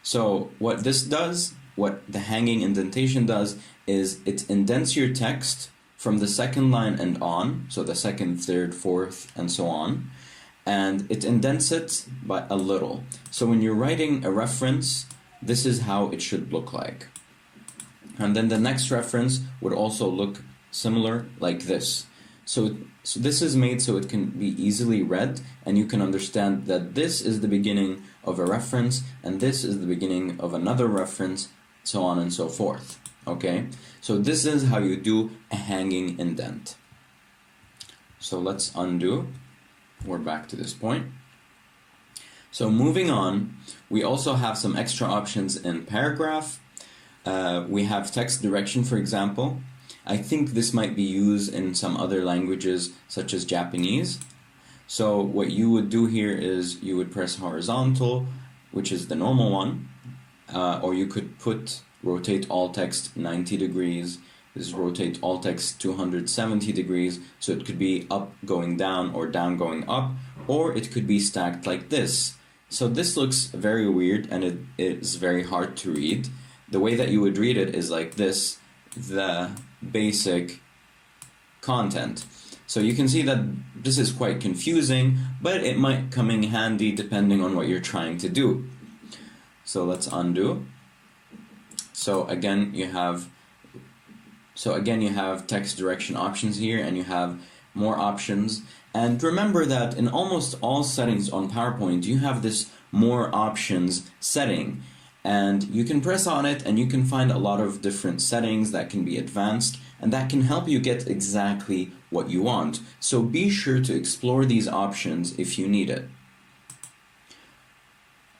So what this does, what the hanging indentation does, is it indents your text from the second line and on, so the second, third, fourth, and so on, and it indents it by a little. So when you're writing a reference, this is how it should look like. And then the next reference would also look similar like this. So this is made so it can be easily read, and you can understand that this is the beginning of a reference, and this is the beginning of another reference, so on and so forth. Okay? So this is how you do a hanging indent. So let's undo. We're back to this point. So moving on, we also have some extra options in paragraph. We have text direction, for example, I think this might be used in some other languages such as Japanese. So what you would do here is you would press horizontal, which is the normal one, or you could put rotate all text 90 degrees. This is rotate all text 270 degrees, so it could be up going down or down going up, or it could be stacked like this. So this looks very weird and it is very hard to read. The way that you would read it is like this, the basic content. So you can see that this is quite confusing, but it might come in handy depending on what you're trying to do. So let's undo. So again you have text direction options here, and you have more options. And remember that in almost all settings on PowerPoint you have this more options setting, and you can press on it and you can find a lot of different settings that can be advanced and that can help you get exactly what you want. So be sure to explore these options if you need it.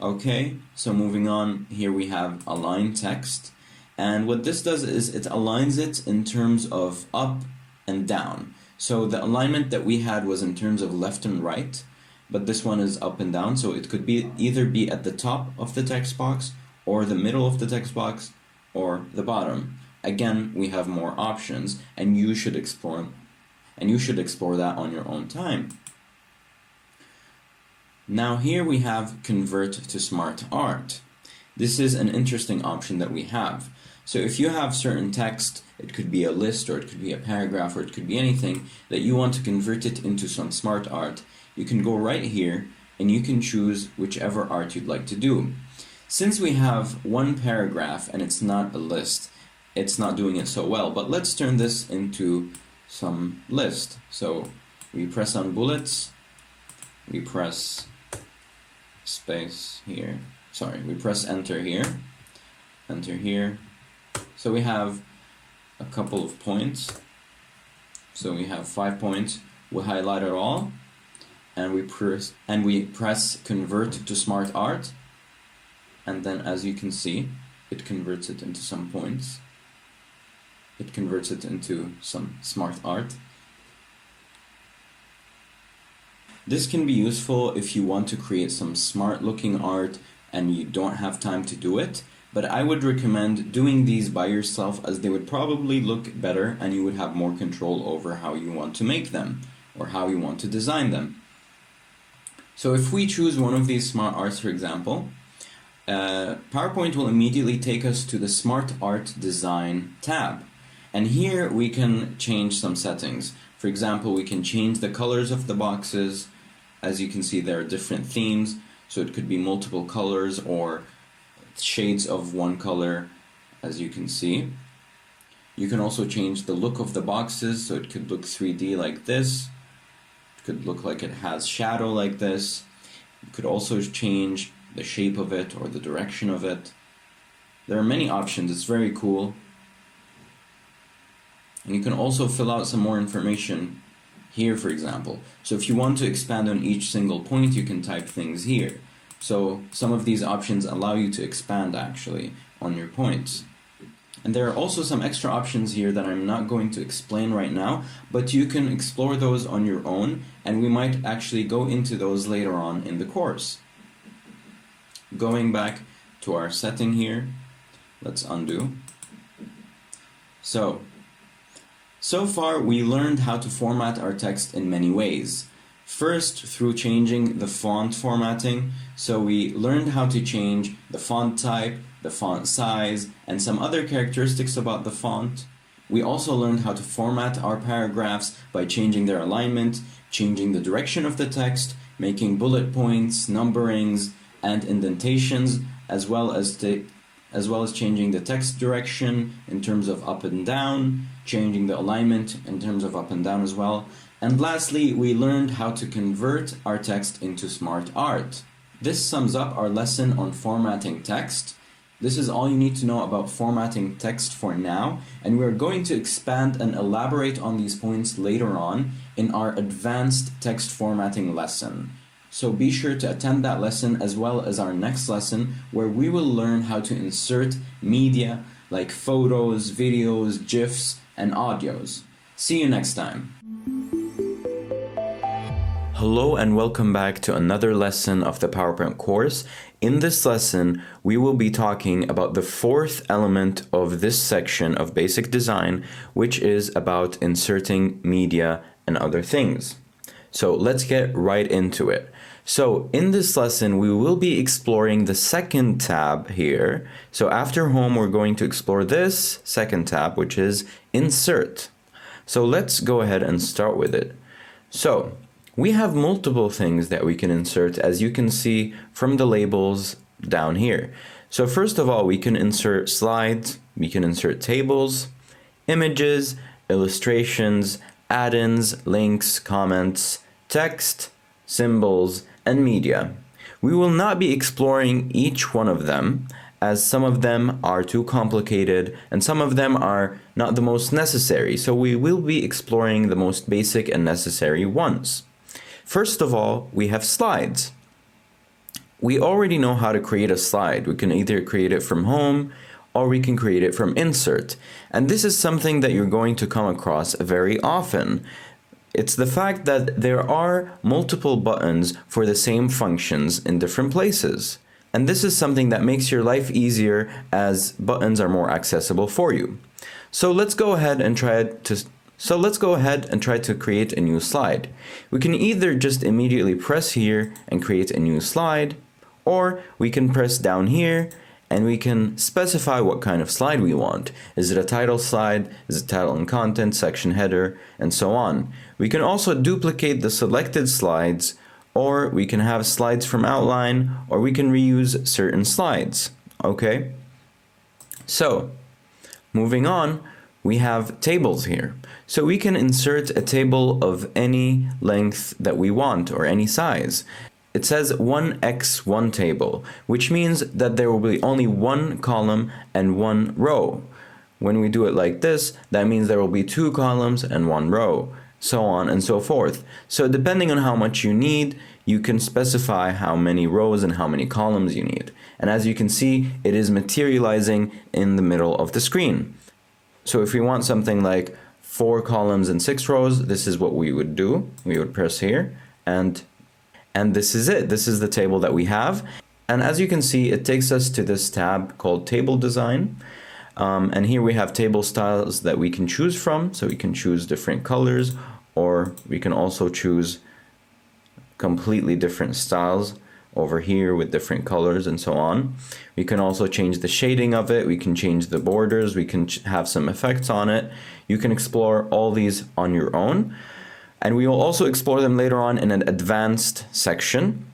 Okay, so moving on, here we have align text, and what this does is it aligns it in terms of up and down. So the alignment that we had was in terms of left and right, but this one is up and down, so it could be either be at the top of the text box or the middle of the text box or the bottom. Again, we have more options, and you should explore that on your own time. Now here we have convert to smart art. This is an interesting option that we have. So if you have certain text, it could be a list or it could be a paragraph or it could be anything that you want to convert it into some smart art, you can go right here and you can choose whichever art you'd like to do. Since we have one paragraph and it's not a list, it's not doing it so well, but let's turn this into some list. So we press on bullets, we press space here, we press enter here, enter here. So we have a couple of points. So we have 5 points. We highlight it all, and we press convert to smart art, and then as you can see, it converts it into some points. It converts it into some smart art. This can be useful if you want to create some smart looking art and you don't have time to do it, but I would recommend doing these by yourself, as they would probably look better and you would have more control over how you want to make them or how you want to design them. So if we choose one of these smart arts, for example, PowerPoint will immediately take us to the Smart Art Design tab. And here we can change some settings. For example, we can change the colors of the boxes. As you can see, there are different themes, so it could be multiple colors or shades of one color, as you can see. You can also change the look of the boxes, so it could look 3D like this. It could look like it has shadow like this. You could also change the shape of it or the direction of it. There are many options, it's very cool. And you can also fill out some more information here, for example. So if you want to expand on each single point, you can type things here. So some of these options allow you to expand actually on your points. And there are also some extra options here that I'm not going to explain right now, but you can explore those on your own, and we might actually go into those later on in the course. Going back to our setting here, let's undo. So far we learned how to format our text in many ways. First, through changing the font formatting, so we learned how to change the font type, the font size, and some other characteristics about the font. We also learned how to format our paragraphs by changing their alignment, changing the direction of the text, making bullet points, numberings, and indentations, as well as changing the text direction in terms of up and down, changing the alignment in terms of up and down as well. And lastly, we learned how to convert our text into smart art. This sums up our lesson on formatting text. This is all you need to know about formatting text for now, and we're going to expand and elaborate on these points later on in our advanced text formatting lesson. So be sure to attend that lesson as well as our next lesson, where we will learn how to insert media like photos, videos, GIFs, and audios. See you next time. Hello and welcome back to another lesson of the PowerPoint course. In this lesson, we will be talking about the fourth element of this section of basic design, which is about inserting media and other things. So let's get right into it. So in this lesson, we will be exploring the second tab here. So after home, we're going to explore this second tab, which is insert. So let's go ahead and start with it. So we have multiple things that we can insert, as you can see from the labels down here. So first of all, we can insert slides, we can insert tables, images, illustrations, add-ins, links, comments, text, symbols, and media. We will not be exploring each one of them, as some of them are too complicated and some of them are not the most necessary. So we will be exploring the most basic and necessary ones. First of all, we have slides. We already know how to create a slide. We can either create it from home or we can create it from insert. And this is something that you're going to come across very often. It's the fact that there are multiple buttons for the same functions in different places. And this is something that makes your life easier as buttons are more accessible for you. So let's go ahead and try to create a new slide. We can either just immediately press here and create a new slide, or we can press down here and we can specify what kind of slide we want. Is it a title slide? Is it title and content, section header, and so on. We can also duplicate the selected slides, or we can have slides from outline, or we can reuse certain slides, okay? So, moving on, we have tables here. So we can insert a table of any length that we want, or any size. It says 1x1 table, which means that there will be only one column and one row. When we do it like this, that means there will be two columns and one row, so on and so forth. So depending on how much you need, you can specify how many rows and how many columns you need. And as you can see, it is materializing in the middle of the screen. So if we want something like 4 columns and 6 rows, this is what we would do. We would press here and this is it. This is the table that we have. And as you can see, it takes us to this tab called Table Design. And here we have table styles that we can choose from. So we can choose different colors, or we can also choose completely different styles over here with different colors and so on. We can also change the shading of it. We can change the borders. We can have some effects on it. You can explore all these on your own. And we will also explore them later on in an advanced section.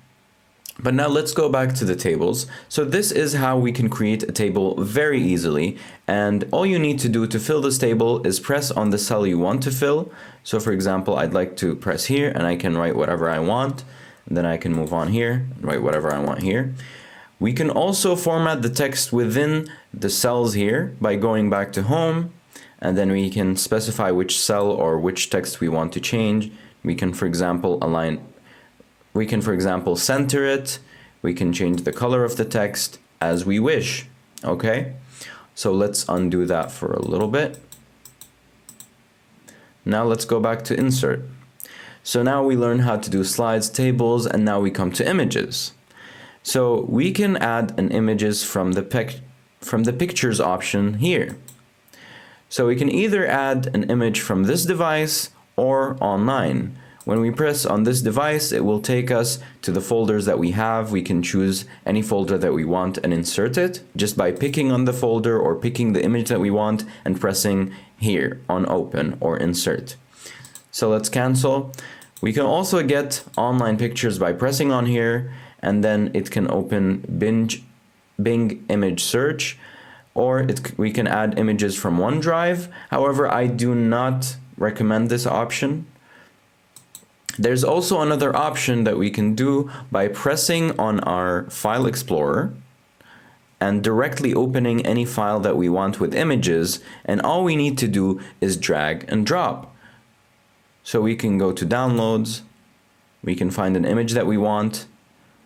But now let's go back to the tables. So this is how we can create a table very easily. And all you need to do to fill this table is press on the cell you want to fill. So for example, I'd like to press here and I can write whatever I want. And then I can move on here and write whatever I want here. We can also format the text within the cells here by going back to home. And then we can specify which cell or which text we want to change. We can, for example, center it. We can change the color of the text as we wish, okay? So let's undo that for a little bit. Now let's go back to insert. So now we learn how to do slides, tables, and now we come to images. So we can add an images from the pictures option here. So we can either add an image from this device or online. When we press on this device, it will take us to the folders that we have. We can choose any folder that we want and insert it just by picking on the folder or picking the image that we want and pressing here on open or insert. So let's cancel. We can also get online pictures by pressing on here, and then it can open Bing image search, or we can add images from OneDrive. However, I do not recommend this option. There's also another option that we can do by pressing on our file explorer and directly opening any file that we want with images, and all we need to do is drag and drop. So we can go to downloads, we can find an image that we want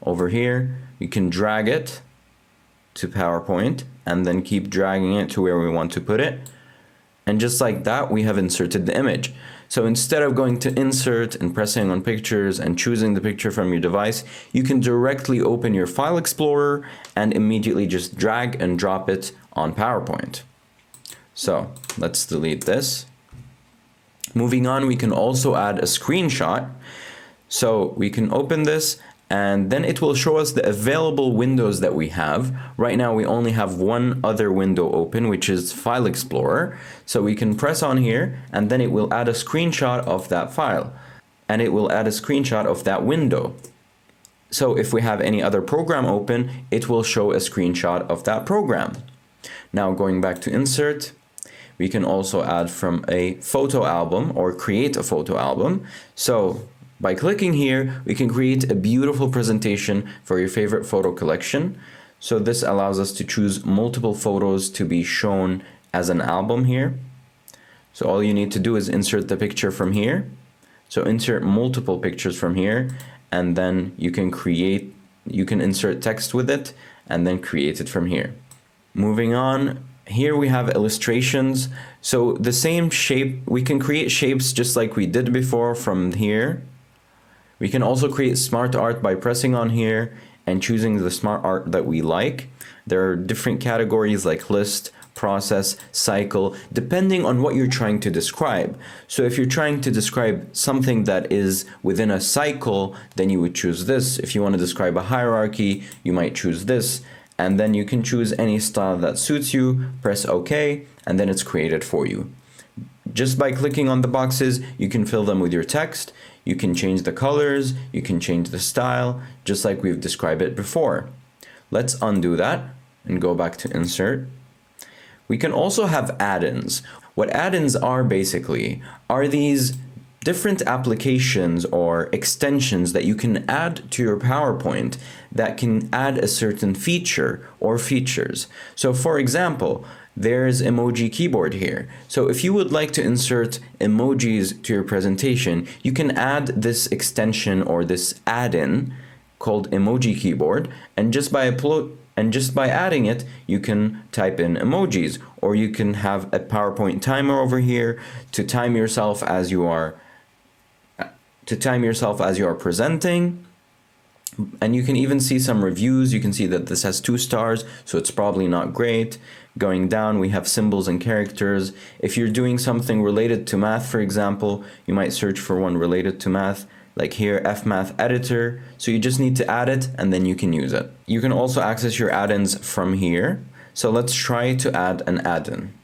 over here, we can drag it to PowerPoint and then keep dragging it to where we want to put it. And just like that, we have inserted the image. So instead of going to insert and pressing on pictures and choosing the picture from your device, you can directly open your file explorer and immediately just drag and drop it on PowerPoint. So let's delete this. Moving on, we can also add a screenshot. So we can open this and then it will show us the available windows that we have. Right now we only have one other window open, which is File Explorer. So we can press on here and then it will add a screenshot of that file and it will add a screenshot of that window. So if we have any other program open, it will show a screenshot of that program. Now going back to Insert, we can also add from a photo album or create a photo album. So by clicking here, we can create a beautiful presentation for your favorite photo collection. So this allows us to choose multiple photos to be shown as an album here. So all you need to do is insert the picture from here. So insert multiple pictures from here, and then you can insert text with it and then create it from here. Moving on, here we have illustrations. So the same shape, we can create shapes just like we did before from here. We can also create smart art by pressing on here and choosing the smart art that we like. There are different categories like list, process, cycle, depending on what you're trying to describe. So if you're trying to describe something that is within a cycle, then you would choose this. If you want to describe a hierarchy, you might choose this. And then you can choose any style that suits you, press OK, and then it's created for you. Just by clicking on the boxes, you can fill them with your text. You can change the colors, you can change the style, just like we've described it before. Let's undo that and go back to Insert. We can also have add-ins. What add-ins are basically are these different applications or extensions that you can add to your PowerPoint that can add a certain feature or features. So for example, there's emoji keyboard here. So if you would like to insert emojis to your presentation, you can add this extension or this add-in called emoji keyboard, and just by adding it, you can type in emojis, or you can have a PowerPoint timer over here to time yourself as you are presenting. And you can even see some reviews. You can see that this has 2 stars, so it's probably not great. Going down, we have symbols and characters. If you're doing something related to math, for example, you might search for one related to math, like here, FMath editor. So you just need to add it and then you can use it. You can also access your add-ins from here. So let's try to add an add-in.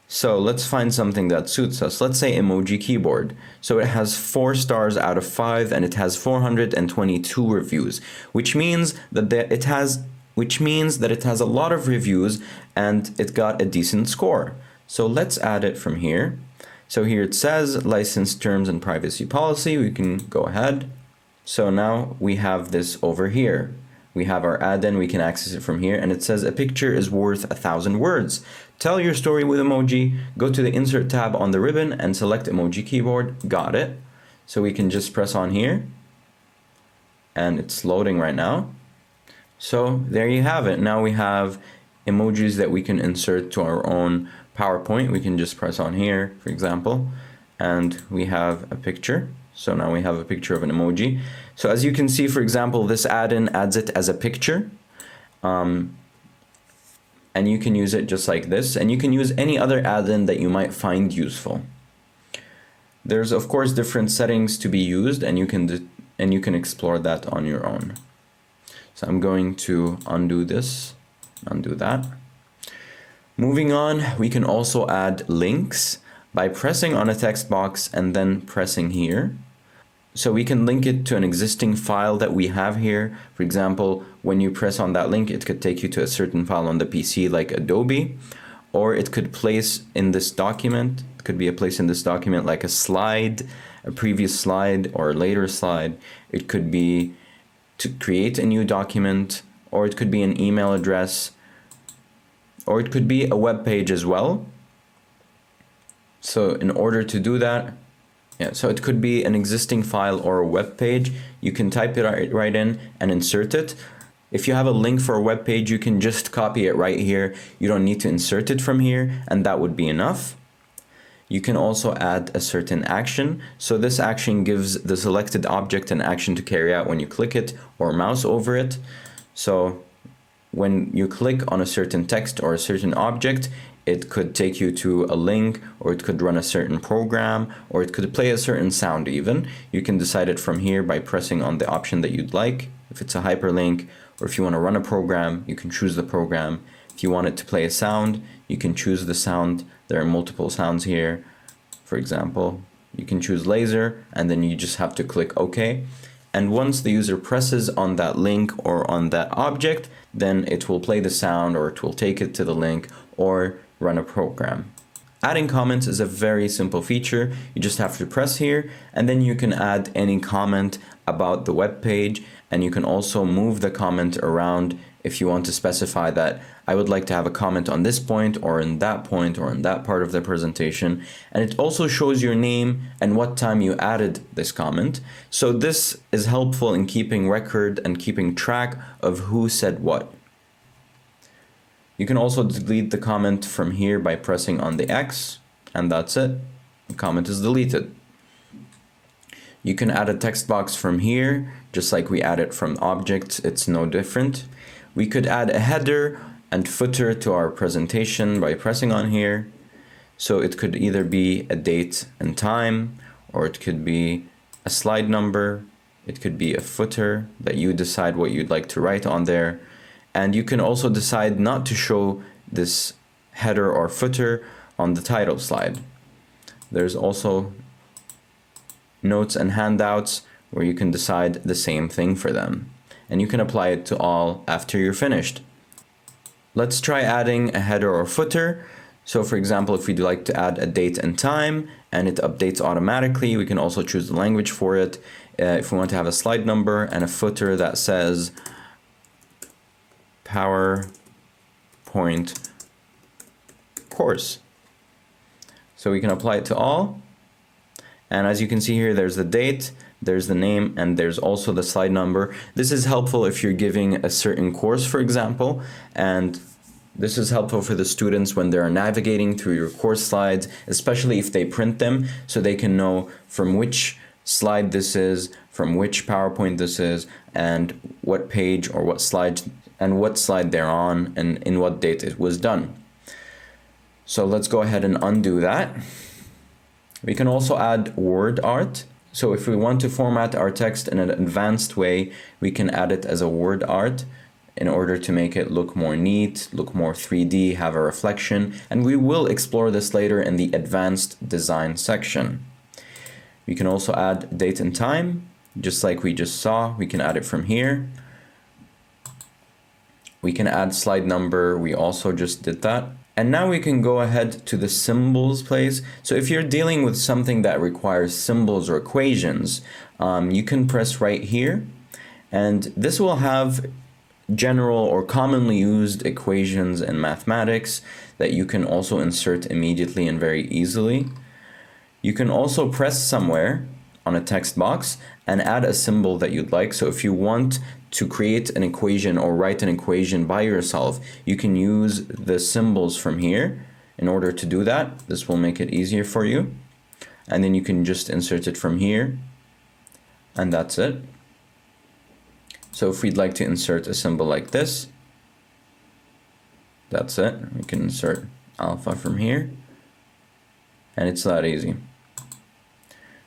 So let's find something that suits us. Let's say emoji keyboard. So it has 4 stars out of 5 and it has 422 reviews, which means that it has a lot of reviews and it got a decent score. So let's add it from here. So here it says license terms and privacy policy. We can go ahead. So now we have this over here. We have our add-in, we can access it from here, and it says a picture is worth 1,000 words. Tell your story with emoji, go to the Insert tab on the ribbon and select Emoji Keyboard. Got it. So we can just press on here, and it's loading right now. So there you have it. Now we have emojis that we can insert to our own PowerPoint. We can just press on here, for example, and we have a picture. So now we have a picture of an emoji. So as you can see, for example, this add-in adds it as a picture. And you can use it just like this. And you can use any other add-in that you might find useful. There's, of course, different settings to be used, and you can explore that on your own. So I'm going to undo this, undo that. Moving on, we can also add links by pressing on a text box and then pressing here. So we can link it to an existing file that we have here. For example, when you press on that link, it could take you to a certain file on the PC like Adobe, or it could place in this document. It could be a place in this document like a slide, a previous slide or a later slide. It could be to create a new document, or it could be an email address, or it could be a web page as well. So in order to do that, so it could be an existing file or a web page. You can type it right in and insert it. If you have a link for a web page, you can just copy it right here. You don't need to insert it from here, and that would be enough. You can also add a certain action. So this action gives the selected object an action to carry out when you click it or mouse over it. So when you click on a certain text or a certain object, it could take you to a link, or it could run a certain program, or it could play a certain sound even. You can decide it from here by pressing on the option that you'd like. If it's a hyperlink, or if you want to run a program, you can choose the program. If you want it to play a sound, you can choose the sound. There are multiple sounds here. For example, you can choose laser, and then you just have to click OK. And once the user presses on that link or on that object, then it will play the sound, or it will take it to the link, or run a program. Adding comments is a very simple feature. You just have to press here, and then you can add any comment about the web page, and you can also move the comment around if you want to specify that I would like to have a comment on this point, or in that point, or in that part of the presentation. And it also shows your name and what time you added this comment. So this is helpful in keeping record and keeping track of who said what. You can also delete the comment from here by pressing on the X, and that's it. The comment is deleted. You can add a text box from here, just like we added from objects. It's no different. We could add a header and footer to our presentation by pressing on here. So it could either be a date and time, or it could be a slide number. It could be a footer that you decide what you'd like to write on there. And you can also decide not to show this header or footer on the title slide. There's also notes and handouts where you can decide the same thing for them. And you can apply it to all after you're finished. Let's try adding a header or footer. So for example, if we'd like to add a date and time and it updates automatically, we can also choose the language for it. If we want to have a slide number and a footer that says PowerPoint course. So we can apply it to all. And as you can see here, there's the date, there's the name, and there's also the slide number. This is helpful if you're giving a certain course, for example, and this is helpful for the students when they're navigating through your course slides, especially if they print them, so they can know from which slide this is, from which PowerPoint this is, and what page or what slide they're on, and in what date it was done. So let's go ahead and undo that. We can also add word art. So if we want to format our text in an advanced way, we can add it as a word art in order to make it look more neat, look more 3D, have a reflection, and we will explore this later in the advanced design section. We can also add date and time, just like we just saw. We can add it from here. We can add slide number, we also just did that. And now we can go ahead to the symbols place. So if you're dealing with something that requires symbols or equations, you can press right here, and this will have general or commonly used equations in mathematics that you can also insert immediately and very easily. You can also press somewhere on a text box and add a symbol that you'd like. So if you want to create an equation or write an equation by yourself, you can use the symbols from here in order to do that. This will make it easier for you. And then you can just insert it from here, and that's it. So if we'd like to insert a symbol like this, that's it. We can insert alpha from here, and it's that easy.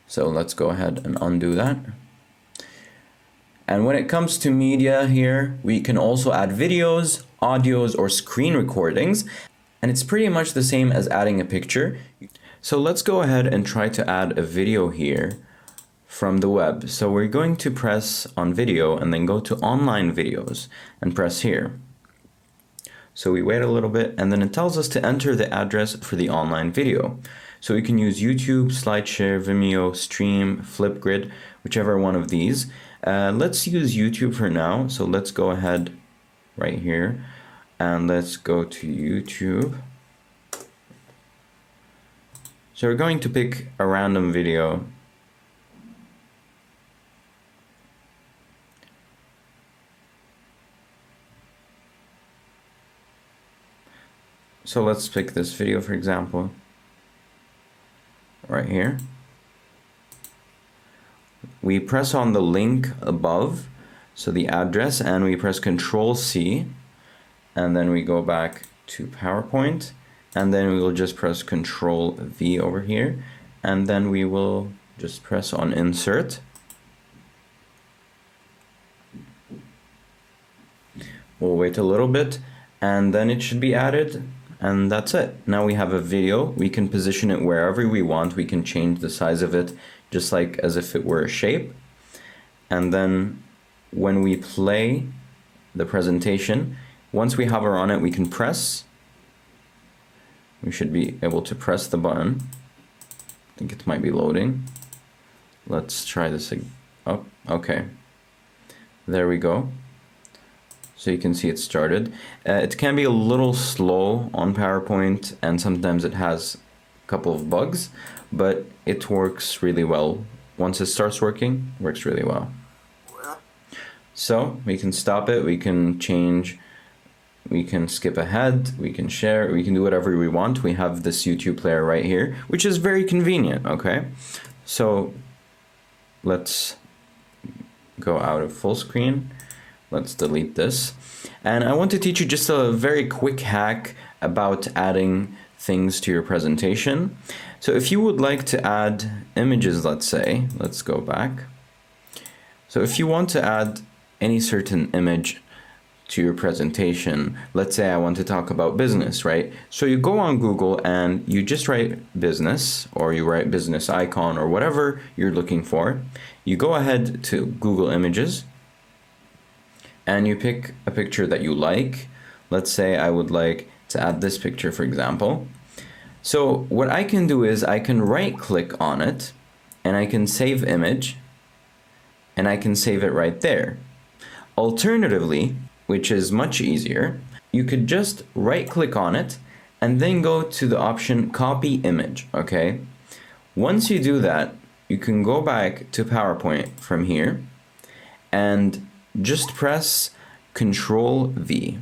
So let's go ahead and undo that. And when it comes to media here, we can also add videos, audios, or screen recordings. And it's pretty much the same as adding a picture. So let's go ahead and try to add a video here from the web. So we're going to press on video and then go to online videos and press here. So we wait a little bit, and then it tells us to enter the address for the online video. So we can use YouTube, SlideShare, Vimeo, Stream, Flipgrid, whichever one of these. Let's use YouTube for now. So let's go ahead right here and let's go to YouTube. So we're going to pick a random video. So let's pick this video, for example, right here. We press on the link above, so the address, and we press Control C, and then we go back to PowerPoint, and then we will just press Control V over here, and then we will just press on Insert. We'll wait a little bit, and then it should be added, and that's it. Now we have a video. We can position it wherever we want. We can change the size of it just like as if it were a shape. And then when we play the presentation, once we hover on it, we can press. We should be able to press the button. I think it might be loading. Let's try this again. Oh, okay. There we go. So you can see it started. It can be a little slow on PowerPoint, and sometimes it has a couple of bugs, but it works really well. Once it starts working, it works really well. So we can stop it, we can change, we can skip ahead, we can share, we can do whatever we want. We have this YouTube player right here, which is very convenient, okay? So let's go out of full screen. Let's delete this. And I want to teach you just a very quick hack about adding things to your presentation. So if you would like to add images, let's say, let's go back. So if you want to add any certain image to your presentation, let's say I want to talk about business, right? So you go on Google and you just write business, or you write business icon, or whatever you're looking for. You go ahead to Google Images, and you pick a picture that you like. Let's say I would like to add this picture, for example. So what I can do is I can right click on it, and I can save image, and I can save it right there. Alternatively, which is much easier, you could just right click on it and then go to the option copy image, okay? Once you do that, you can go back to PowerPoint from here and just press Control V.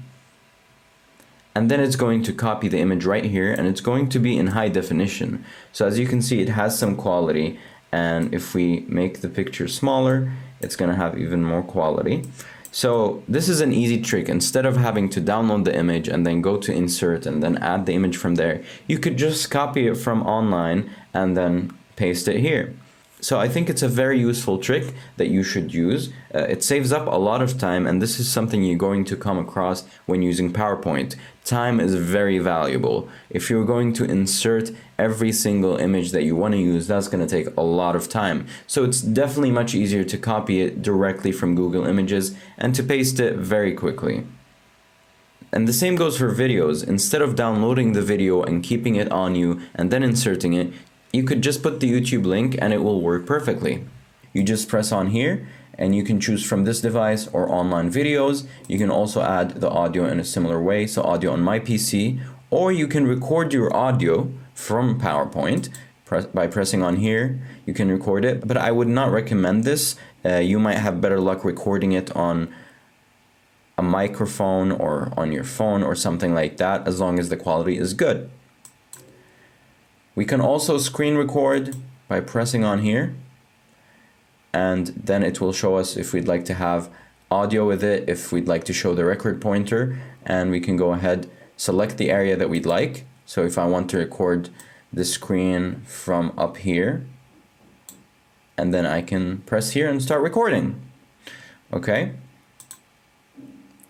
And then it's going to copy the image right here, and it's going to be in high definition. So as you can see, it has some quality, and if we make the picture smaller, it's going to have even more quality. So this is an easy trick. Instead of having to download the image and then go to insert and then add the image from there, you could just copy it from online and then paste it here. So I think it's a very useful trick that you should use. It saves up a lot of time, and this is something you're going to come across when using PowerPoint. Time is very valuable. If you're going to insert every single image that you want to use, that's going to take a lot of time. So it's definitely much easier to copy it directly from Google Images and to paste it very quickly. And the same goes for videos. Instead of downloading the video and keeping it on you and then inserting it, you could just put the YouTube link and it will work perfectly. You just press on here and you can choose from this device or online videos. You can also add the audio in a similar way, so audio on my PC, or you can record your audio from PowerPoint by pressing on here. You can record it, but I would not recommend this. You might have better luck recording it on a microphone or on your phone or something like that, as long as the quality is good. We can also screen record by pressing on here, and then it will show us if we'd like to have audio with it, if we'd like to show the record pointer, and we can go ahead, select the area that we'd like. So if I want to record the screen from up here, and then I can press here and start recording. Okay,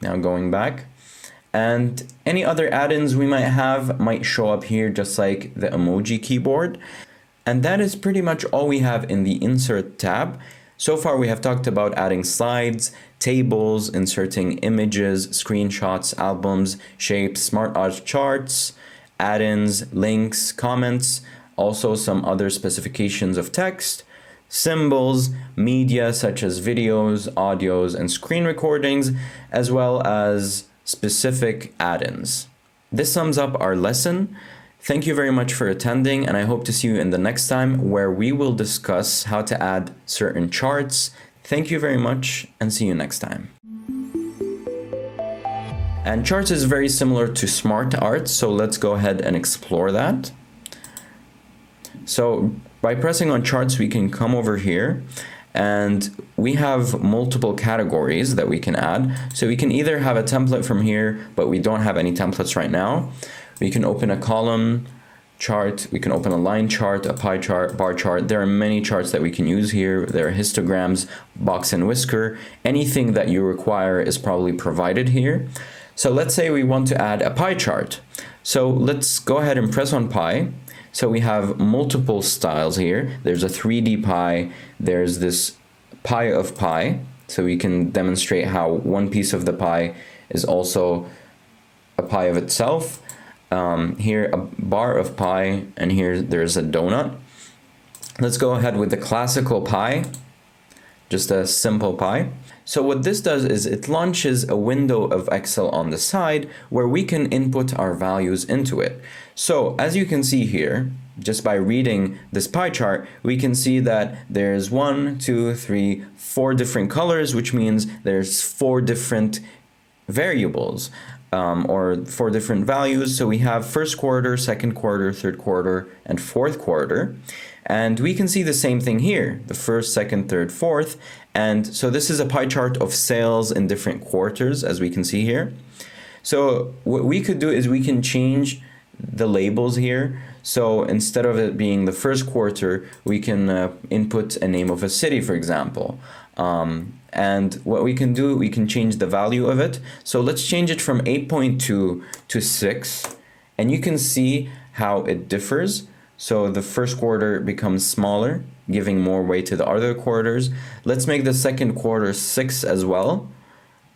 now going back. And any other add-ins we might have might show up here, just like the emoji keyboard. And that is pretty much all we have in the Insert tab. So far we have talked about adding slides, tables, inserting images, screenshots, albums, shapes, smart art charts, add-ins, links, comments, also some other specifications of text, symbols, media such as videos, audios, and screen recordings, as well as specific add-ins. This sums up our lesson. Thank you very much for attending, and I hope to see you in the next time where we will discuss how to add certain charts. Thank you very much, and see you next time. And charts is very similar to smart art, so let's go ahead and explore that. So by pressing on charts, we can come over here and we have multiple categories that we can add. So we can either have a template from here, but we don't have any templates right now. We can open a column chart, we can open a line chart, a pie chart, bar chart. There are many charts that we can use here. There are histograms, box and whisker. Anything that you require is probably provided here. So let's say we want to add a pie chart. So let's go ahead and press on pie. So we have multiple styles here. There's a 3D pie, there's this pie of pie. So we can demonstrate how one piece of the pie is also a pie of itself. Here a bar of pie, and here there's a donut. Let's go ahead with the classical pie, just a simple pie. So what this does is it launches a window of Excel on the side where we can input our values into it. So as you can see here, just by reading this pie chart, we can see that there's 1, 2, 3, 4 different colors, which means there's 4 different variables or 4 different values. So we have first quarter, second quarter, third quarter, and fourth quarter. And we can see the same thing here, the first, second, third, fourth. And so this is a pie chart of sales in different quarters, as we can see here. So what we could do is we can change the labels here. So instead of it being the first quarter, we can input a name of a city, for example. And what we can do, we can change the value of it. So let's change it from 8.2 to 6. And you can see how it differs. So the first quarter becomes smaller, giving more weight to the other quarters. Let's make the second quarter 6 as well.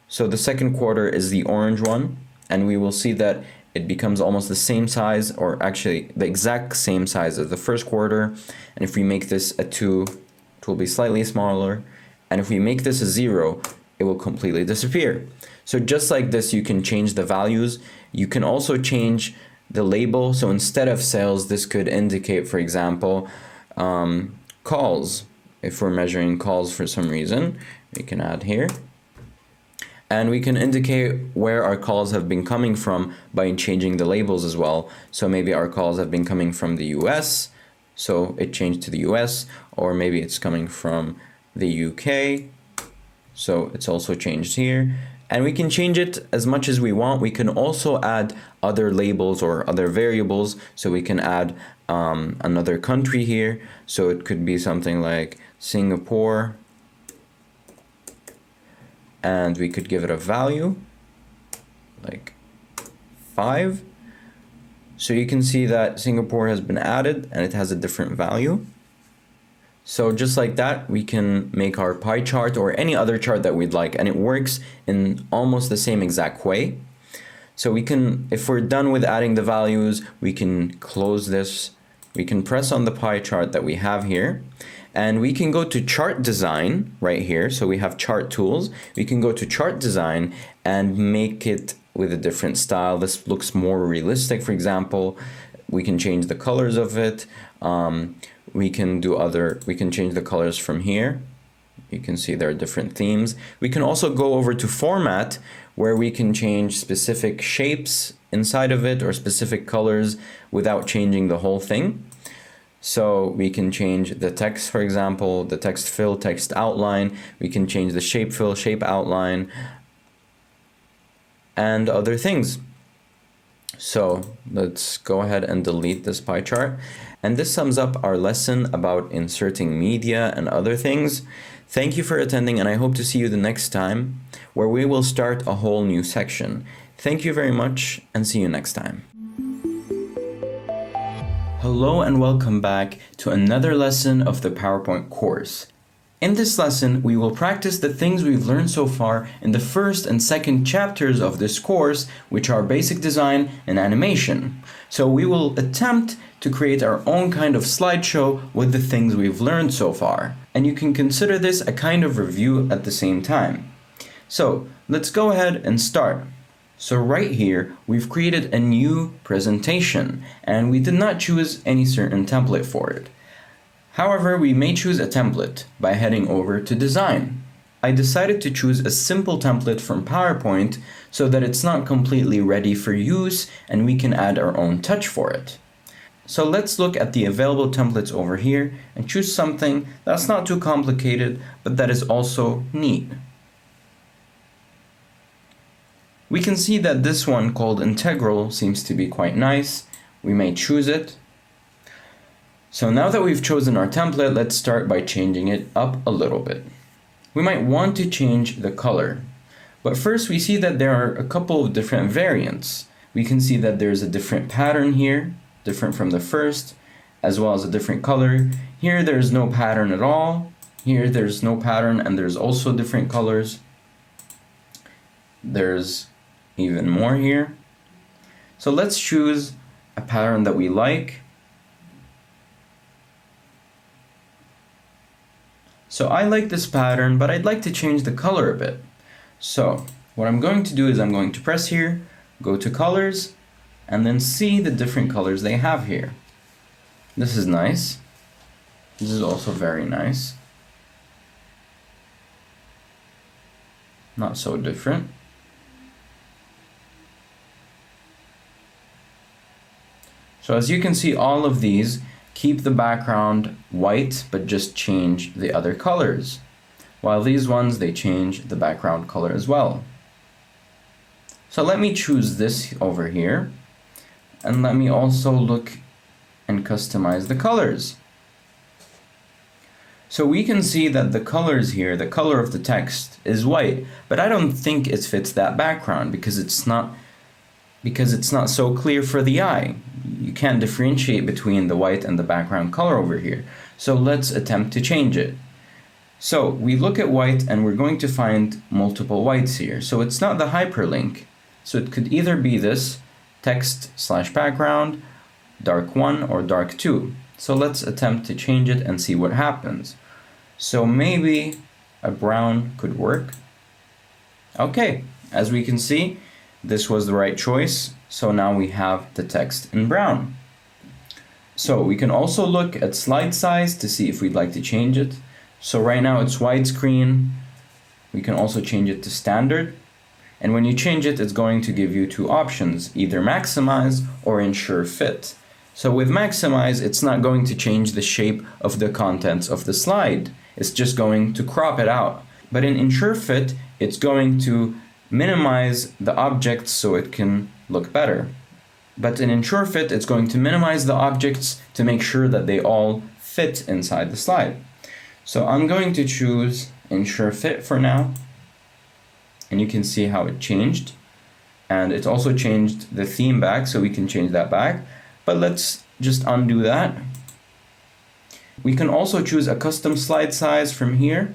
So the second quarter is the orange one, and we will see that it becomes almost the same size, or actually the exact same size as the first quarter. And if we make this a 2, it will be slightly smaller. And if we make this a 0, it will completely disappear. So just like this, you can change the values. You can also change the label. So instead of sales, this could indicate, for example, calls. If we're measuring calls for some reason, we can add here. And we can indicate where our calls have been coming from by changing the labels as well. So maybe our calls have been coming from the US, so it changed to the US, or maybe it's coming from the UK, so it's also changed here. And we can change it as much as we want. We can also add other labels or other variables. So we can add another country here. So it could be something like Singapore. And we could give it a value like 5. So you can see that Singapore has been added and it has a different value. So just like that, we can make our pie chart or any other chart that we'd like, and it works in almost the same exact way. So we can, if we're done with adding the values, we can close this. We can press on the pie chart that we have here, and we can go to chart design right here. So we have chart tools. We can go to chart design and make it with a different style. This looks more realistic, for example. We can change the colors of it. We can change the colors from here. You can see there are different themes. We can also go over to format, where we can change specific shapes inside of it or specific colors without changing the whole thing. So we can change the text, for example, the text fill, text outline. We can change the shape fill, shape outline, and other things. So let's go ahead and delete this pie chart. And this sums up our lesson about inserting media and other things. Thank you for attending, and I hope to see you the next time, where we will start a whole new section. Thank you very much, and see you next time. Hello and welcome back to another lesson of the PowerPoint course. In this lesson, we will practice the things we've learned so far in the first and second chapters of this course, which are basic design and animation. So we will attempt to create our own kind of slideshow with the things we've learned so far. And you can consider this a kind of review at the same time. So let's go ahead and start. So right here, we've created a new presentation, and we did not choose any certain template for it. However, we may choose a template by heading over to Design. I decided to choose a simple template from PowerPoint so that it's not completely ready for use and we can add our own touch for it. So let's look at the available templates over here and choose something that's not too complicated, but that is also neat. We can see that this one called Integral seems to be quite nice. We may choose it. So now that we've chosen our template, let's start by changing it up a little bit. We might want to change the color, but first we see that there are a couple of different variants. We can see that there's a different pattern here, different from the first, as well as a different color. Here there's no pattern at all. Here there's no pattern and there's also different colors. There's even more here. So let's choose a pattern that we like. So I like this pattern, but I'd like to change the color a bit. So what I'm going to do is I'm going to press here, go to colors, and then see the different colors they have here. This is nice. This is also very nice. Not so different. So as you can see, all of these keep the background white, but just change the other colors. While these ones, they change the background color as well. So let me choose this over here. And let me also look and customize the colors. So we can see that the colors here, the color of the text is white, but I don't think it fits that background because it's not so clear for the eye. You can't differentiate between the white and the background color over here. So let's attempt to change it. So we look at white and we're going to find multiple whites here. So it's not the hyperlink. So it could either be this text/background, dark 1 or dark 2. So let's attempt to change it and see what happens. So maybe a brown could work. Okay, as we can see, this was the right choice. So now we have the text in brown. So we can also look at slide size to see if we'd like to change it. So right now it's widescreen. We can also change it to standard. And when you change it, it's going to give you two options, either maximize or ensure fit. So with maximize, it's not going to change the shape of the contents of the slide. It's just going to crop it out. But in ensure fit, it's going to minimize the objects so it can look better. But in ensure fit, it's going to minimize the objects to make sure that they all fit inside the slide. So I'm going to choose ensure fit for now. And you can see how it changed. And it also changed the theme back, so we can change that back. But let's just undo that. We can also choose a custom slide size from here.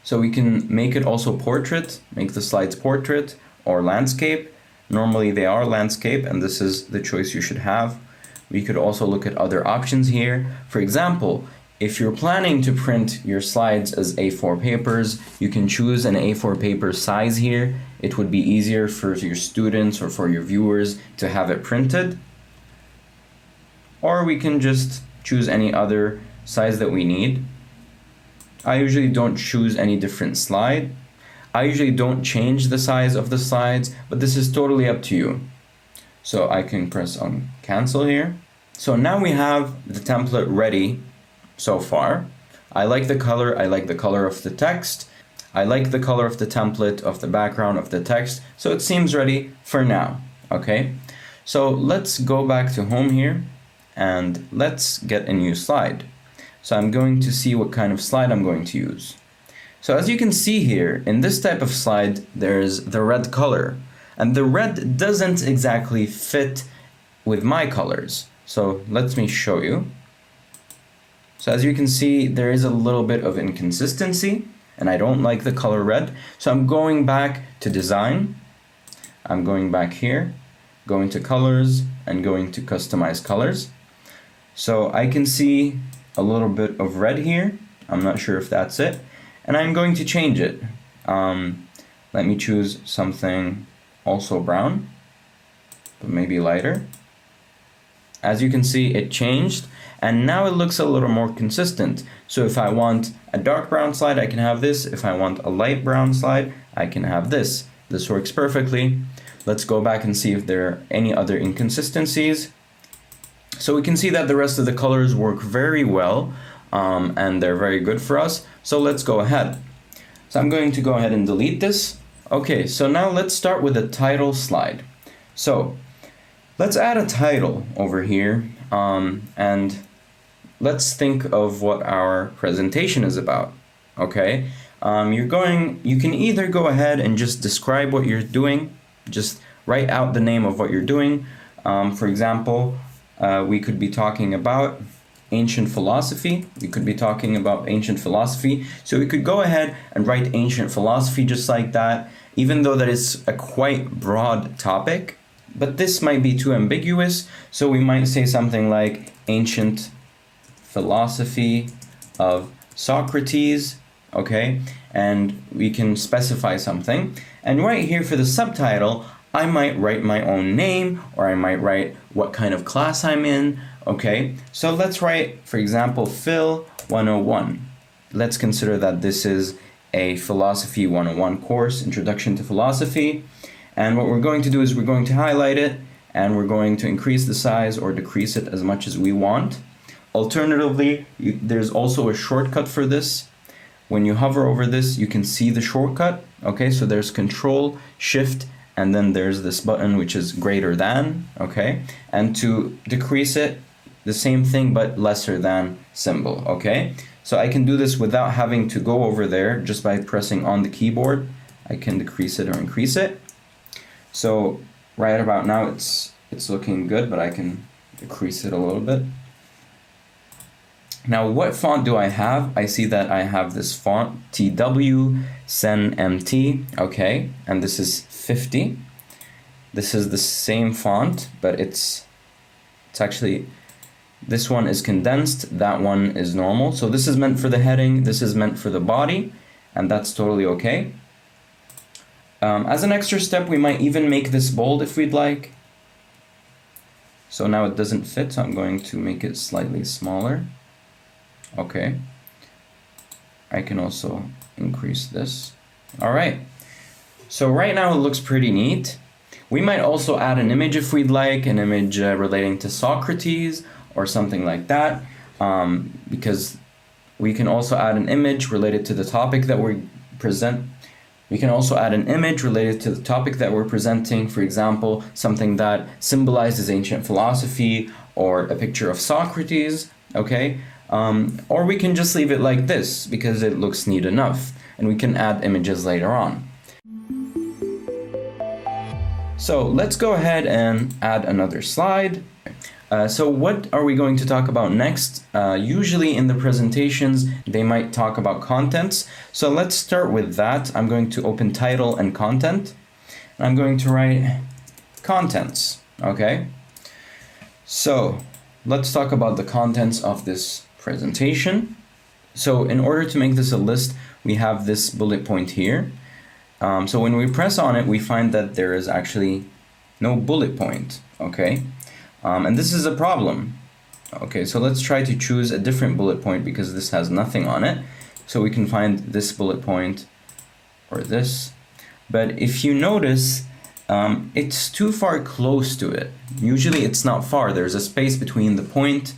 So we can make it also portrait, make the slides portrait or landscape. Normally they are landscape, and this is the choice you should have. We could also look at other options here. For example, if you're planning to print your slides as A4 papers, you can choose an A4 paper size here. It would be easier for your students or for your viewers to have it printed. Or we can just choose any other size that we need. I usually don't choose any different slide. I usually don't change the size of the slides, but this is totally up to you. So I can press on cancel here. So now we have the template ready so far. I like the color of the text. I like the color of the template, of the background, of the text. So it seems ready for now, okay? So let's go back to home here and let's get a new slide. So I'm going to see what kind of slide I'm going to use. So as you can see here, in this type of slide, there's the red color. And the red doesn't exactly fit with my colors. So let me show you. So as you can see, there is a little bit of inconsistency, and I don't like the color red. So I'm going back to design. I'm going back here, going to colors, and going to customize colors. So I can see a little bit of red here. I'm not sure if that's it. And I'm going to change it. Let me choose something also brown, but maybe lighter. As you can see, it changed. And now it looks a little more consistent. So if I want a dark brown slide, I can have this. If I want a light brown slide, I can have this. This works perfectly. Let's go back and see if there are any other inconsistencies. So we can see that the rest of the colors work very well, and they're very good for us. So let's go ahead. So I'm going to go ahead and delete this. Okay, so now let's start with the title slide. So let's add a title over here, and let's think of what our presentation is about. Okay, you can either go ahead and just describe what you're doing, just write out the name of what you're doing. For example, we could be talking about ancient philosophy. We could be talking about ancient philosophy. So we could go ahead and write ancient philosophy just like that, even though that is a quite broad topic. But this might be too ambiguous, so we might say something like ancient philosophy of Socrates, okay? And we can specify something. And right here for the subtitle, I might write my own name, or I might write what kind of class I'm in, okay? So let's write, for example, Phil 101. Let's consider that this is a Philosophy 101 course, Introduction to Philosophy. And what we're going to do is we're going to highlight it, and we're going to increase the size or decrease it as much as we want. Alternatively, there's also a shortcut for this. When you hover over this, you can see the shortcut. Okay, so there's Control, Shift, and then there's this button which is greater than, okay? And to decrease it, the same thing but lesser than symbol, okay? So I can do this without having to go over there, just by pressing on the keyboard. I can decrease it or increase it. So right about now it's looking good, but I can decrease it a little bit. Now what font do I have? I see that I have this font TW Sen MT, okay, and this is 50. This is the same font, but it's actually, this one is condensed, that one is normal. So this is meant for the heading, this is meant for the body, and that's totally okay. As an extra step, we might even make this bold if we'd like. So now it doesn't fit, so I'm going to make it slightly smaller. Okay. I can also increase this. All right. So right now it looks pretty neat. We might also add an image if we'd like, an image relating to Socrates or something like that, because we can also add an image related to the topic that we present. We can also add an image related to the topic that we're presenting, for example, something that symbolizes ancient philosophy or a picture of Socrates, okay? Or we can just leave it like this because it looks neat enough, and we can add images later on. So let's go ahead and add another slide. So what are we going to talk about next? Usually in the presentations, they might talk about contents. So let's start with that. I'm going to open title and content. And I'm going to write contents, okay? So let's talk about the contents of this presentation. So in order to make this a list, we have this bullet point here. So when we press on it, we find that there is actually no bullet point, okay? And this is a problem. Okay, so let's try to choose a different bullet point because this has nothing on it. So we can find this bullet point or this. But if you notice, it's too far close to it. Usually it's not far. There's a space between the point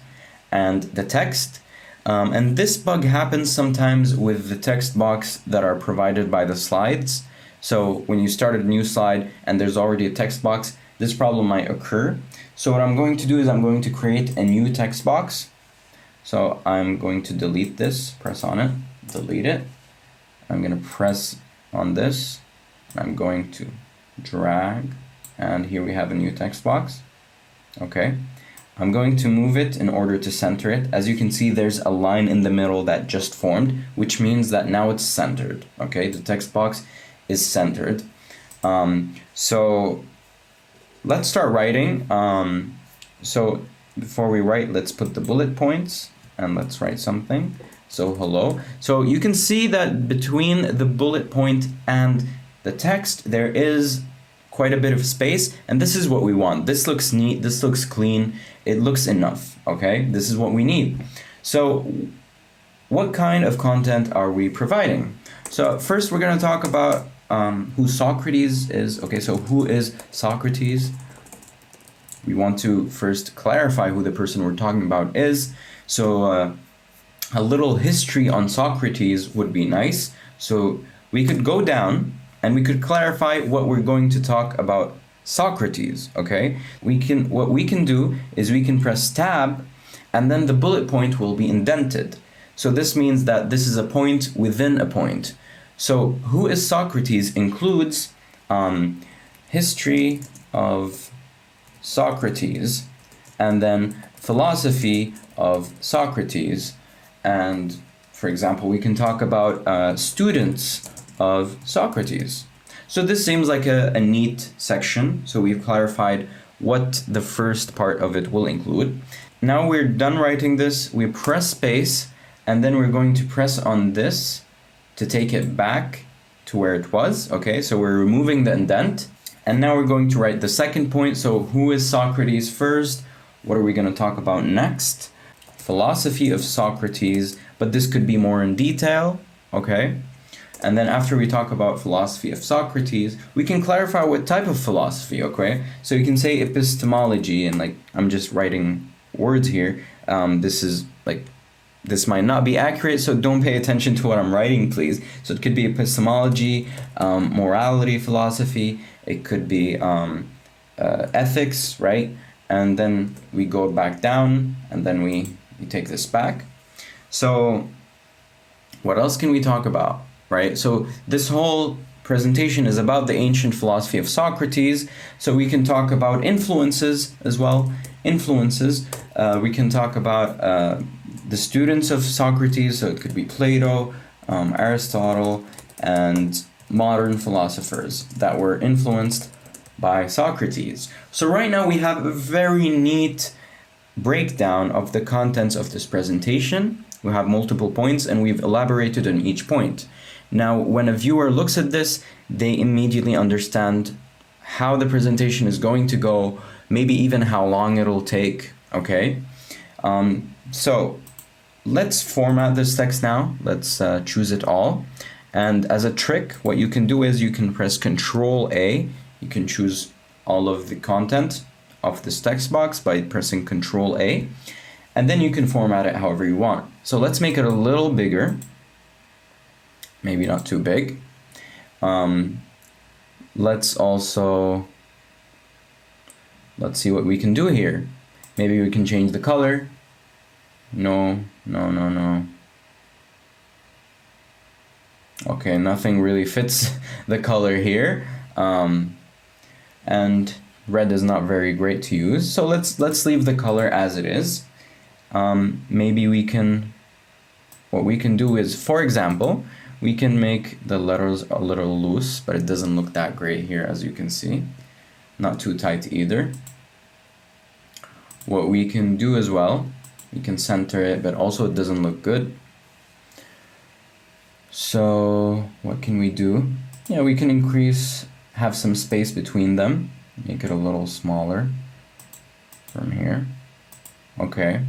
and the text. And this bug happens sometimes with the text box that are provided by the slides. So when you start a new slide and there's already a text box, this problem might occur. So what I'm going to do is I'm going to create a new text box. So I'm going to delete this, press on it, delete it. I'm going to press on this. I'm going to drag, and here we have a new text box. Okay. I'm going to move it in order to center it. As you can see, there's a line in the middle that just formed, which means that now it's centered. Okay, the text box is centered. So let's start writing. So before we write, let's put the bullet points and let's write something. So hello. So you can see that between the bullet point and the text, there is quite a bit of space, and this is what we want. This looks neat, this looks clean, it looks enough, okay? This is what we need. So what kind of content are we providing? So first we're going to talk about who Socrates is. Okay, so who is Socrates? We want to first clarify who the person we're talking about is. So a little history on Socrates would be nice. So we could go down and we could clarify what we're going to talk about Socrates, okay? What we can do is we can press tab and then the bullet point will be indented. So this means that this is a point within a point. So who is Socrates includes history of Socrates and then philosophy of Socrates. And for example, we can talk about students of Socrates. So this seems like a neat section. So we've clarified what the first part of it will include. Now we're done writing this, we press space, and then we're going to press on this to take it back to where it was. Okay, so we're removing the indent. And now we're going to write the second point. So who is Socrates first? What are we going to talk about next? Philosophy of Socrates, but this could be more in detail, okay? And then after we talk about philosophy of Socrates, we can clarify what type of philosophy, okay? So you can say epistemology, and like, I'm just writing words here. This might not be accurate, so don't pay attention to what I'm writing, please. So it could be epistemology, morality, philosophy. It could be ethics, right? And then we go back down, and then we take this back. So what else can we talk about, right? So this whole presentation is about the ancient philosophy of Socrates. So we can talk about influences as well. Influences. We can talk about the students of Socrates. So it could be Plato, Aristotle, and modern philosophers that were influenced by Socrates. So right now we have a very neat breakdown of the contents of this presentation. We have multiple points and we've elaborated on each point. Now, when a viewer looks at this, they immediately understand how the presentation is going to go, maybe even how long it'll take, okay? So let's format this text now. Let's choose it all. And as a trick, what you can do is you can press Control A. You can choose all of the content of this text box by pressing Control A. And then you can format it however you want. So let's make it a little bigger. Maybe not too big. Let's see what we can do here. Maybe we can change the color. No. Okay, nothing really fits the color here. And red is not very great to use. So let's leave the color as it is. Maybe what we can do is, for example, we can make the letters a little loose, but it doesn't look that great here, as you can see. Not too tight either. What we can do as well, we can center it, but also it doesn't look good. So what can we do? Yeah, we can have some space between them. Make it a little smaller from here. Okay.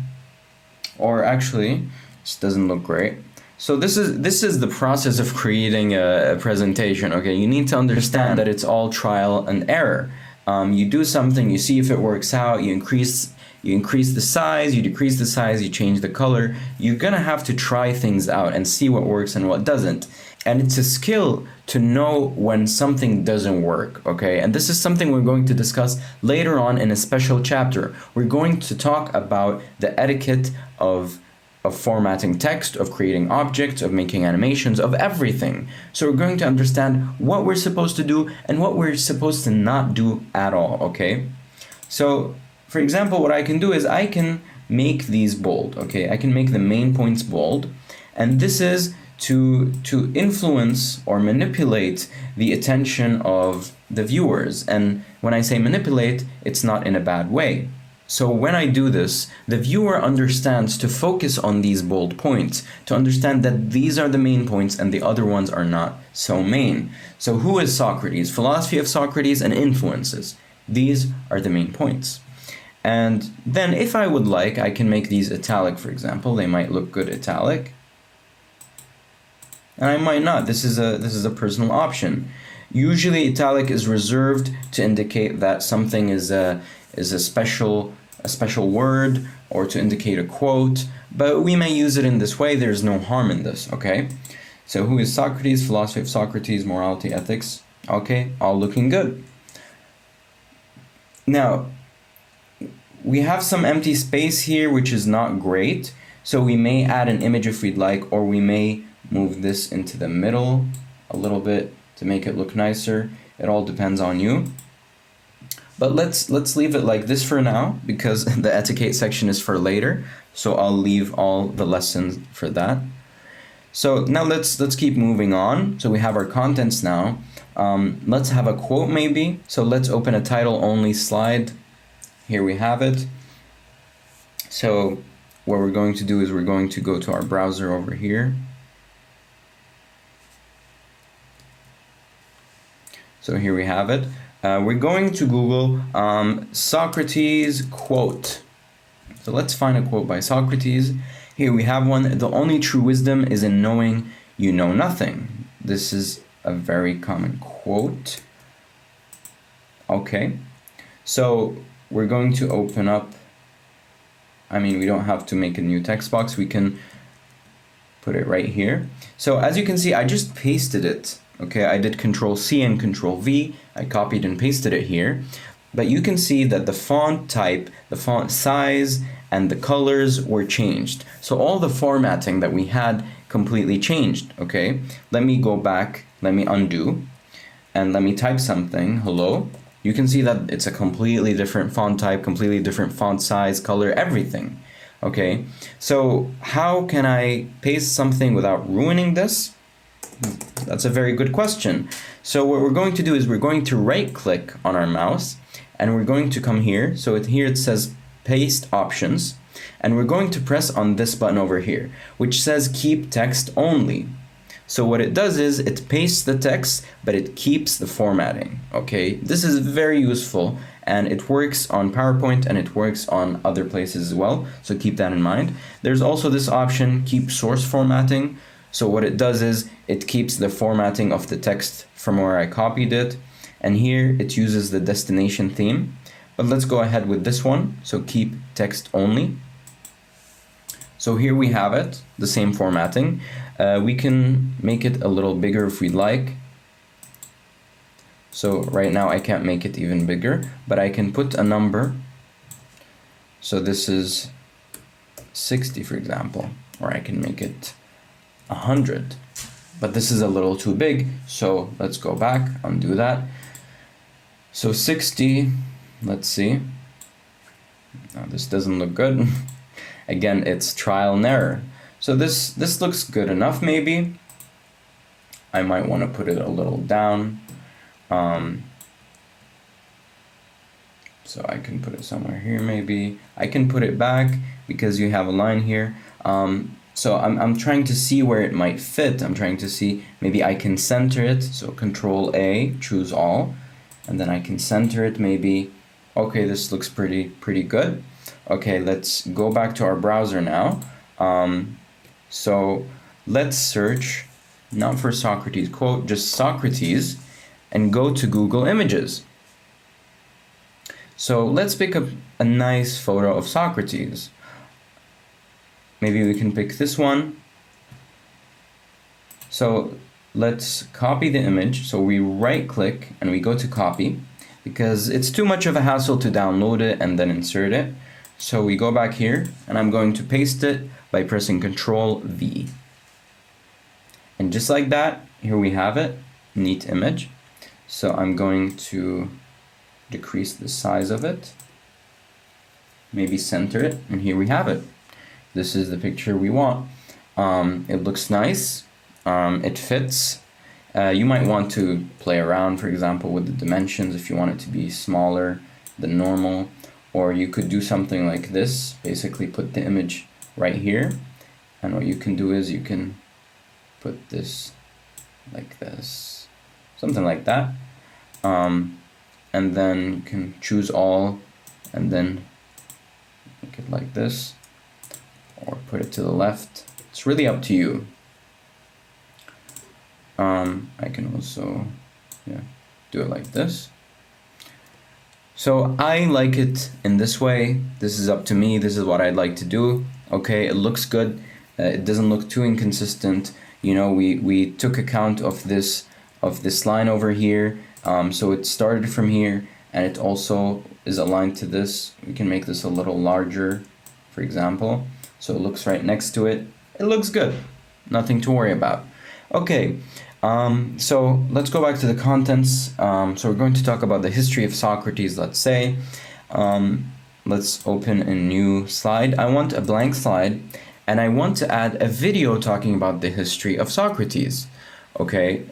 Or actually, this doesn't look great. So this is the process of creating a presentation, okay? You need to understand that it's all trial and error. You do something, you see if it works out, you increase the size, you decrease the size, you change the color. You're gonna have to try things out and see what works and what doesn't. And it's a skill to know when something doesn't work, okay? And this is something we're going to discuss later on in a special chapter. We're going to talk about the etiquette of formatting text, of creating objects, of making animations, of everything. So we're going to understand what we're supposed to do and what we're supposed to not do at all, okay? So, for example, what I can do is I can make these bold, okay? I can make the main points bold, and this is to influence or manipulate the attention of the viewers. And when I say manipulate, it's not in a bad way. So when I do this, the viewer understands to focus on these bold points, to understand that these are the main points and the other ones are not so main. So who is Socrates? Philosophy of Socrates and influences. These are the main points. And then if I would like, I can make these italic, for example. They might look good italic. And I might not. This is a personal option. Usually italic is reserved to indicate that something is a special word or to indicate a quote, but we may use it in this way. There's no harm in this, okay? So who is Socrates? Philosophy of Socrates, morality, ethics. Okay, all looking good. Now, we have some empty space here, which is not great. So we may add an image if we'd like, or we may move this into the middle a little bit to make it look nicer. It all depends on you. But let's leave it like this for now, because the etiquette section is for later. So I'll leave all the lessons for that. So now let's keep moving on. So we have our contents now. Let's have a quote maybe. So let's open a title only slide. Here we have it. So what we're going to do is we're going to go to our browser over here. So here we have it. We're going to Google Socrates quote. So let's find a quote by Socrates. Here we have one. The only true wisdom is in knowing you know nothing. This is a very common quote. Okay. So we're going to open up. I mean, we don't have to make a new text box. We can put it right here. So as you can see, I just pasted it. Okay, I did Control C and Control V. I copied and pasted it here. But you can see that the font type, the font size, and the colors were changed. So all the formatting that we had completely changed, okay? Let me go back, let me undo, and let me type something, hello. You can see that it's a completely different font type, completely different font size, color, everything, okay? So how can I paste something without ruining this? That's a very good question. So what we're going to do is we're going to right click on our mouse and we're going to come here. So here it says paste options and we're going to press on this button over here, which says keep text only. So what it does is it pastes the text, but it keeps the formatting, okay? This is very useful and it works on PowerPoint and it works on other places as well. So keep that in mind. There's also this option, keep source formatting. So what it does is it keeps the formatting of the text from where I copied it. And here it uses the destination theme. But let's go ahead with this one. So keep text only. So here we have it, the same formatting. We can make it a little bigger if we'd like. So right now I can't make it even bigger, but I can put a number. So this is 60, for example, or I can make it 100, but this is a little too big, so let's go back, undo that. So 60, let's see. No, this doesn't look good. Again, it's trial and error. So this looks good enough maybe. I might want to put it a little down. So I can put it somewhere here maybe. I can put it back because you have a line here. So I'm trying to see where it might fit. I'm trying to see, maybe I can center it. So Control A, choose all, and then I can center it maybe. Okay, this looks pretty good. Okay, let's go back to our browser now. So let's search, not for Socrates quote, just Socrates, and go to Google Images. So let's pick up a nice photo of Socrates. Maybe we can pick this one. So let's copy the image. So we right click and we go to copy because it's too much of a hassle to download it and then insert it. So we go back here and I'm going to paste it by pressing Control V. And just like that, here we have it, neat image. So I'm going to decrease the size of it, maybe center it, and here we have it. This is the picture we want. It looks nice, it fits. You might want to play around, for example, with the dimensions if you want it to be smaller than normal, Or you could do something like this, basically put the image right here, and what you can do is you can put this like this, something like that, and then you can choose all and then make it like this, or put it to the left. It's really up to you. I can also do it like this. So I like it in this way. This is up to me. This is what I'd like to do. Okay, it looks good. It doesn't look too inconsistent. You know, we took account of this line over here. So it started from here, and it also is aligned to this. We can make this a little larger, for example. So it looks right next to it. It looks good. Nothing to worry about. Okay. So let's go back to the contents. So we're going to talk about the history of Socrates, let's say. Let's open a new slide. I want a blank slide, and I want to add a video talking about the history of Socrates. Okay,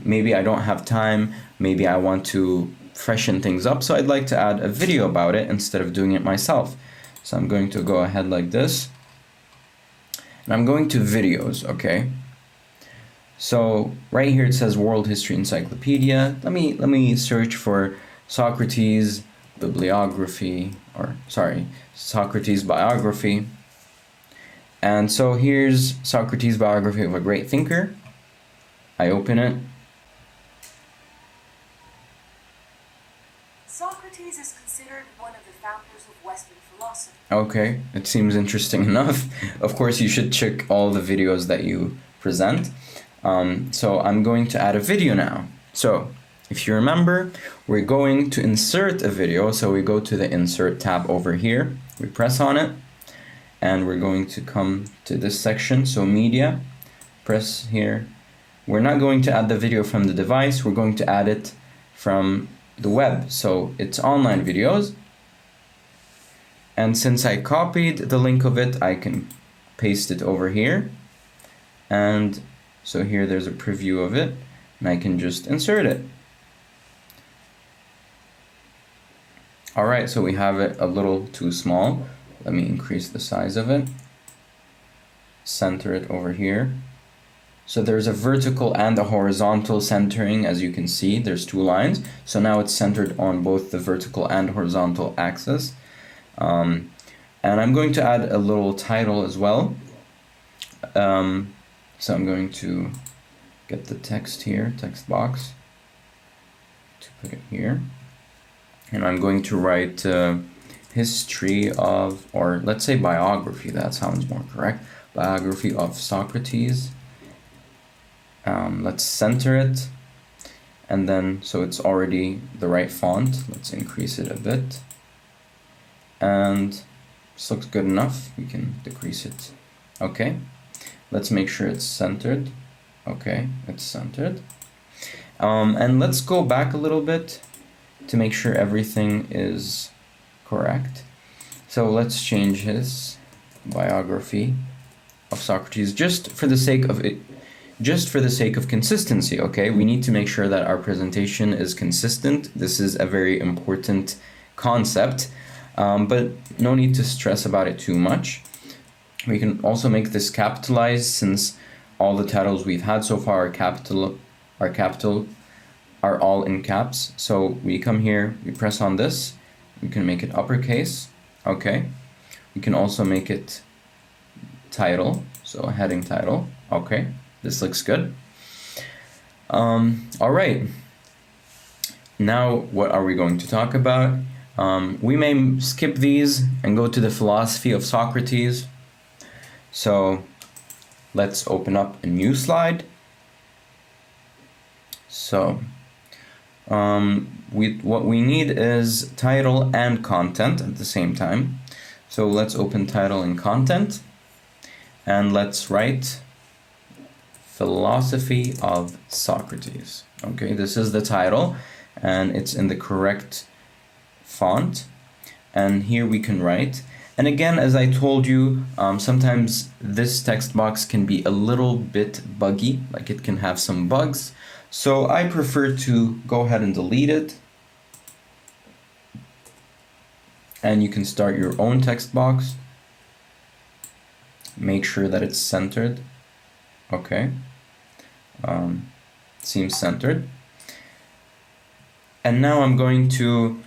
maybe I don't have time, maybe I want to freshen things up, so I'd like to add a video about it instead of doing it myself. So I'm going to go ahead like this, and I'm going to videos, okay? So right here it says World History Encyclopedia. Let me search for Socrates bibliography, or sorry, Socrates biography. And so here's Socrates' biography of a great thinker. I open it. Socrates is considered one of the founders of Western philosophy. Okay, it seems interesting enough. Of course, you should check all the videos that you present. So I'm going to add a video now. So if you remember, we're going to insert a video. So we go to the Insert tab over here. We press on it, and we're going to come to this section. So Media, press here. We're not going to add the video from the device. We're going to add it from the web. So it's online videos. And since I copied the link of it, I can paste it over here. And so here there's a preview of it, and I can just insert it. All right, so we have it a little too small. Let me increase the size of it. Center it over here. So there's a vertical and a horizontal centering, as you can see. There's two lines. So now it's centered on both the vertical and horizontal axis. And I'm going to add a little title as well. So I'm going to get the text here, text box, to put it here. And I'm going to write history of, or let's say biography, that sounds more correct. Biography of Socrates. Let's center it. And then, so it's already the right font. Let's increase it a bit. And this looks good enough. We can decrease it. Okay. Let's make sure it's centered. Okay, it's centered. And let's go back a little bit to make sure everything is correct. So let's change his biography of Socrates just for the sake of it, just for the sake of consistency, okay? We need to make sure that our presentation is consistent. This is a very important concept, but no need to stress about it too much. We can also make this capitalized, since all the titles we've had so far are all in caps. So we come here, we press on this, we can make it uppercase, okay. We can also make it title, so a heading title, okay. This looks good. All right. Now, what are we going to talk about? We may skip these and go to the philosophy of Socrates. So let's open up a new slide. So what we need is title and content at the same time. So let's open title and content, and let's write Philosophy of Socrates. Okay, this is the title, and it's in the correct font. And here we can write. And again, as I told you, sometimes this text box can be a little bit buggy, like it can have some bugs. So I prefer to go ahead and delete it. and you can start your own text box. Make sure that it's centered. Okay, seems centered. And now I'm going to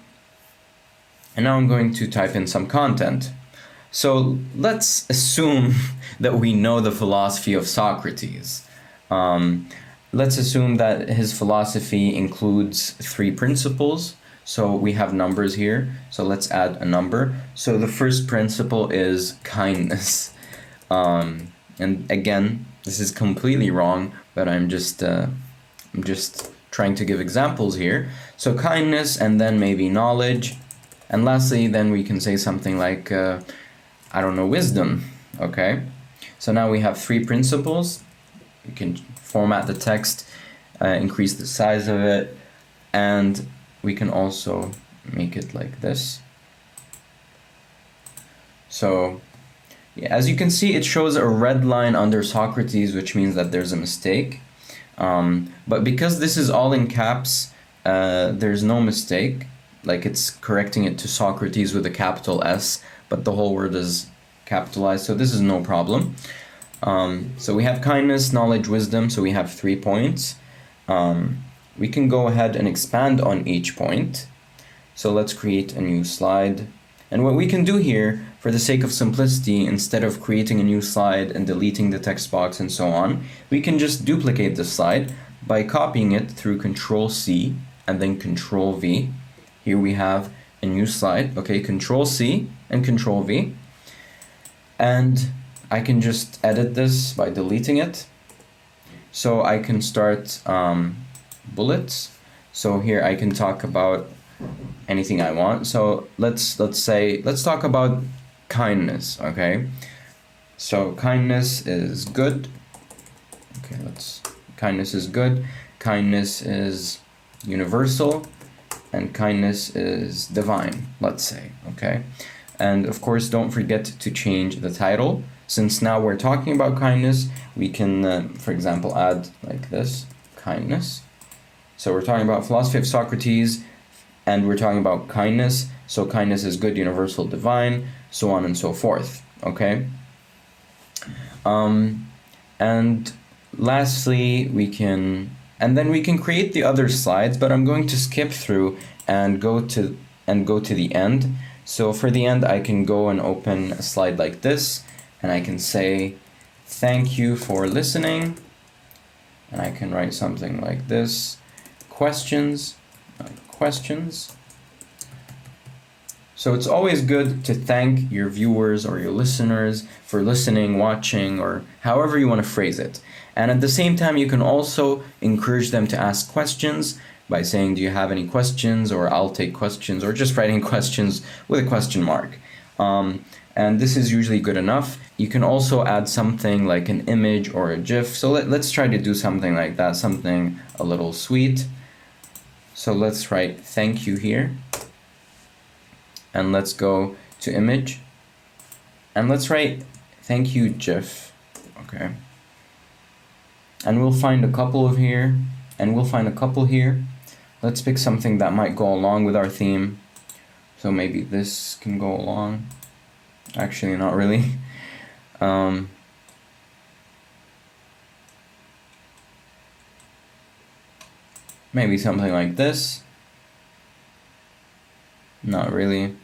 type in some content. So let's assume that we know the philosophy of Socrates. Let's assume that his philosophy includes 3 principles. So we have numbers here. So let's add a number. So the first principle is kindness. And again, this is completely wrong, but I'm just trying to give examples here. So kindness, and then maybe knowledge. And lastly, then we can say something like, I don't know, wisdom. Okay. So now we have 3 principles. You can format the text, increase the size of it, and we can also make it like this. So yeah, as you can see, it shows a red line under Socrates, which means that there's a mistake. But because this is all in caps, there's no mistake. Like, it's correcting it to Socrates with a capital S, but the whole word is capitalized, so this is no problem. So we have kindness, knowledge, wisdom, so we have 3 points. We can go ahead and expand on each point. So let's create a new slide. And what we can do here, for the sake of simplicity, instead of creating a new slide and deleting the text box and so on, we can just duplicate the slide by copying it through Control-C and then Control-V. Here we have a new slide. Okay, Control-C and Control-V. And I can just edit this by deleting it. So I can start bullets. So here I can talk about anything I want. So let's talk about kindness. Okay, so kindness is good. Okay, kindness is good. Kindness is universal, and kindness is divine, let's say. Okay, and of course don't forget to change the title. Since now we're talking about kindness, we can for example add like this, kindness. So we're talking about philosophy of Socrates, and we're talking about kindness. So kindness is good, universal, divine, so on and so forth. Okay. And lastly, we can create the other slides, but I'm going to skip through and go to the end. So for the end, I can go and open a slide like this, and I can say, thank you for listening. And I can write something like this, questions. So it's always good to thank your viewers or your listeners for listening, watching, or however you want to phrase it. And at the same time, you can also encourage them to ask questions by saying, do you have any questions? Or I'll take questions, or just writing questions with a question mark. And this is usually good enough. You can also add something like an image or a GIF. So let's try to do something like that, something a little sweet. So let's write thank you here. And let's go to image. And let's write thank you GIF. Okay. And we'll find a couple of here. And we'll find a couple here. Let's pick something that might go along with our theme. So maybe this can go along. Actually, not really. Maybe something like this. Not really.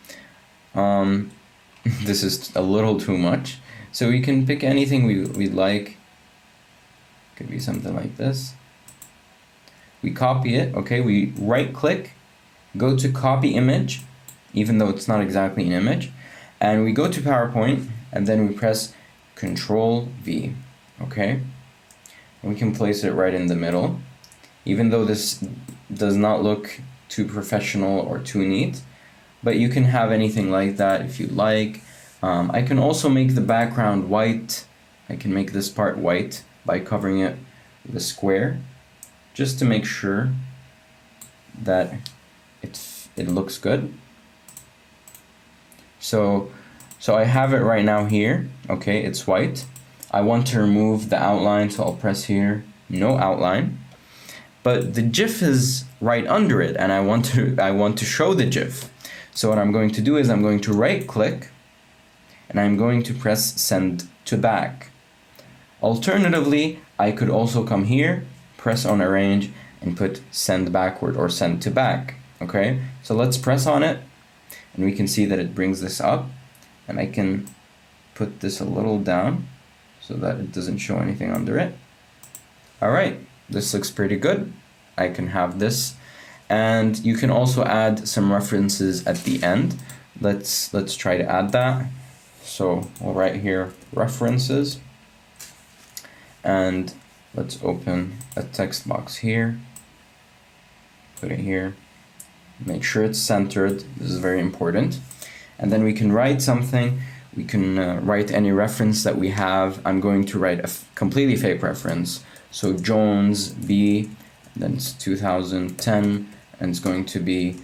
This is a little too much. So we can pick anything we'd like. Could be something like this. We copy it. Okay, we right click, go to copy image, even though it's not exactly an image. And we go to PowerPoint, and then we press Control-V, okay? And we can place it right in the middle. Even though this does not look too professional or too neat, but you can have anything like that if you like. I can also make the background white. I can make this part white by covering it with a square, just to make sure that it looks good. So I have it right now here. Okay, it's white. I want to remove the outline, so I'll press here, no outline. But the GIF is right under it, and I want to show the GIF. So what I'm going to do is I'm going to right click and I'm going to press send to back. Alternatively, I could also come here, press on arrange and put send backward or send to back. Okay, so let's press on it and we can see that it brings this up, and I can put this a little down so that it doesn't show anything under it. Alright, this looks pretty good. I can have this, and you can also add some references at the end. Let's try to add that. So we'll write here references, and let's open a text box here, put it here, make sure it's centered. This is very important. And then we can write something. We can write any reference that we have. I'm going to write a completely fake reference. So Jones B, then it's 2010, and it's going to be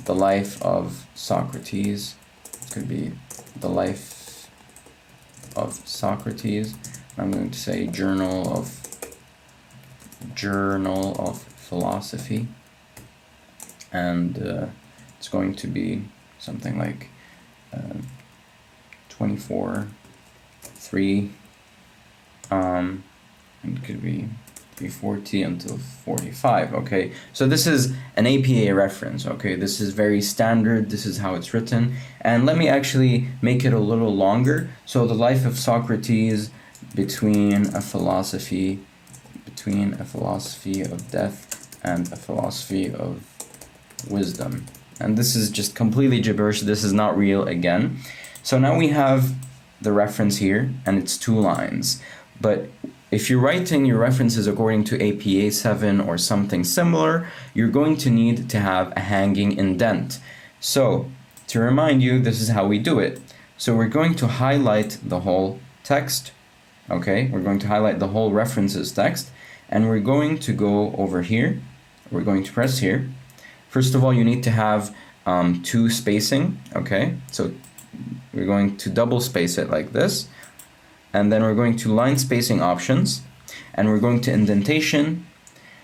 the life of Socrates. It could be the life of Socrates. I'm going to say Journal of Philosophy. And it's going to be something like 24/3, and it could be 340 until 45. Okay, so this is an APA reference. Okay, this is very standard. This is how it's written, and let me actually make it a little longer. So the life of Socrates between a philosophy of death and a philosophy of wisdom. And this is just completely gibberish. This is not real again. So now we have the reference here, and it's 2 lines. But if you're writing your references according to APA 7 or something similar, you're going to need to have a hanging indent. So to remind you, this is how we do it. So we're going to highlight the whole text. Okay, we're going to highlight the whole references text, and we're going to go over here. We're going to press here. First of all, you need to have 2 spacing, okay? So we're going to double space it like this, and then we're going to line spacing options, and we're going to indentation,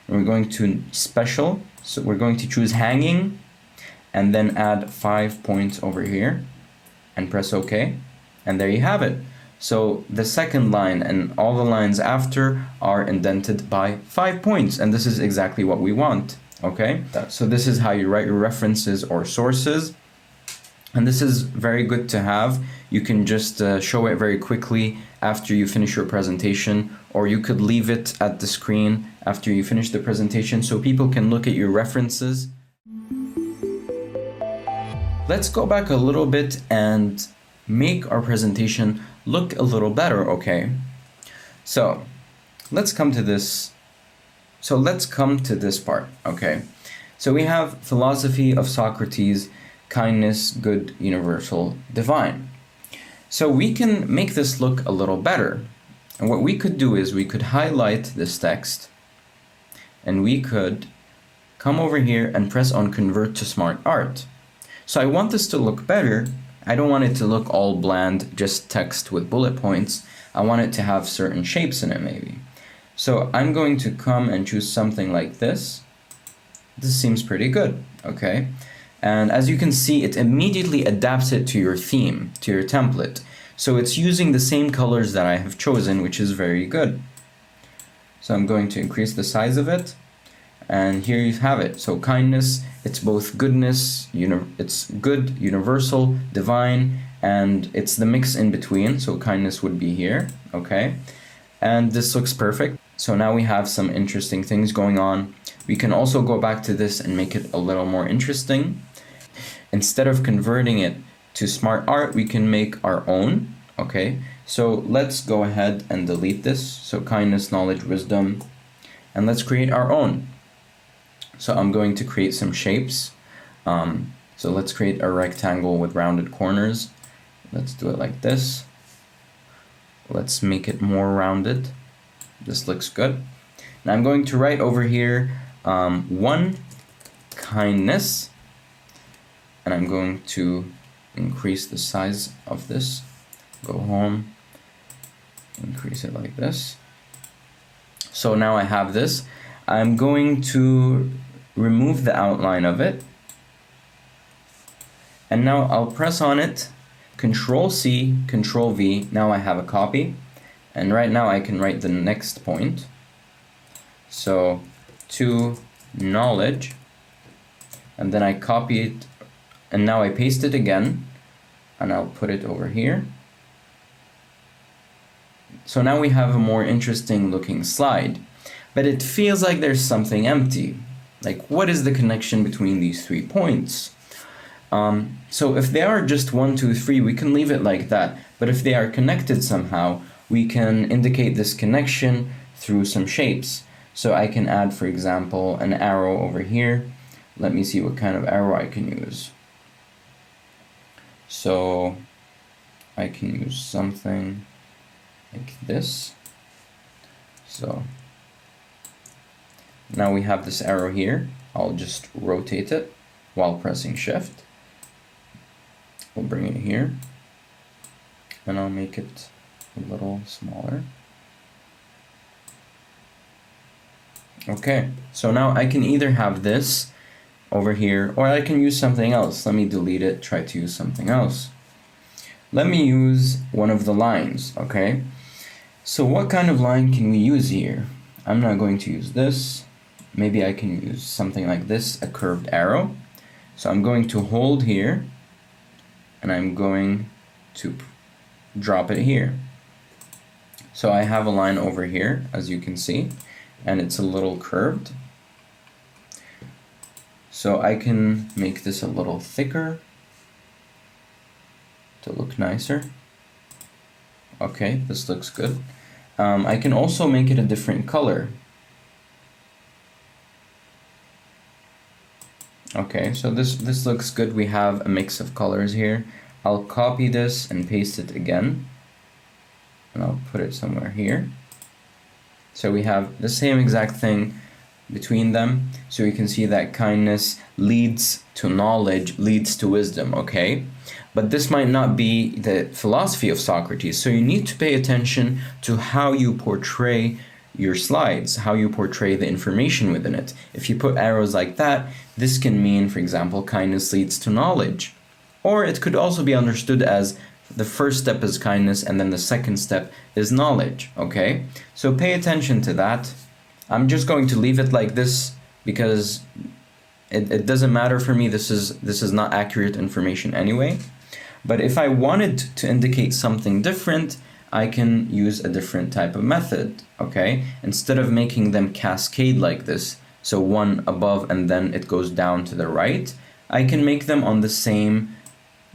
and we're going to special, so we're going to choose hanging, and then add 5 points over here, and press OK, and there you have it. So the second line and all the lines after are indented by 5 points, and this is exactly what we want. Okay, so this is how you write your references or sources, and this is very good to have. You can just show it very quickly after you finish your presentation, or you could leave it at the screen after you finish the presentation so people can look at your references. Let's go back a little bit and make our presentation look a little better, okay? So let's come to this part, okay? So we have philosophy of Socrates, kindness, good, universal, divine. So we can make this look a little better. And what we could do is we could highlight this text, and we could come over here and press on convert to smart art. So I want this to look better. I don't want it to look all bland, just text with bullet points. I want it to have certain shapes in it maybe. So I'm going to come and choose something like this. This seems pretty good, okay? And as you can see, it immediately adapts it to your theme, to your template. So it's using the same colors that I have chosen, which is very good. So I'm going to increase the size of it. And here you have it. So kindness, it's both goodness, it's good, universal, divine, and it's the mix in between. So kindness would be here, okay? And this looks perfect. So now we have some interesting things going on. We can also go back to this and make it a little more interesting. Instead of converting it to smart art, we can make our own, okay? So let's go ahead and delete this. So kindness, knowledge, wisdom, and let's create our own. So I'm going to create some shapes. So let's create a rectangle with rounded corners. Let's do it like this. Let's make it more rounded. This looks good. Now I'm going to write over here 1 kindness, and I'm going to increase the size of this. Go home, increase it like this. So now I have this. I'm going to remove the outline of it, And now I'll press on it, Control C, Control V. Now I have a copy. And right now I can write the next point. So to knowledge, and then I copy it, and now I paste it again, and I'll put it over here. So now we have a more interesting looking slide, but it feels like there's something empty. Like, what is the connection between these 3 points? So if they are just 1, 2, 3, we can leave it like that. But if they are connected somehow, we can indicate this connection through some shapes. So I can add, for example, an arrow over here. Let me see what kind of arrow I can use. So I can use something like this. So now we have this arrow here. I'll just rotate it while pressing Shift. We'll bring it here, and I'll make it a little smaller. Okay, so now I can either have this over here, or I can use something else. Let me delete it, try to use something else. Let me use one of the lines, okay? So what kind of line can we use here? I'm not going to use this. Maybe I can use something like this, a curved arrow. So I'm going to hold here, and I'm going to drop it here. So I have a line over here, as you can see, and it's a little curved. So I can make this a little thicker to look nicer. Okay, this looks good. I can also make it a different color. Okay, so this looks good. We have a mix of colors here. I'll copy this and paste it again, and I'll put it somewhere here. So we have the same exact thing between them. So you can see that kindness leads to knowledge, leads to wisdom, okay? But this might not be the philosophy of Socrates. So you need to pay attention to how you portray your slides, how you portray the information within it. If you put arrows like that, this can mean, for example, kindness leads to knowledge. Or it could also be understood as the first step is kindness and then the second step is knowledge, okay? So pay attention to that. I'm just going to leave it like this because it doesn't matter for me. This is not accurate information anyway. But if I wanted to indicate something different, I can use a different type of method, okay? Instead of making them cascade like this, so one above and then it goes down to the right, I can make them on the same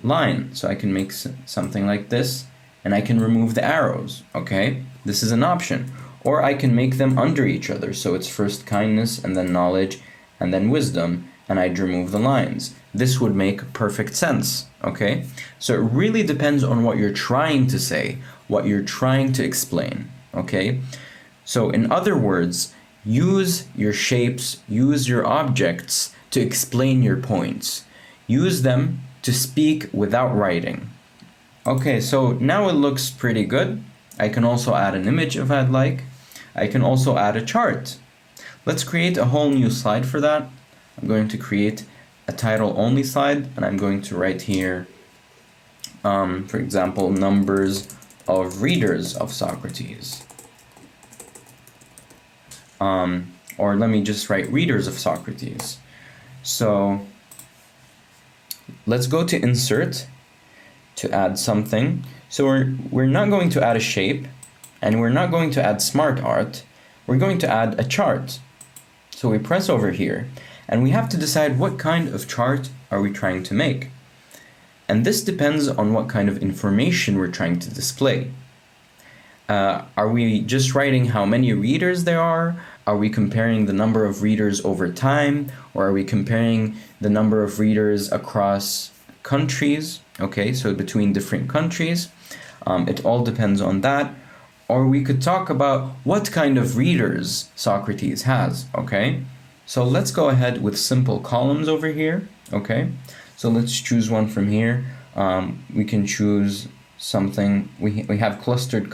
line. So I can make something like this, and I can remove the arrows, okay? This is an option. Or I can make them under each other, so it's first kindness and then knowledge and then wisdom, and I'd remove the lines. This would make perfect sense, okay? So it really depends on what you're trying to say, what you're trying to explain, okay? So in other words, use your shapes, use your objects to explain your points. Use them to speak without writing. Okay, so now it looks pretty good. I can also add an image if I'd like. I can also add a chart. Let's create a whole new slide for that. I'm going to create a title only slide, and I'm going to write here, for example, numbers of readers of Socrates. Or let me just write readers of Socrates. So let's go to insert to add something. So we're not going to add a shape, and we're not going to add smart art. We're going to add a chart. So we press over here, and we have to decide what kind of chart are we trying to make. And this depends on what kind of information we're trying to display. Are we just writing how many readers there are? Are we comparing the number of readers over time? Or are we comparing the number of readers across countries? Okay, so between different countries. It all depends on that. Or we could talk about what kind of readers Socrates has, okay? So let's go ahead with simple columns over here, okay? So let's choose one from here. We can choose something. We have clustered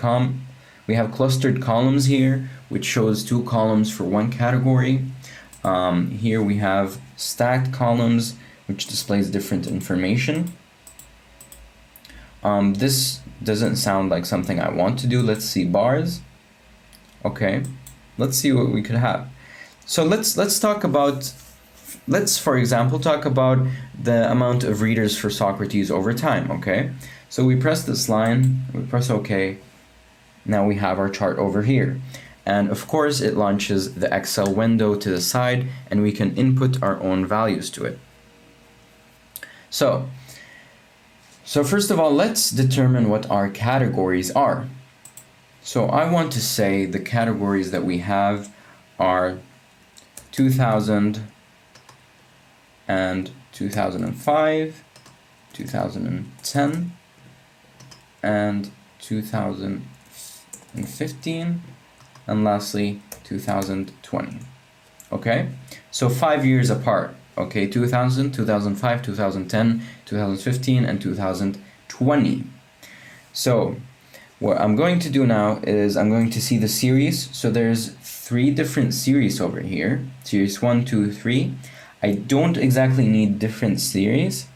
columns here, which shows 2 columns for one category. Here we have stacked columns, which displays different information. This doesn't sound like something I want to do. Let's see bars. Okay, let's see what we could have. So let's for example talk about the amount of readers for Socrates over time. Okay, so we press this line, we press OK. Now we have our chart over here, and of course it launches the Excel window to the side, and we can input our own values to it. So first of all, let's determine what our categories are. So I want to say the categories that we have are 2000 and 2005, 2010, and 2015, and lastly 2020. Okay, so 5 years apart. Okay, 2000, 2005, 2010, 2015, and 2020. So what I'm going to do now is I'm going to see the series. So there's 3 different series over here. Series 1, 2, 3. I don't exactly need different series,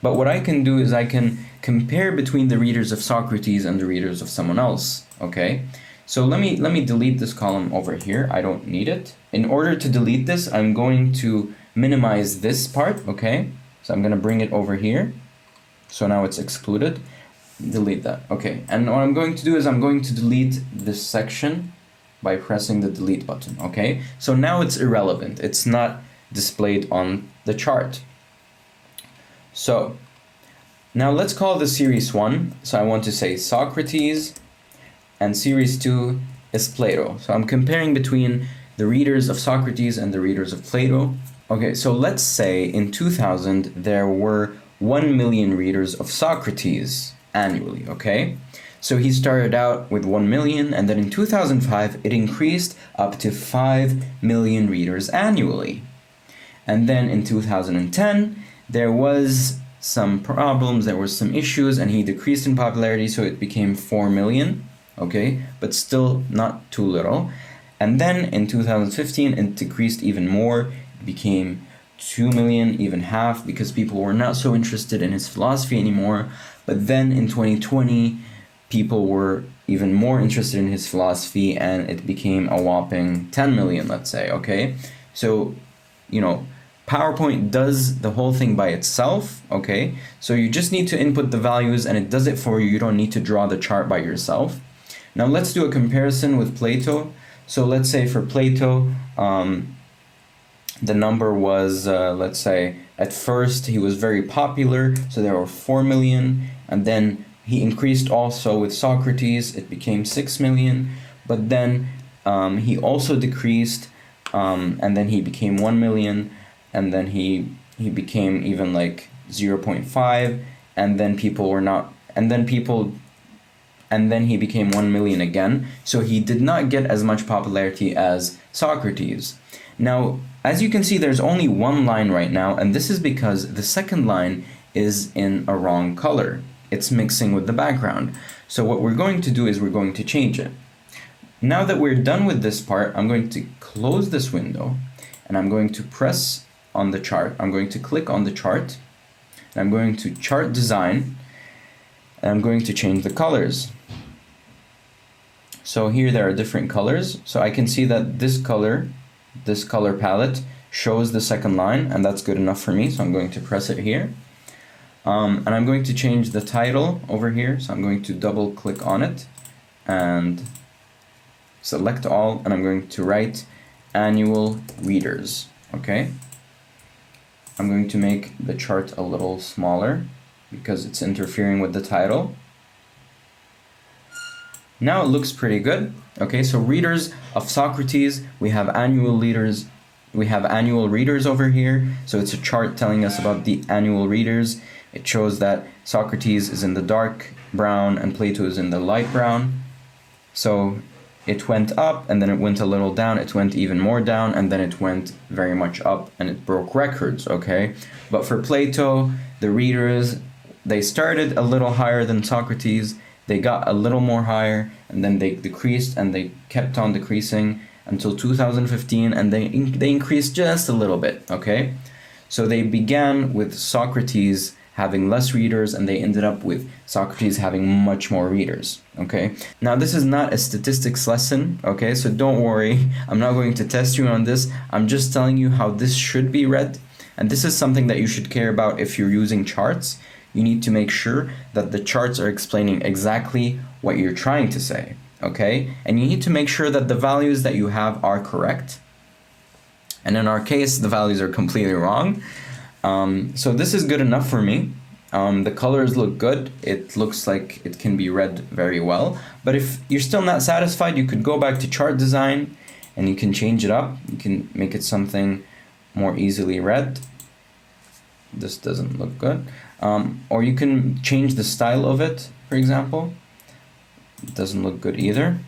but what I can do is I can compare between the readers of Socrates and the readers of someone else. Okay, so let me delete this column over here. I don't need it. In order to delete this, I'm going to minimize this part. Okay, so I'm going to bring it over here. So now it's excluded. Delete that. Okay, and what I'm going to do is I'm going to delete this section by pressing the delete button. Okay, so now it's irrelevant. It's not displayed on the chart. So now let's call the series 1. So I want to say Socrates, and series 2 is Plato. So I'm comparing between the readers of Socrates and the readers of Plato. Okay, so let's say in 2000 there were 1 million readers of Socrates annually. Okay, so he started out with 1 million, and then in 2005 it increased up to 5 million readers annually. And then in 2010 there was some problems, there were some issues, and he decreased in popularity, so it became 4 million. Okay, but still not too little. And then in 2015 it decreased even more. It became 2 million, even half, because people were not so interested in his philosophy anymore. But then in 2020 people were even more interested in his philosophy, and it became a whopping 10 million, let's say. Okay, so you know, PowerPoint does the whole thing by itself. Okay, so you just need to input the values and it does it for you. You don't need to draw the chart by yourself. Now let's do a comparison with Plato. So let's say for Plato, the number was, let's say, at first he was very popular, so there were 4 million, and then he increased also with Socrates, it became 6 million, but then he also decreased, and then he became 1 million, and then he became even like 0.5, and then people were not, and then he became 1 million again, so he did not get as much popularity as Socrates. Now, as you can see, there's only one line right now, and this is because the second line is in a wrong color. It's mixing with the background. So what we're going to do is we're going to change it. Now that we're done with this part, I'm going to close this window, and I'm going to press on the chart. I'm going to click on the chart, and I'm going to chart design, and I'm going to change the colors. So here there are different colors. So I can see that this color palette shows the second line, and that's good enough for me, so I'm going to press it here. And I'm going to change the title over here, so I'm going to double click on it and select all, and I'm going to write annual readers. Okay, I'm going to make the chart a little smaller because it's interfering with the title. Now it looks pretty good. Okay, so readers of Socrates, we have annual readers over here. So it's a chart telling us about the annual readers. It shows that Socrates is in the dark brown and Plato is in the light brown. So it went up and then it went a little down, it went even more down, and then it went very much up and it broke records, okay? But for Plato, the readers, they started a little higher than Socrates, they got a little more higher, and then they decreased and they kept on decreasing until 2015, and they increased just a little bit, okay? So they began with Socrates having less readers, and they ended up with Socrates having much more readers, okay? Now, this is not a statistics lesson, okay? So don't worry, I'm not going to test you on this. I'm just telling you how this should be read, and this is something that you should care about if you're using charts. You need to make sure that the charts are explaining exactly what you're trying to say, okay? And you need to make sure that the values that you have are correct. And in our case, the values are completely wrong. So this is good enough for me. The colors look good. It looks like it can be read very well. But if you're still not satisfied, you could go back to chart design and you can change it up. You can make it something more easily read. This doesn't look good. Or you can change the style of it, for example. It doesn't look good either.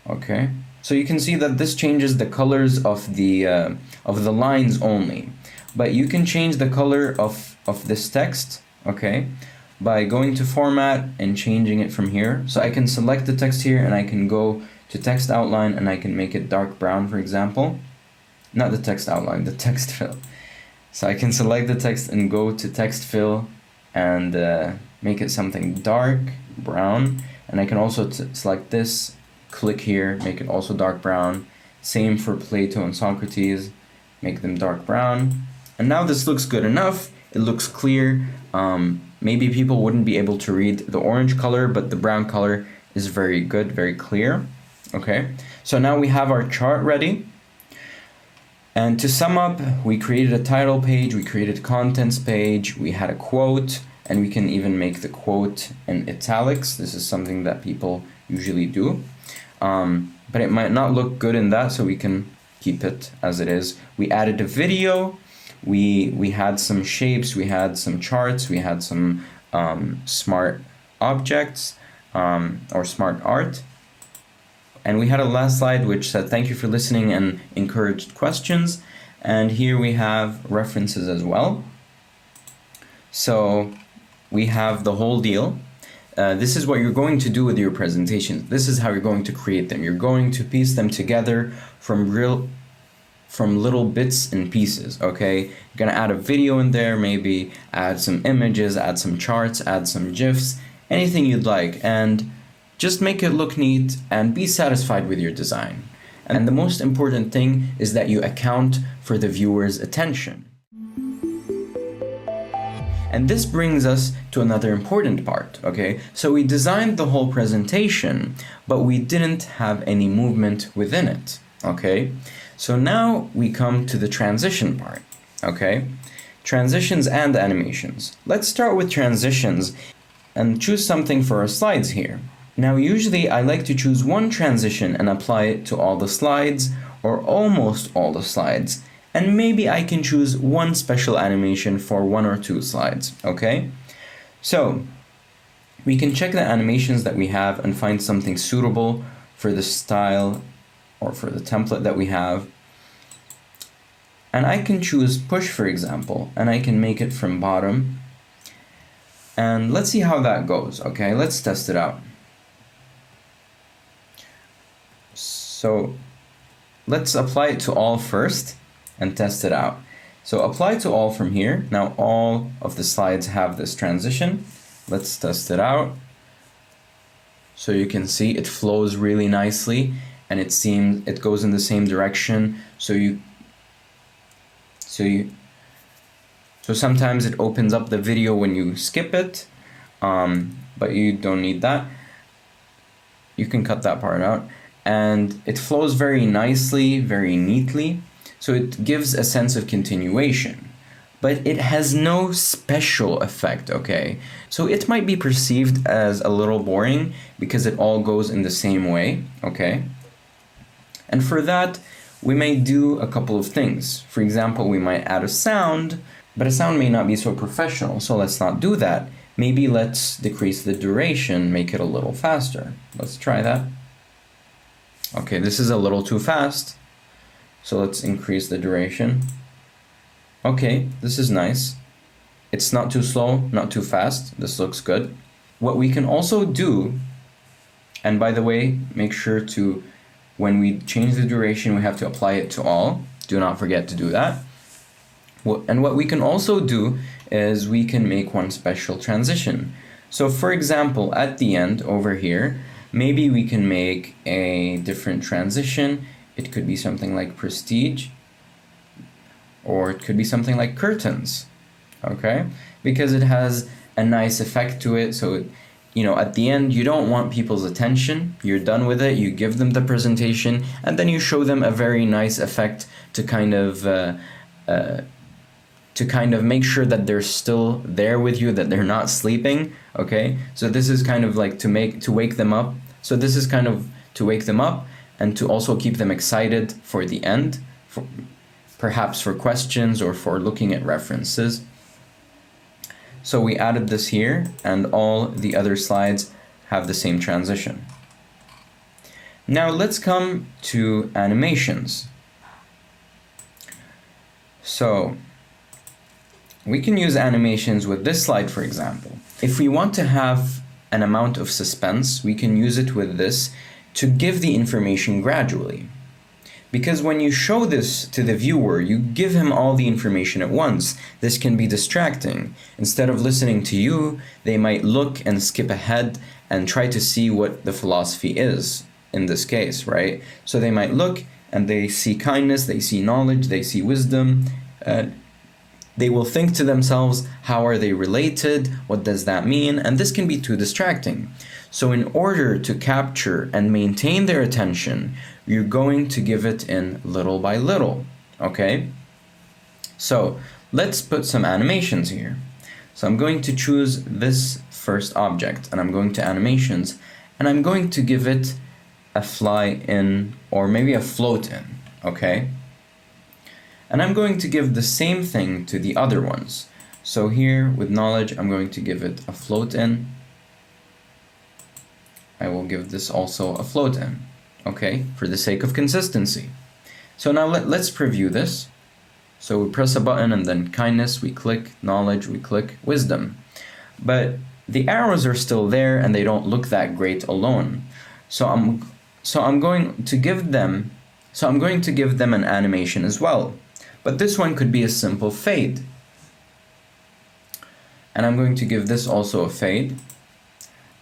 Okay. So you can see that this changes the colors of the lines only. But you can change the color of this text, okay, by going to format and changing it from here. So I can select the text here and I can go to text outline and I can make it dark brown, for example. Not the text outline, the text fill. So I can select the text and go to text fill and make it something dark brown. And I can also select this, click here, make it also dark brown. Same for Plato and Socrates, make them dark brown. And now this looks good enough. It looks clear. Maybe people wouldn't be able to read the orange color, but the brown color is very good, very clear. Okay, so now we have our chart ready. And to sum up, we created a title page, we created a contents page, we had a quote, and we can even make the quote in italics. This is something that people usually do. But it might not look good in that, so we can keep it as it is. We added a video. We had some shapes, we had some charts, we had some smart objects or smart art. And we had a last slide which said thank you for listening and encouraged questions. And here we have references as well. So we have the whole deal. This is what you're going to do with your presentations. This is how you're going to create them. You're going to piece them together from little bits and pieces, okay? You're gonna add a video in there, maybe add some images, add some charts, add some GIFs, anything you'd like, and just make it look neat and be satisfied with your design. And the most important thing is that you account for the viewer's attention. And this brings us to another important part, okay? So we designed the whole presentation, but we didn't have any movement within it, okay? So now we come to the transition part, okay? Transitions and animations. Let's start with transitions and choose something for our slides here. Now, usually I like to choose one transition and apply it to all the slides or almost all the slides. And maybe I can choose one special animation for 1 or 2 slides, okay? So we can check the animations that we have and find something suitable for the style or for the template that we have. And I can choose push, for example, and I can make it from bottom. And let's see how that goes, okay? Let's test it out. So let's apply it to all first and test it out. So apply to all from here. Now all of the slides have this transition. Let's test it out. So you can see it flows really nicely and it goes in the same direction. So sometimes it opens up the video when you skip it, but you don't need that. You can cut that part out. And it flows very nicely, very neatly. So it gives a sense of continuation, but it has no special effect, okay? So it might be perceived as a little boring because it all goes in the same way, okay? And for that, we may do a couple of things. For example, we might add a sound, but a sound may not be so professional, so let's not do that. Maybe let's decrease the duration, make it a little faster. Let's try that. Okay, this is a little too fast. So let's increase the duration. Okay, this is nice. It's not too slow, not too fast. This looks good. What we can also do, and by the way, make sure to, when we change the duration, we have to apply it to all. Do not forget to do that. And what we can also do is we can make one special transition. So for example, at the end over here, maybe we can make a different transition. It could be something like prestige, or it could be something like curtains, okay? Because it has a nice effect to it. So, you know, at the end, you don't want people's attention. You're done with it. You give them the presentation, and then you show them a very nice effect to kind of make sure that they're still there with you, that they're not sleeping, okay? So this is kind of like to wake them up. So this is kind of to wake them up and to also keep them excited for the end, perhaps for questions or for looking at references. So we added this here, and all the other slides have the same transition. Now let's come to animations. So we can use animations with this slide, for example. If we want to have an amount of suspense, we can use it with this to give the information gradually. Because when you show this to the viewer, you give him all the information at once. This can be distracting. Instead of listening to you, they might look and skip ahead and try to see what the philosophy is in this case, right? So they might look and they see kindness, they see knowledge, they see wisdom. They will think to themselves, how are they related? What does that mean? And this can be too distracting. So in order to capture and maintain their attention, you're going to give it in little by little, okay? So let's put some animations here. So I'm going to choose this first object, and I'm going to animations, and I'm going to give it a fly in, or maybe a float in, okay? And I'm going to give the same thing to the other ones. So here with knowledge, I'm going to give it a float in. I will give this also a float in, okay, for the sake of consistency. So now let's preview this. So we press a button and then kindness, we click knowledge, we click wisdom. But the arrows are still there and they don't look that great alone. So I'm going to give them an animation as well. But this one could be a simple fade. And I'm going to give this also a fade.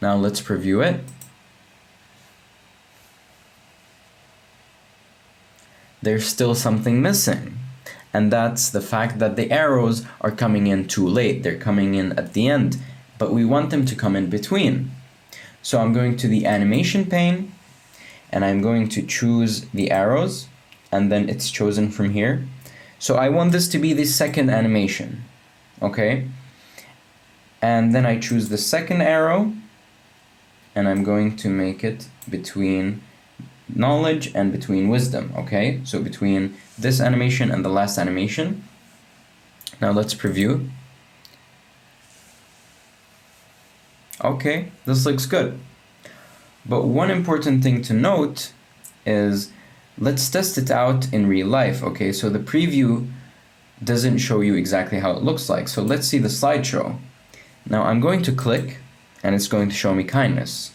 Now let's preview it. There's still something missing. And that's the fact that the arrows are coming in too late. They're coming in at the end, but we want them to come in between. So I'm going to the animation pane, and I'm going to choose the arrows, and then it's chosen from here. So I want this to be the second animation, okay? And then I choose the second arrow, and I'm going to make it between knowledge and between wisdom, okay? So between this animation and the last animation. Now let's preview. Okay, this looks good. But one important thing to note is let's test it out in real life, okay? So the preview doesn't show you exactly how it looks like. So let's see the slideshow. Now I'm going to click and it's going to show me kindness.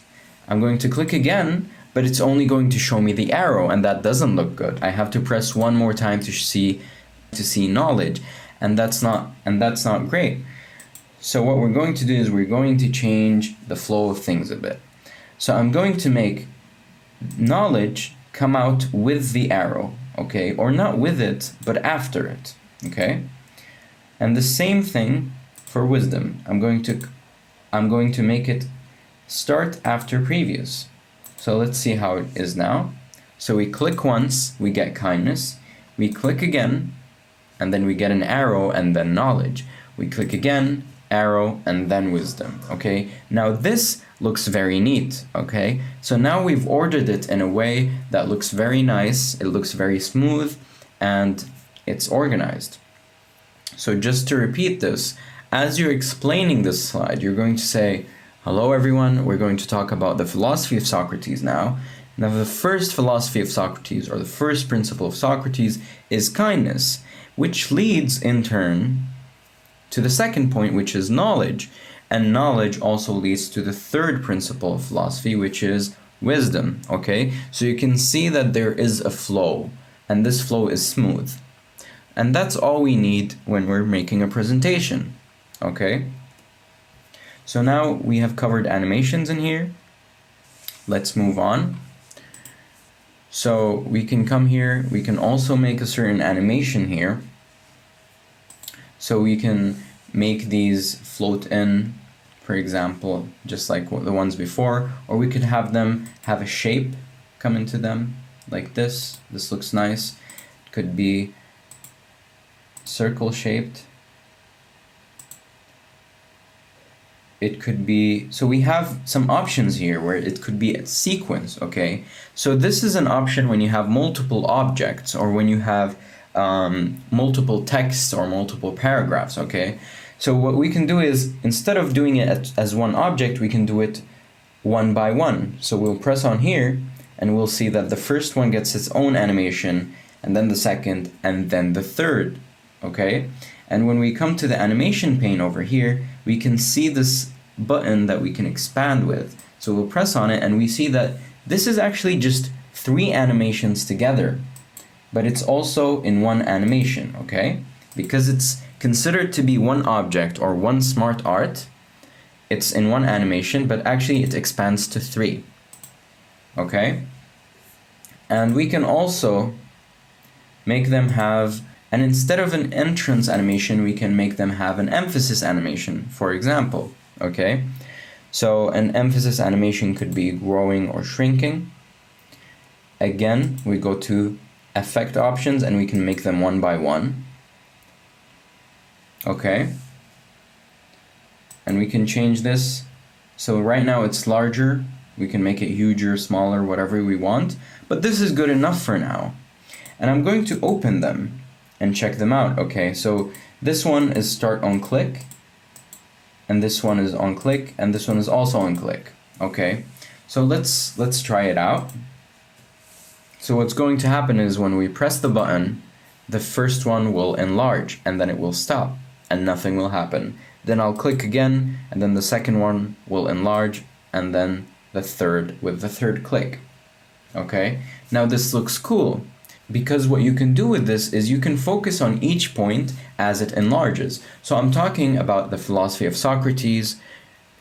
I'm going to click again, but it's only going to show me the arrow, and that doesn't look good. I have to press one more time to see knowledge, and that's not great. So what we're going to do is we're going to change the flow of things a bit. So I'm going to make knowledge come out with the arrow, okay? Or not with it, but after it, okay? And the same thing for wisdom. I'm going to make it start after previous. So let's see how it is now. So we click once, we get kindness. We click again, and then we get an arrow and then knowledge. We click again, arrow, and then wisdom, okay? Now this looks very neat, okay? So now we've ordered it in a way that looks very nice, it looks very smooth, and it's organized. So just to repeat this, as you're explaining this slide, you're going to say, hello everyone, we're going to talk about the philosophy of Socrates now. Now the first philosophy of Socrates, or the first principle of Socrates, is kindness, which leads in turn to the second point, which is knowledge. And knowledge also leads to the third principle of philosophy, which is wisdom, okay? So you can see that there is a flow, and this flow is smooth. And that's all we need when we're making a presentation, okay? So now we have covered animations in here. Let's move on. So we can come here, we can also make a certain animation here. So we can make these float in, for example, just like the ones before, or we could have them have a shape come into them, like this. This looks nice. It could be circle shaped. It could be, so we have some options here where it could be a sequence, okay? So this is an option when you have multiple objects or when you have multiple texts or multiple paragraphs, okay? So what we can do is, instead of doing it as one object, we can do it one by one. So we'll press on here and we'll see that the first one gets its own animation, and then the second, and then the third, okay? And when we come to the animation pane over here, we can see this button that we can expand with. So we'll press on it and we see that this is actually just 3 animations together, but it's also in one animation, okay? Because it's considered to be one object or one smart art, it's in one animation, but actually it expands to 3, okay? And we can also make them have, and instead of an entrance animation, we can make them have an emphasis animation, for example, okay? So an emphasis animation could be growing or shrinking. Again, we go to effect options and we can make them one by one, okay? And we can change this. So right now it's larger. We can make it huger, smaller, whatever we want, but this is good enough for now. And I'm going to open them and check them out, okay? So this one is start on click, and this one is on click, and this one is also on click, okay? So let's try it out. So what's going to happen is when we press the button, the first one will enlarge and then it will stop and nothing will happen. Then I'll click again and then the second one will enlarge and then the third with the third click, okay? Now this looks cool, because what you can do with this is you can focus on each point as it enlarges. So I'm talking about the philosophy of Socrates,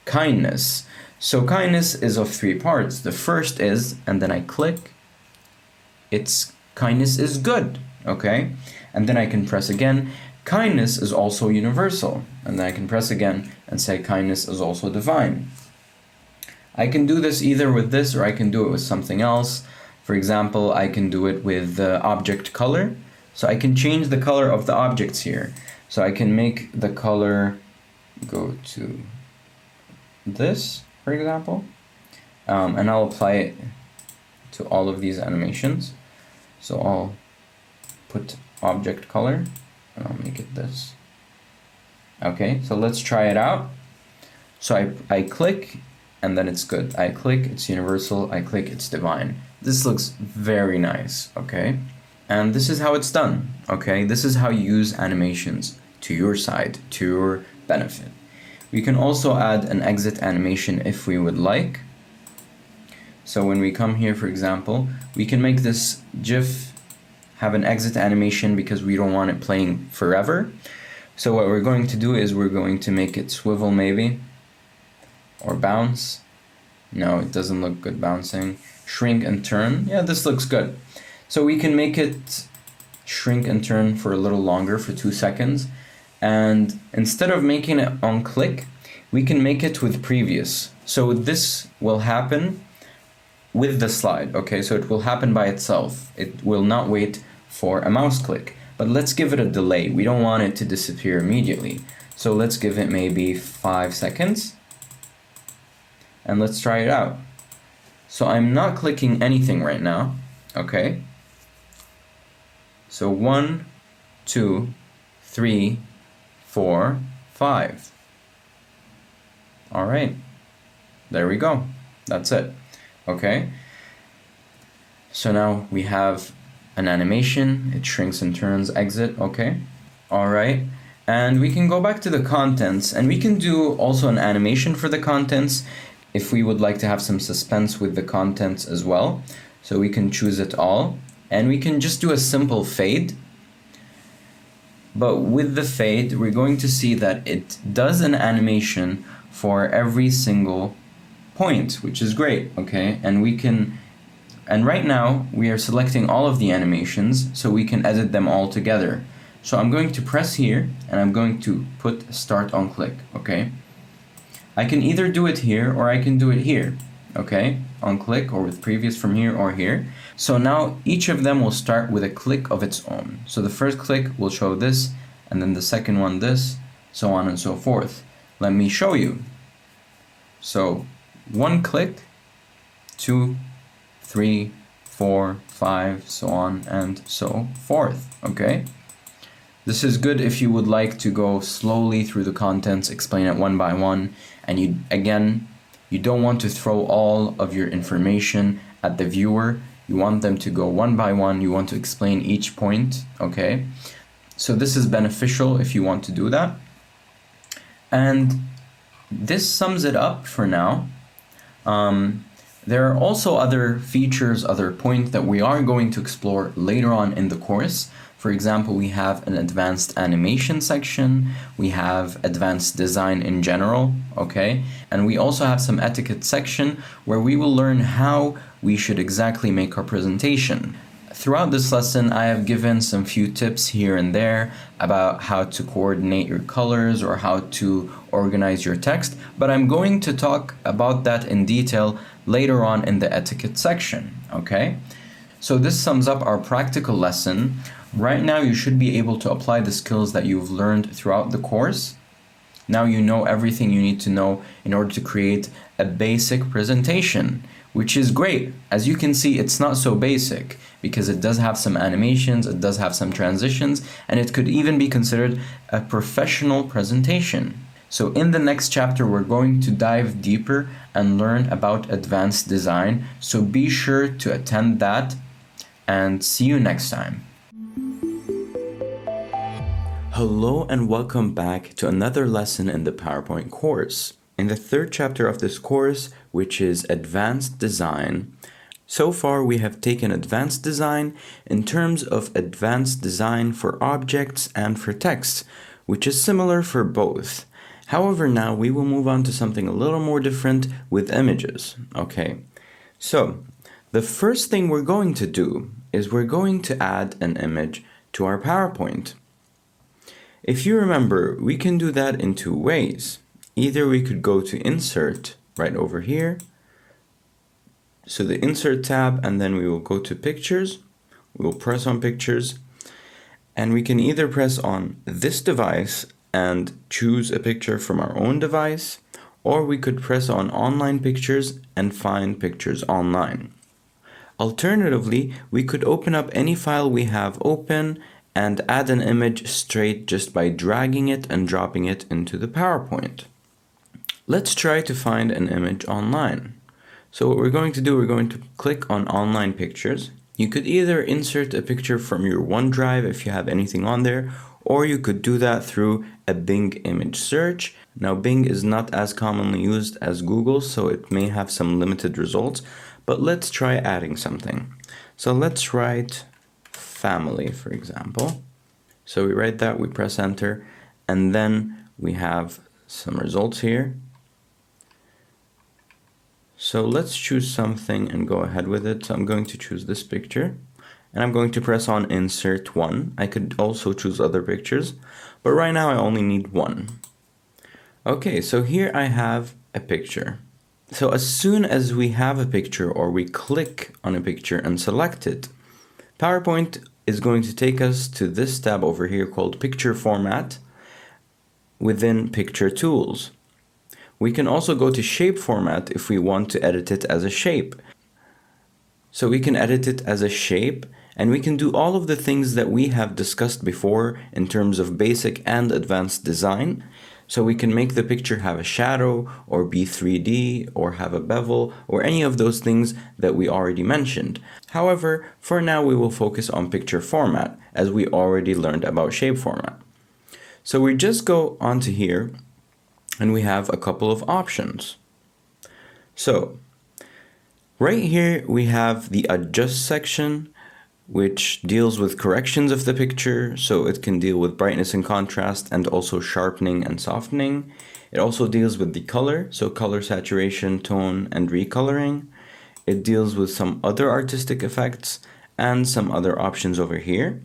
kindness. So kindness is of 3 parts. The first is, and then I click, it's kindness is good, okay? And then I can press again. Kindness is also universal. And then I can press again and say kindness is also divine. I can do this either with this or I can do it with something else. For example, I can do it with the object color. So I can change the color of the objects here. So I can make the color go to this, for example. And I'll apply it to all of these animations. So I'll put object color and I'll make it this. Okay, so let's try it out. So I click and then it's good. I click, it's universal. I click, it's divine. This looks very nice, okay? And this is how it's done, okay? This is how you use animations to your side, to your benefit. We can also add an exit animation if we would like. So when we come here, for example, we can make this GIF have an exit animation because we don't want it playing forever. So what we're going to do is we're going to make it swivel maybe, or bounce. No, it doesn't look good bouncing. Shrink and turn. Yeah, this looks good. So we can make it shrink and turn for a little longer, for 2 seconds. And instead of making it on click, we can make it with previous. So this will happen with the slide, okay? So it will happen by itself. It will not wait for a mouse click. But let's give it a delay. We don't want it to disappear immediately. So let's give it maybe 5 seconds. And let's try it out. So I'm not clicking anything right now, okay? So 1, 2, 3, 4, 5. All right, there we go. That's it, okay? So now we have an animation. It shrinks and turns, exit, okay? All right, and we can go back to the contents and we can do also an animation for the contents if we would like to have some suspense with the contents as well. So we can choose it all and we can just do a simple fade. but with the fade, we're going to see that it does an animation for every single point, which is great, okay? And right now, we are selecting all of the animations, so we can edit them all together. So I'm going to press here, and I'm going to put start on click, okay? I can either do it here, or I can do it here, okay? On click, or with previous from here or here. So now each of them will start with a click of its own. So the first click will show this, and then the second one this, so on and so forth. Let me show you. So 1 click, 2, 3, 4, 5, so on and so forth, okay? This is good if you would like to go slowly through the contents, explain it one by one, and you don't want to throw all of your information at the viewer. You want them to go one by one, you want to explain each point, okay? So this is beneficial if you want to do that. And this sums it up for now. There are also other features, other points that we are going to explore later on in the course. For example, we have an advanced animation section, we have advanced design in general, okay? And we also have some etiquette section where we will learn how we should exactly make our presentation. Throughout this lesson, I have given some few tips here and there about how to coordinate your colors or how to organize your text, but I'm going to talk about that in detail later on in the etiquette section, okay? So this sums up our practical lesson. Right now, you should be able to apply the skills that you've learned throughout the course. Now you know everything you need to know in order to create a basic presentation, which is great. As you can see, it's not so basic because it does have some animations, it does have some transitions, and it could even be considered a professional presentation. So in the next chapter, we're going to dive deeper and learn about advanced design. So be sure to attend that and see you next time. Hello and welcome back to another lesson in the PowerPoint course. In the third chapter of this course, which is Advanced Design, so far we have taken Advanced Design in terms of advanced design for objects and for text, which is similar for both. However, now we will move on to something a little more different with images, okay? So, the first thing we're going to do is we're going to add an image to our PowerPoint. If you remember, we can do that in two ways. Either we could go to Insert right over here, so the Insert tab, and then we will go to Pictures, we will press on Pictures, and we can either press on this device and choose a picture from our own device, or we could press on Online Pictures and find pictures online. Alternatively, we could open up any file we have open and add an image straight just by dragging it and dropping it into the PowerPoint. Let's try to find an image online. So what we're going to do, we're going to click on Online Pictures. You could either insert a picture from your OneDrive if you have anything on there, or you could do that through a Bing image search. Now Bing is not as commonly used as Google, so it may have some limited results, but let's try adding something. So let's write family, for example. So we write that, we press enter, and then we have some results here. So let's choose something and go ahead with it. So I'm going to choose this picture, and I'm going to press on insert one. I could also choose other pictures, but right now I only need one. Okay, so here I have a picture. So as soon as we have a picture or we click on a picture and select it, PowerPoint is going to take us to this tab over here called Picture Format within Picture Tools. We can also go to Shape Format if we want to edit it as a shape. So we can edit it as a shape, and we can do all of the things that we have discussed before in terms of basic and advanced design. So we can make the picture have a shadow or be 3D or have a bevel or any of those things that we already mentioned. However, for now we will focus on picture format as we already learned about shape format. So we just go onto here and we have a couple of options. So right here we have the adjust section which deals with corrections of the picture, so it can deal with brightness and contrast and also sharpening and softening. It also deals with the color, so color saturation, tone, and recoloring. It deals with some other artistic effects and some other options over here.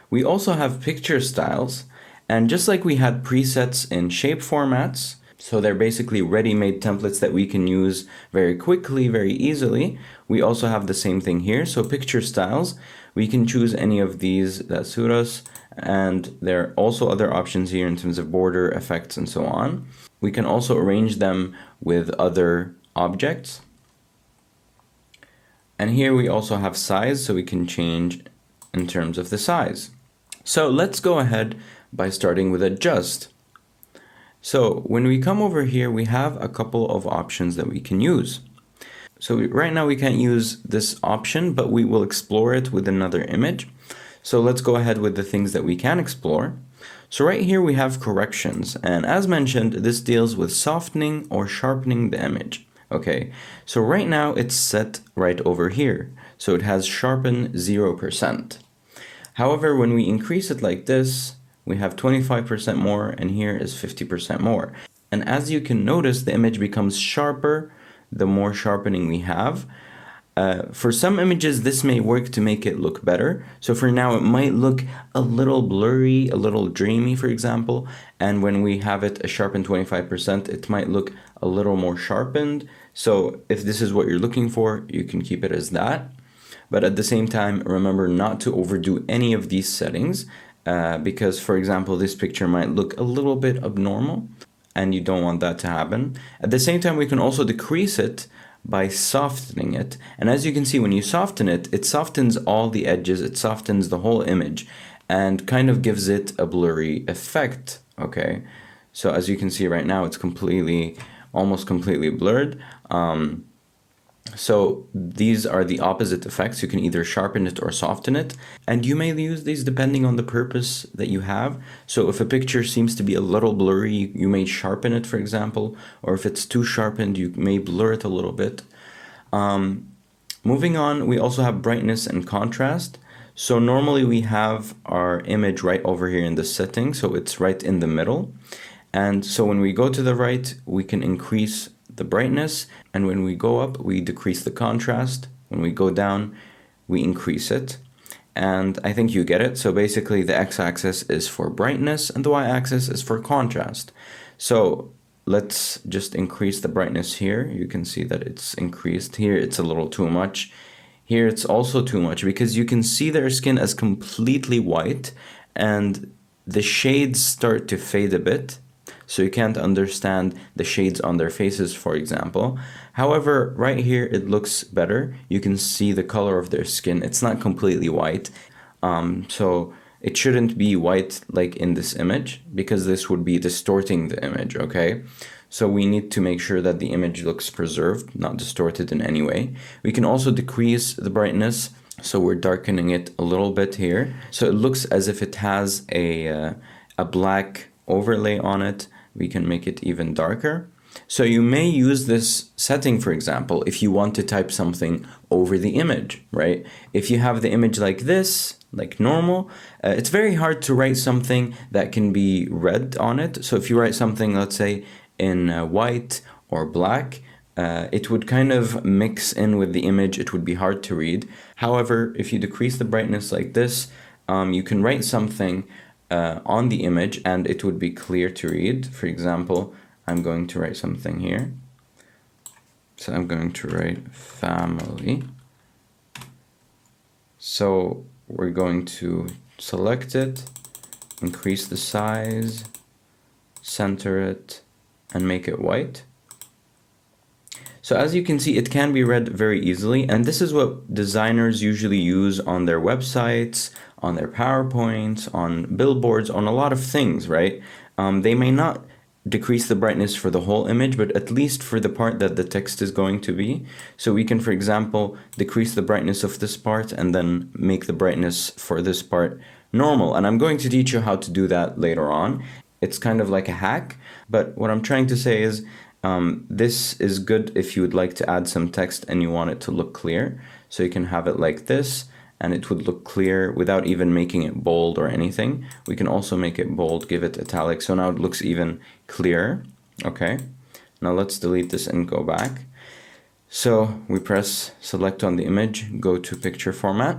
We also have picture styles, and just like we had presets in shape formats, so they're basically ready-made templates that we can use very quickly, very easily. We also have the same thing here. So picture styles, we can choose any of these that suit us. And there are also other options here in terms of border effects and so on. We can also arrange them with other objects. And here we also have size, so we can change in terms of the size. So let's go ahead by starting with adjust. So when we come over here, we have a couple of options that we can use. So right now we can't use this option, but we will explore it with another image. So let's go ahead with the things that we can explore. So right here we have corrections, and as mentioned, this deals with softening or sharpening the image. Okay, so right now it's set right over here. So it has sharpen 0%. However, when we increase it like this, we have 25% more, and here is 50% more. And as you can notice, the image becomes sharper the more sharpening we have. For some images, this may work to make it look better. So for now, it might look a little blurry, a little dreamy, for example. And when we have it a sharpened 25%, it might look a little more sharpened. So if this is what you're looking for, you can keep it as that. But at the same time, remember not to overdo any of these settings. Because, for example, this picture might look a little bit abnormal, and you don't want that to happen. At the same time, we can also decrease it by softening it. And as you can see, when you soften it, it softens all the edges, it softens the whole image, and kind of gives it a blurry effect, okay? So as you can see right now, it's almost completely blurred. So these are the opposite effects. You can either sharpen it or soften it, and you may use these depending on the purpose that you have. So if a picture seems to be a little blurry, you may sharpen it, for example, or if it's too sharpened, you may blur it a little bit. Moving on, we also have brightness and contrast. So normally we have our image right over here in the setting, so it's right in the middle. And so when we go to the right, we can increase the brightness, and when we go up, we decrease the contrast. When we go down, we increase it. And I think you get it. So basically the x-axis is for brightness and the y-axis is for contrast. So let's just increase the brightness here. You can see that it's increased. Here it's a little too much. Here it's also too much because you can see their skin as completely white and the shades start to fade a bit. So you can't understand the shades on their faces, for example. However, right here it looks better. You can see the color of their skin. It's not completely white. So it shouldn't be white like in this image because this would be distorting the image, okay? So we need to make sure that the image looks preserved, not distorted in any way. We can also decrease the brightness. So we're darkening it a little bit here. So it looks as if it has a black overlay on it. We can make it even darker. So you may use this setting, for example, if you want to type something over the image, right? If you have the image like this, like normal, it's very hard to write something that can be read on it. So if you write something, let's say, in white or black, it would kind of mix in with the image. It would be hard to read. However, if you decrease the brightness like this, you can write something on the image and it would be clear to read. For example, I'm going to write something here. So I'm going to write family. So we're going to select it, increase the size, center it, and make it white. So as you can see, it can be read very easily, and this is what designers usually use on their websites, on their PowerPoints, on billboards, on a lot of things, right? They may not decrease the brightness for the whole image, but at least for the part that the text is going to be. So we can, for example, decrease the brightness of this part and then make the brightness for this part normal. And I'm going to teach you how to do that later on. It's kind of like a hack, but what I'm trying to say is this is good if you would like to add some text and you want it to look clear. So you can have it like this, and it would look clear without even making it bold or anything. We can also make it bold, give it italic, so now it looks even clearer. Okay, now let's delete this and go back. So we press select on the image, go to picture format.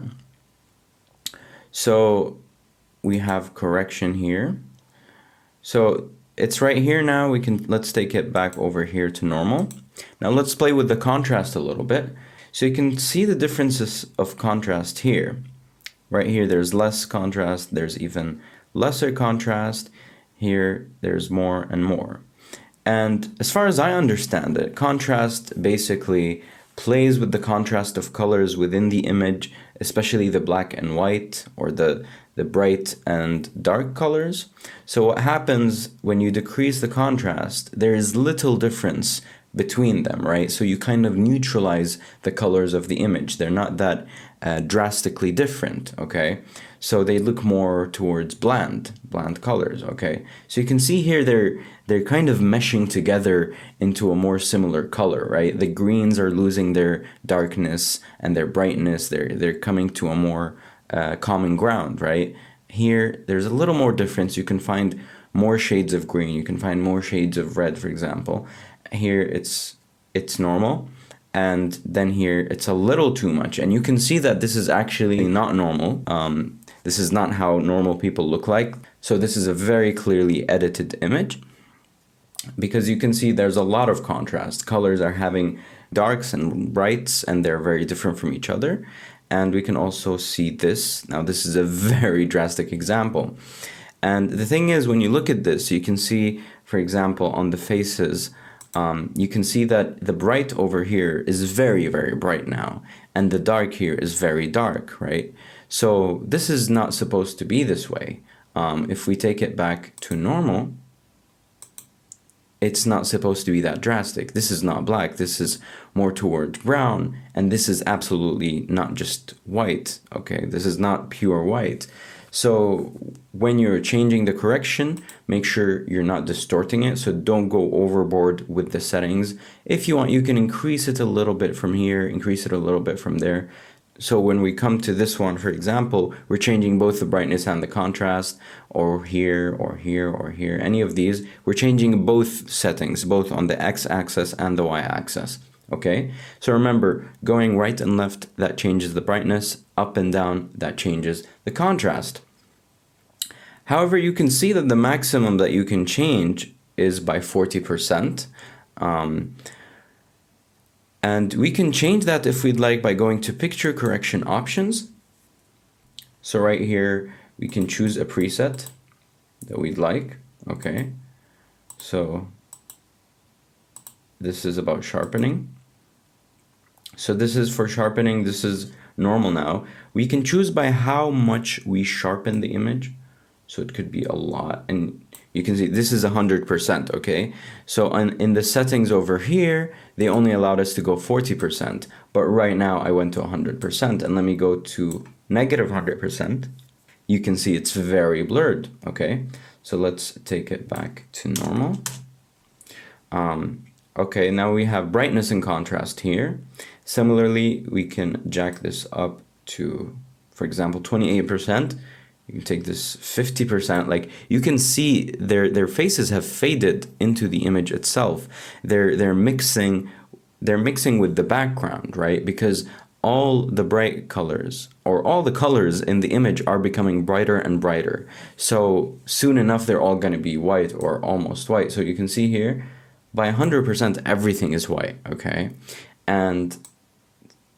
So we have correction here. So it's right here now. Let's take it back over here to normal. Now let's play with the contrast a little bit. So you can see the differences of contrast here. Right here there's less contrast, there's even lesser contrast. Here there's more and more. And as far as I understand it, contrast basically plays with the contrast of colors within the image, especially the black and white or the bright and dark colors. So what happens when you decrease the contrast, there is little difference between them, right? So you kind of neutralize the colors of the image. They're not that drastically different, okay? So they look more towards bland colors, okay? So you can see here they're kind of meshing together into a more similar color, right? The greens are losing their darkness and their brightness. They're coming to a more common ground, right? Here, there's a little more difference. You can find more shades of green. You can find more shades of red, for example. Here, it's normal. And then here, it's a little too much. And you can see that this is actually not normal. This is not how normal people look like. So this is a very clearly edited image, because you can see there's a lot of contrast. Colors are having darks and brights, and they're very different from each other. And we can also see this. Now, this is a very drastic example. And the thing is, when you look at this, you can see, for example, on the faces, you can see that the bright over here is very, very bright now. And the dark here is very dark, right? So this is not supposed to be this way. If we take it back to normal, it's not supposed to be that drastic. This is not black, this is more towards brown, and this is absolutely not just white, okay? This is not pure white. So when you're changing the correction, make sure you're not distorting it, so don't go overboard with the settings. If you want, you can increase it a little bit from here, increase it a little bit from there. So when we come to this one, for example, we're changing both the brightness and the contrast, or here, or here, or here, any of these. We're changing both settings, both on the x-axis and the y-axis, okay? So remember, going right and left, that changes the brightness, up and down, that changes the contrast. However, you can see that the maximum that you can change is by 40%. And we can change that if we'd like by going to picture correction options. So right here, we can choose a preset that we'd like, okay? So this is about sharpening. So this is for sharpening, this is normal now. We can choose by how much we sharpen the image. So it could be a lot, and you can see this is 100%, okay? So in the settings over here, they only allowed us to go 40%, but right now I went to 100%, and let me go to negative 100%. You can see it's very blurred, okay? So let's take it back to normal. Okay, now we have brightness and contrast here. Similarly, we can jack this up to, for example, 28%. You can take this 50%, like you can see their faces have faded into the image itself. They're mixing with the background, right? Because all the bright colors or all the colors in the image are becoming brighter and brighter. So soon enough, they're all going to be white or almost white. So you can see here, by 100%, everything is white, okay? And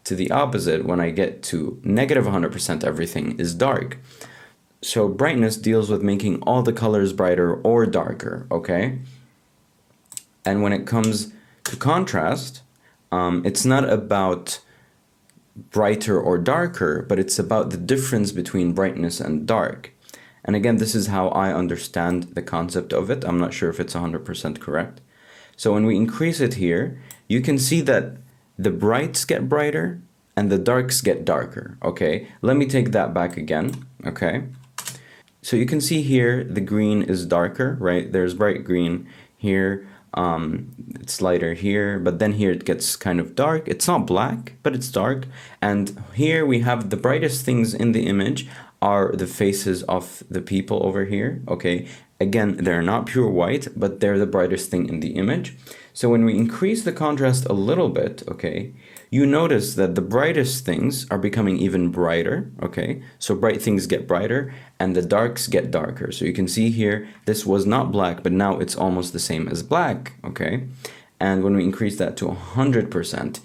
to the opposite, when I get to negative 100%, everything is dark. So brightness deals with making all the colors brighter or darker, okay? And when it comes to contrast, it's not about brighter or darker, but it's about the difference between brightness and dark. And again, this is how I understand the concept of it. I'm not sure if it's 100% correct. So when we increase it here, you can see that the brights get brighter and the darks get darker, okay? Let me take that back again, okay? So you can see here the green is darker, right? There's bright green here. It's lighter here, but then here it gets kind of dark. It's not black, but it's dark. And here we have the brightest things in the image are the faces of the people over here, okay? Again, they're not pure white, but they're the brightest thing in the image. So when we increase the contrast a little bit, okay, you notice that the brightest things are becoming even brighter, okay? So bright things get brighter and the darks get darker. So you can see here, this was not black, but now it's almost the same as black, okay? And when we increase that to 100%,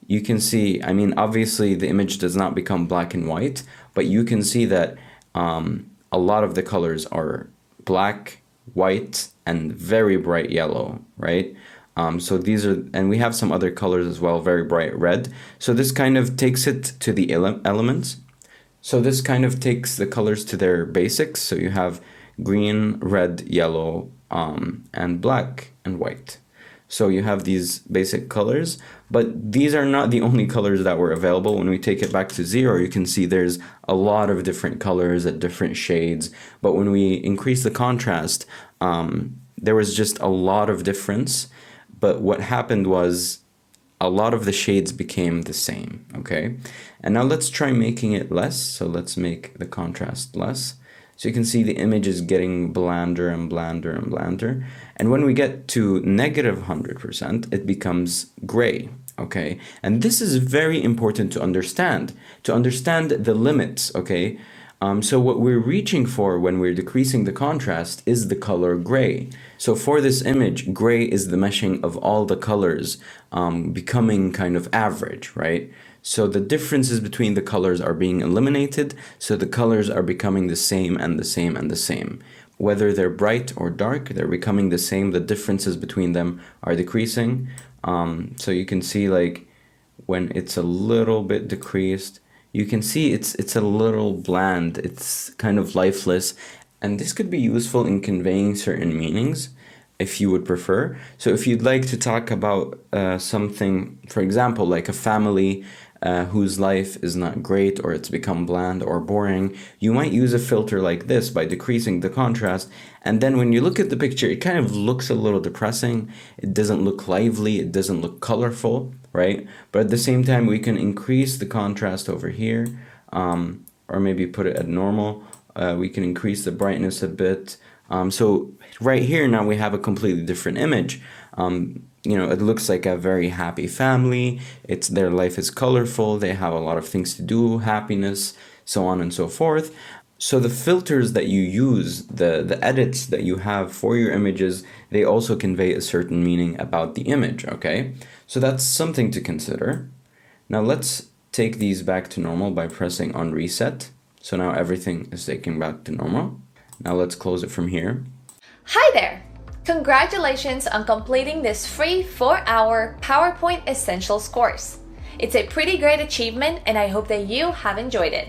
you can see, I mean, obviously the image does not become black and white, but you can see that a lot of the colors are black, white, and very bright yellow, right? So these are, and we have some other colors as well, very bright red. So this kind of takes it to the elements. So this kind of takes the colors to their basics. So you have green, red, yellow, and black and white. So you have these basic colors, but these are not the only colors that were available. When we take it back to 0, you can see there's a lot of different colors at different shades. But when we increase the contrast, there was just a lot of difference. But what happened was a lot of the shades became the same, okay? And now let's try making it less. So let's make the contrast less. So you can see the image is getting blander and blander and blander. And when we get to negative 100%, it becomes gray, okay? And this is very important to understand the limits, okay? So what we're reaching for when we're decreasing the contrast is the color gray. So for this image, gray is the meshing of all the colors becoming kind of average, right? So the differences between the colors are being eliminated, so the colors are becoming the same and the same and the same. Whether they're bright or dark, they're becoming the same. The differences between them are decreasing. So you can see like when it's a little bit decreased, you can see it's a little bland, it's kind of lifeless, and this could be useful in conveying certain meanings if you would prefer. So if you'd like to talk about something, for example, like a family whose life is not great or it's become bland or boring, you might use a filter like this by decreasing the contrast, and then when you look at the picture, it kind of looks a little depressing, it doesn't look lively, it doesn't look colorful, right? But at the same time, we can increase the contrast over here, or maybe put it at normal. We can increase the brightness a bit. So right here now we have a completely different image. You know, it looks like a very happy family. Their life is colorful. They have a lot of things to do, happiness, so on and so forth. So the filters that you use, the edits that you have for your images, they also convey a certain meaning about the image, okay? So that's something to consider. Now let's take these back to normal by pressing on reset. So now everything is taken back to normal. Now let's close it from here. Hi there! Congratulations on completing this free 4-hour PowerPoint Essentials course. It's a pretty great achievement and I hope that you have enjoyed it.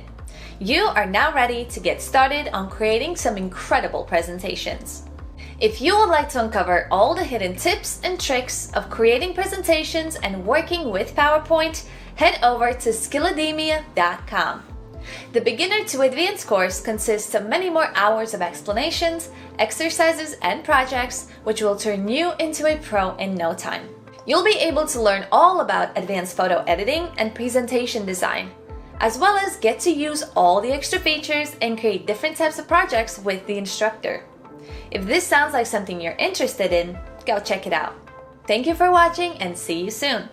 You are now ready to get started on creating some incredible presentations. If you would like to uncover all the hidden tips and tricks of creating presentations and working with PowerPoint, head over to skillademia.com. The Beginner to Advanced course consists of many more hours of explanations, exercises, and projects which will turn you into a pro in no time. You'll be able to learn all about advanced photo editing and presentation design, as well as get to use all the extra features and create different types of projects with the instructor. If this sounds like something you're interested in, go check it out. Thank you for watching and see you soon!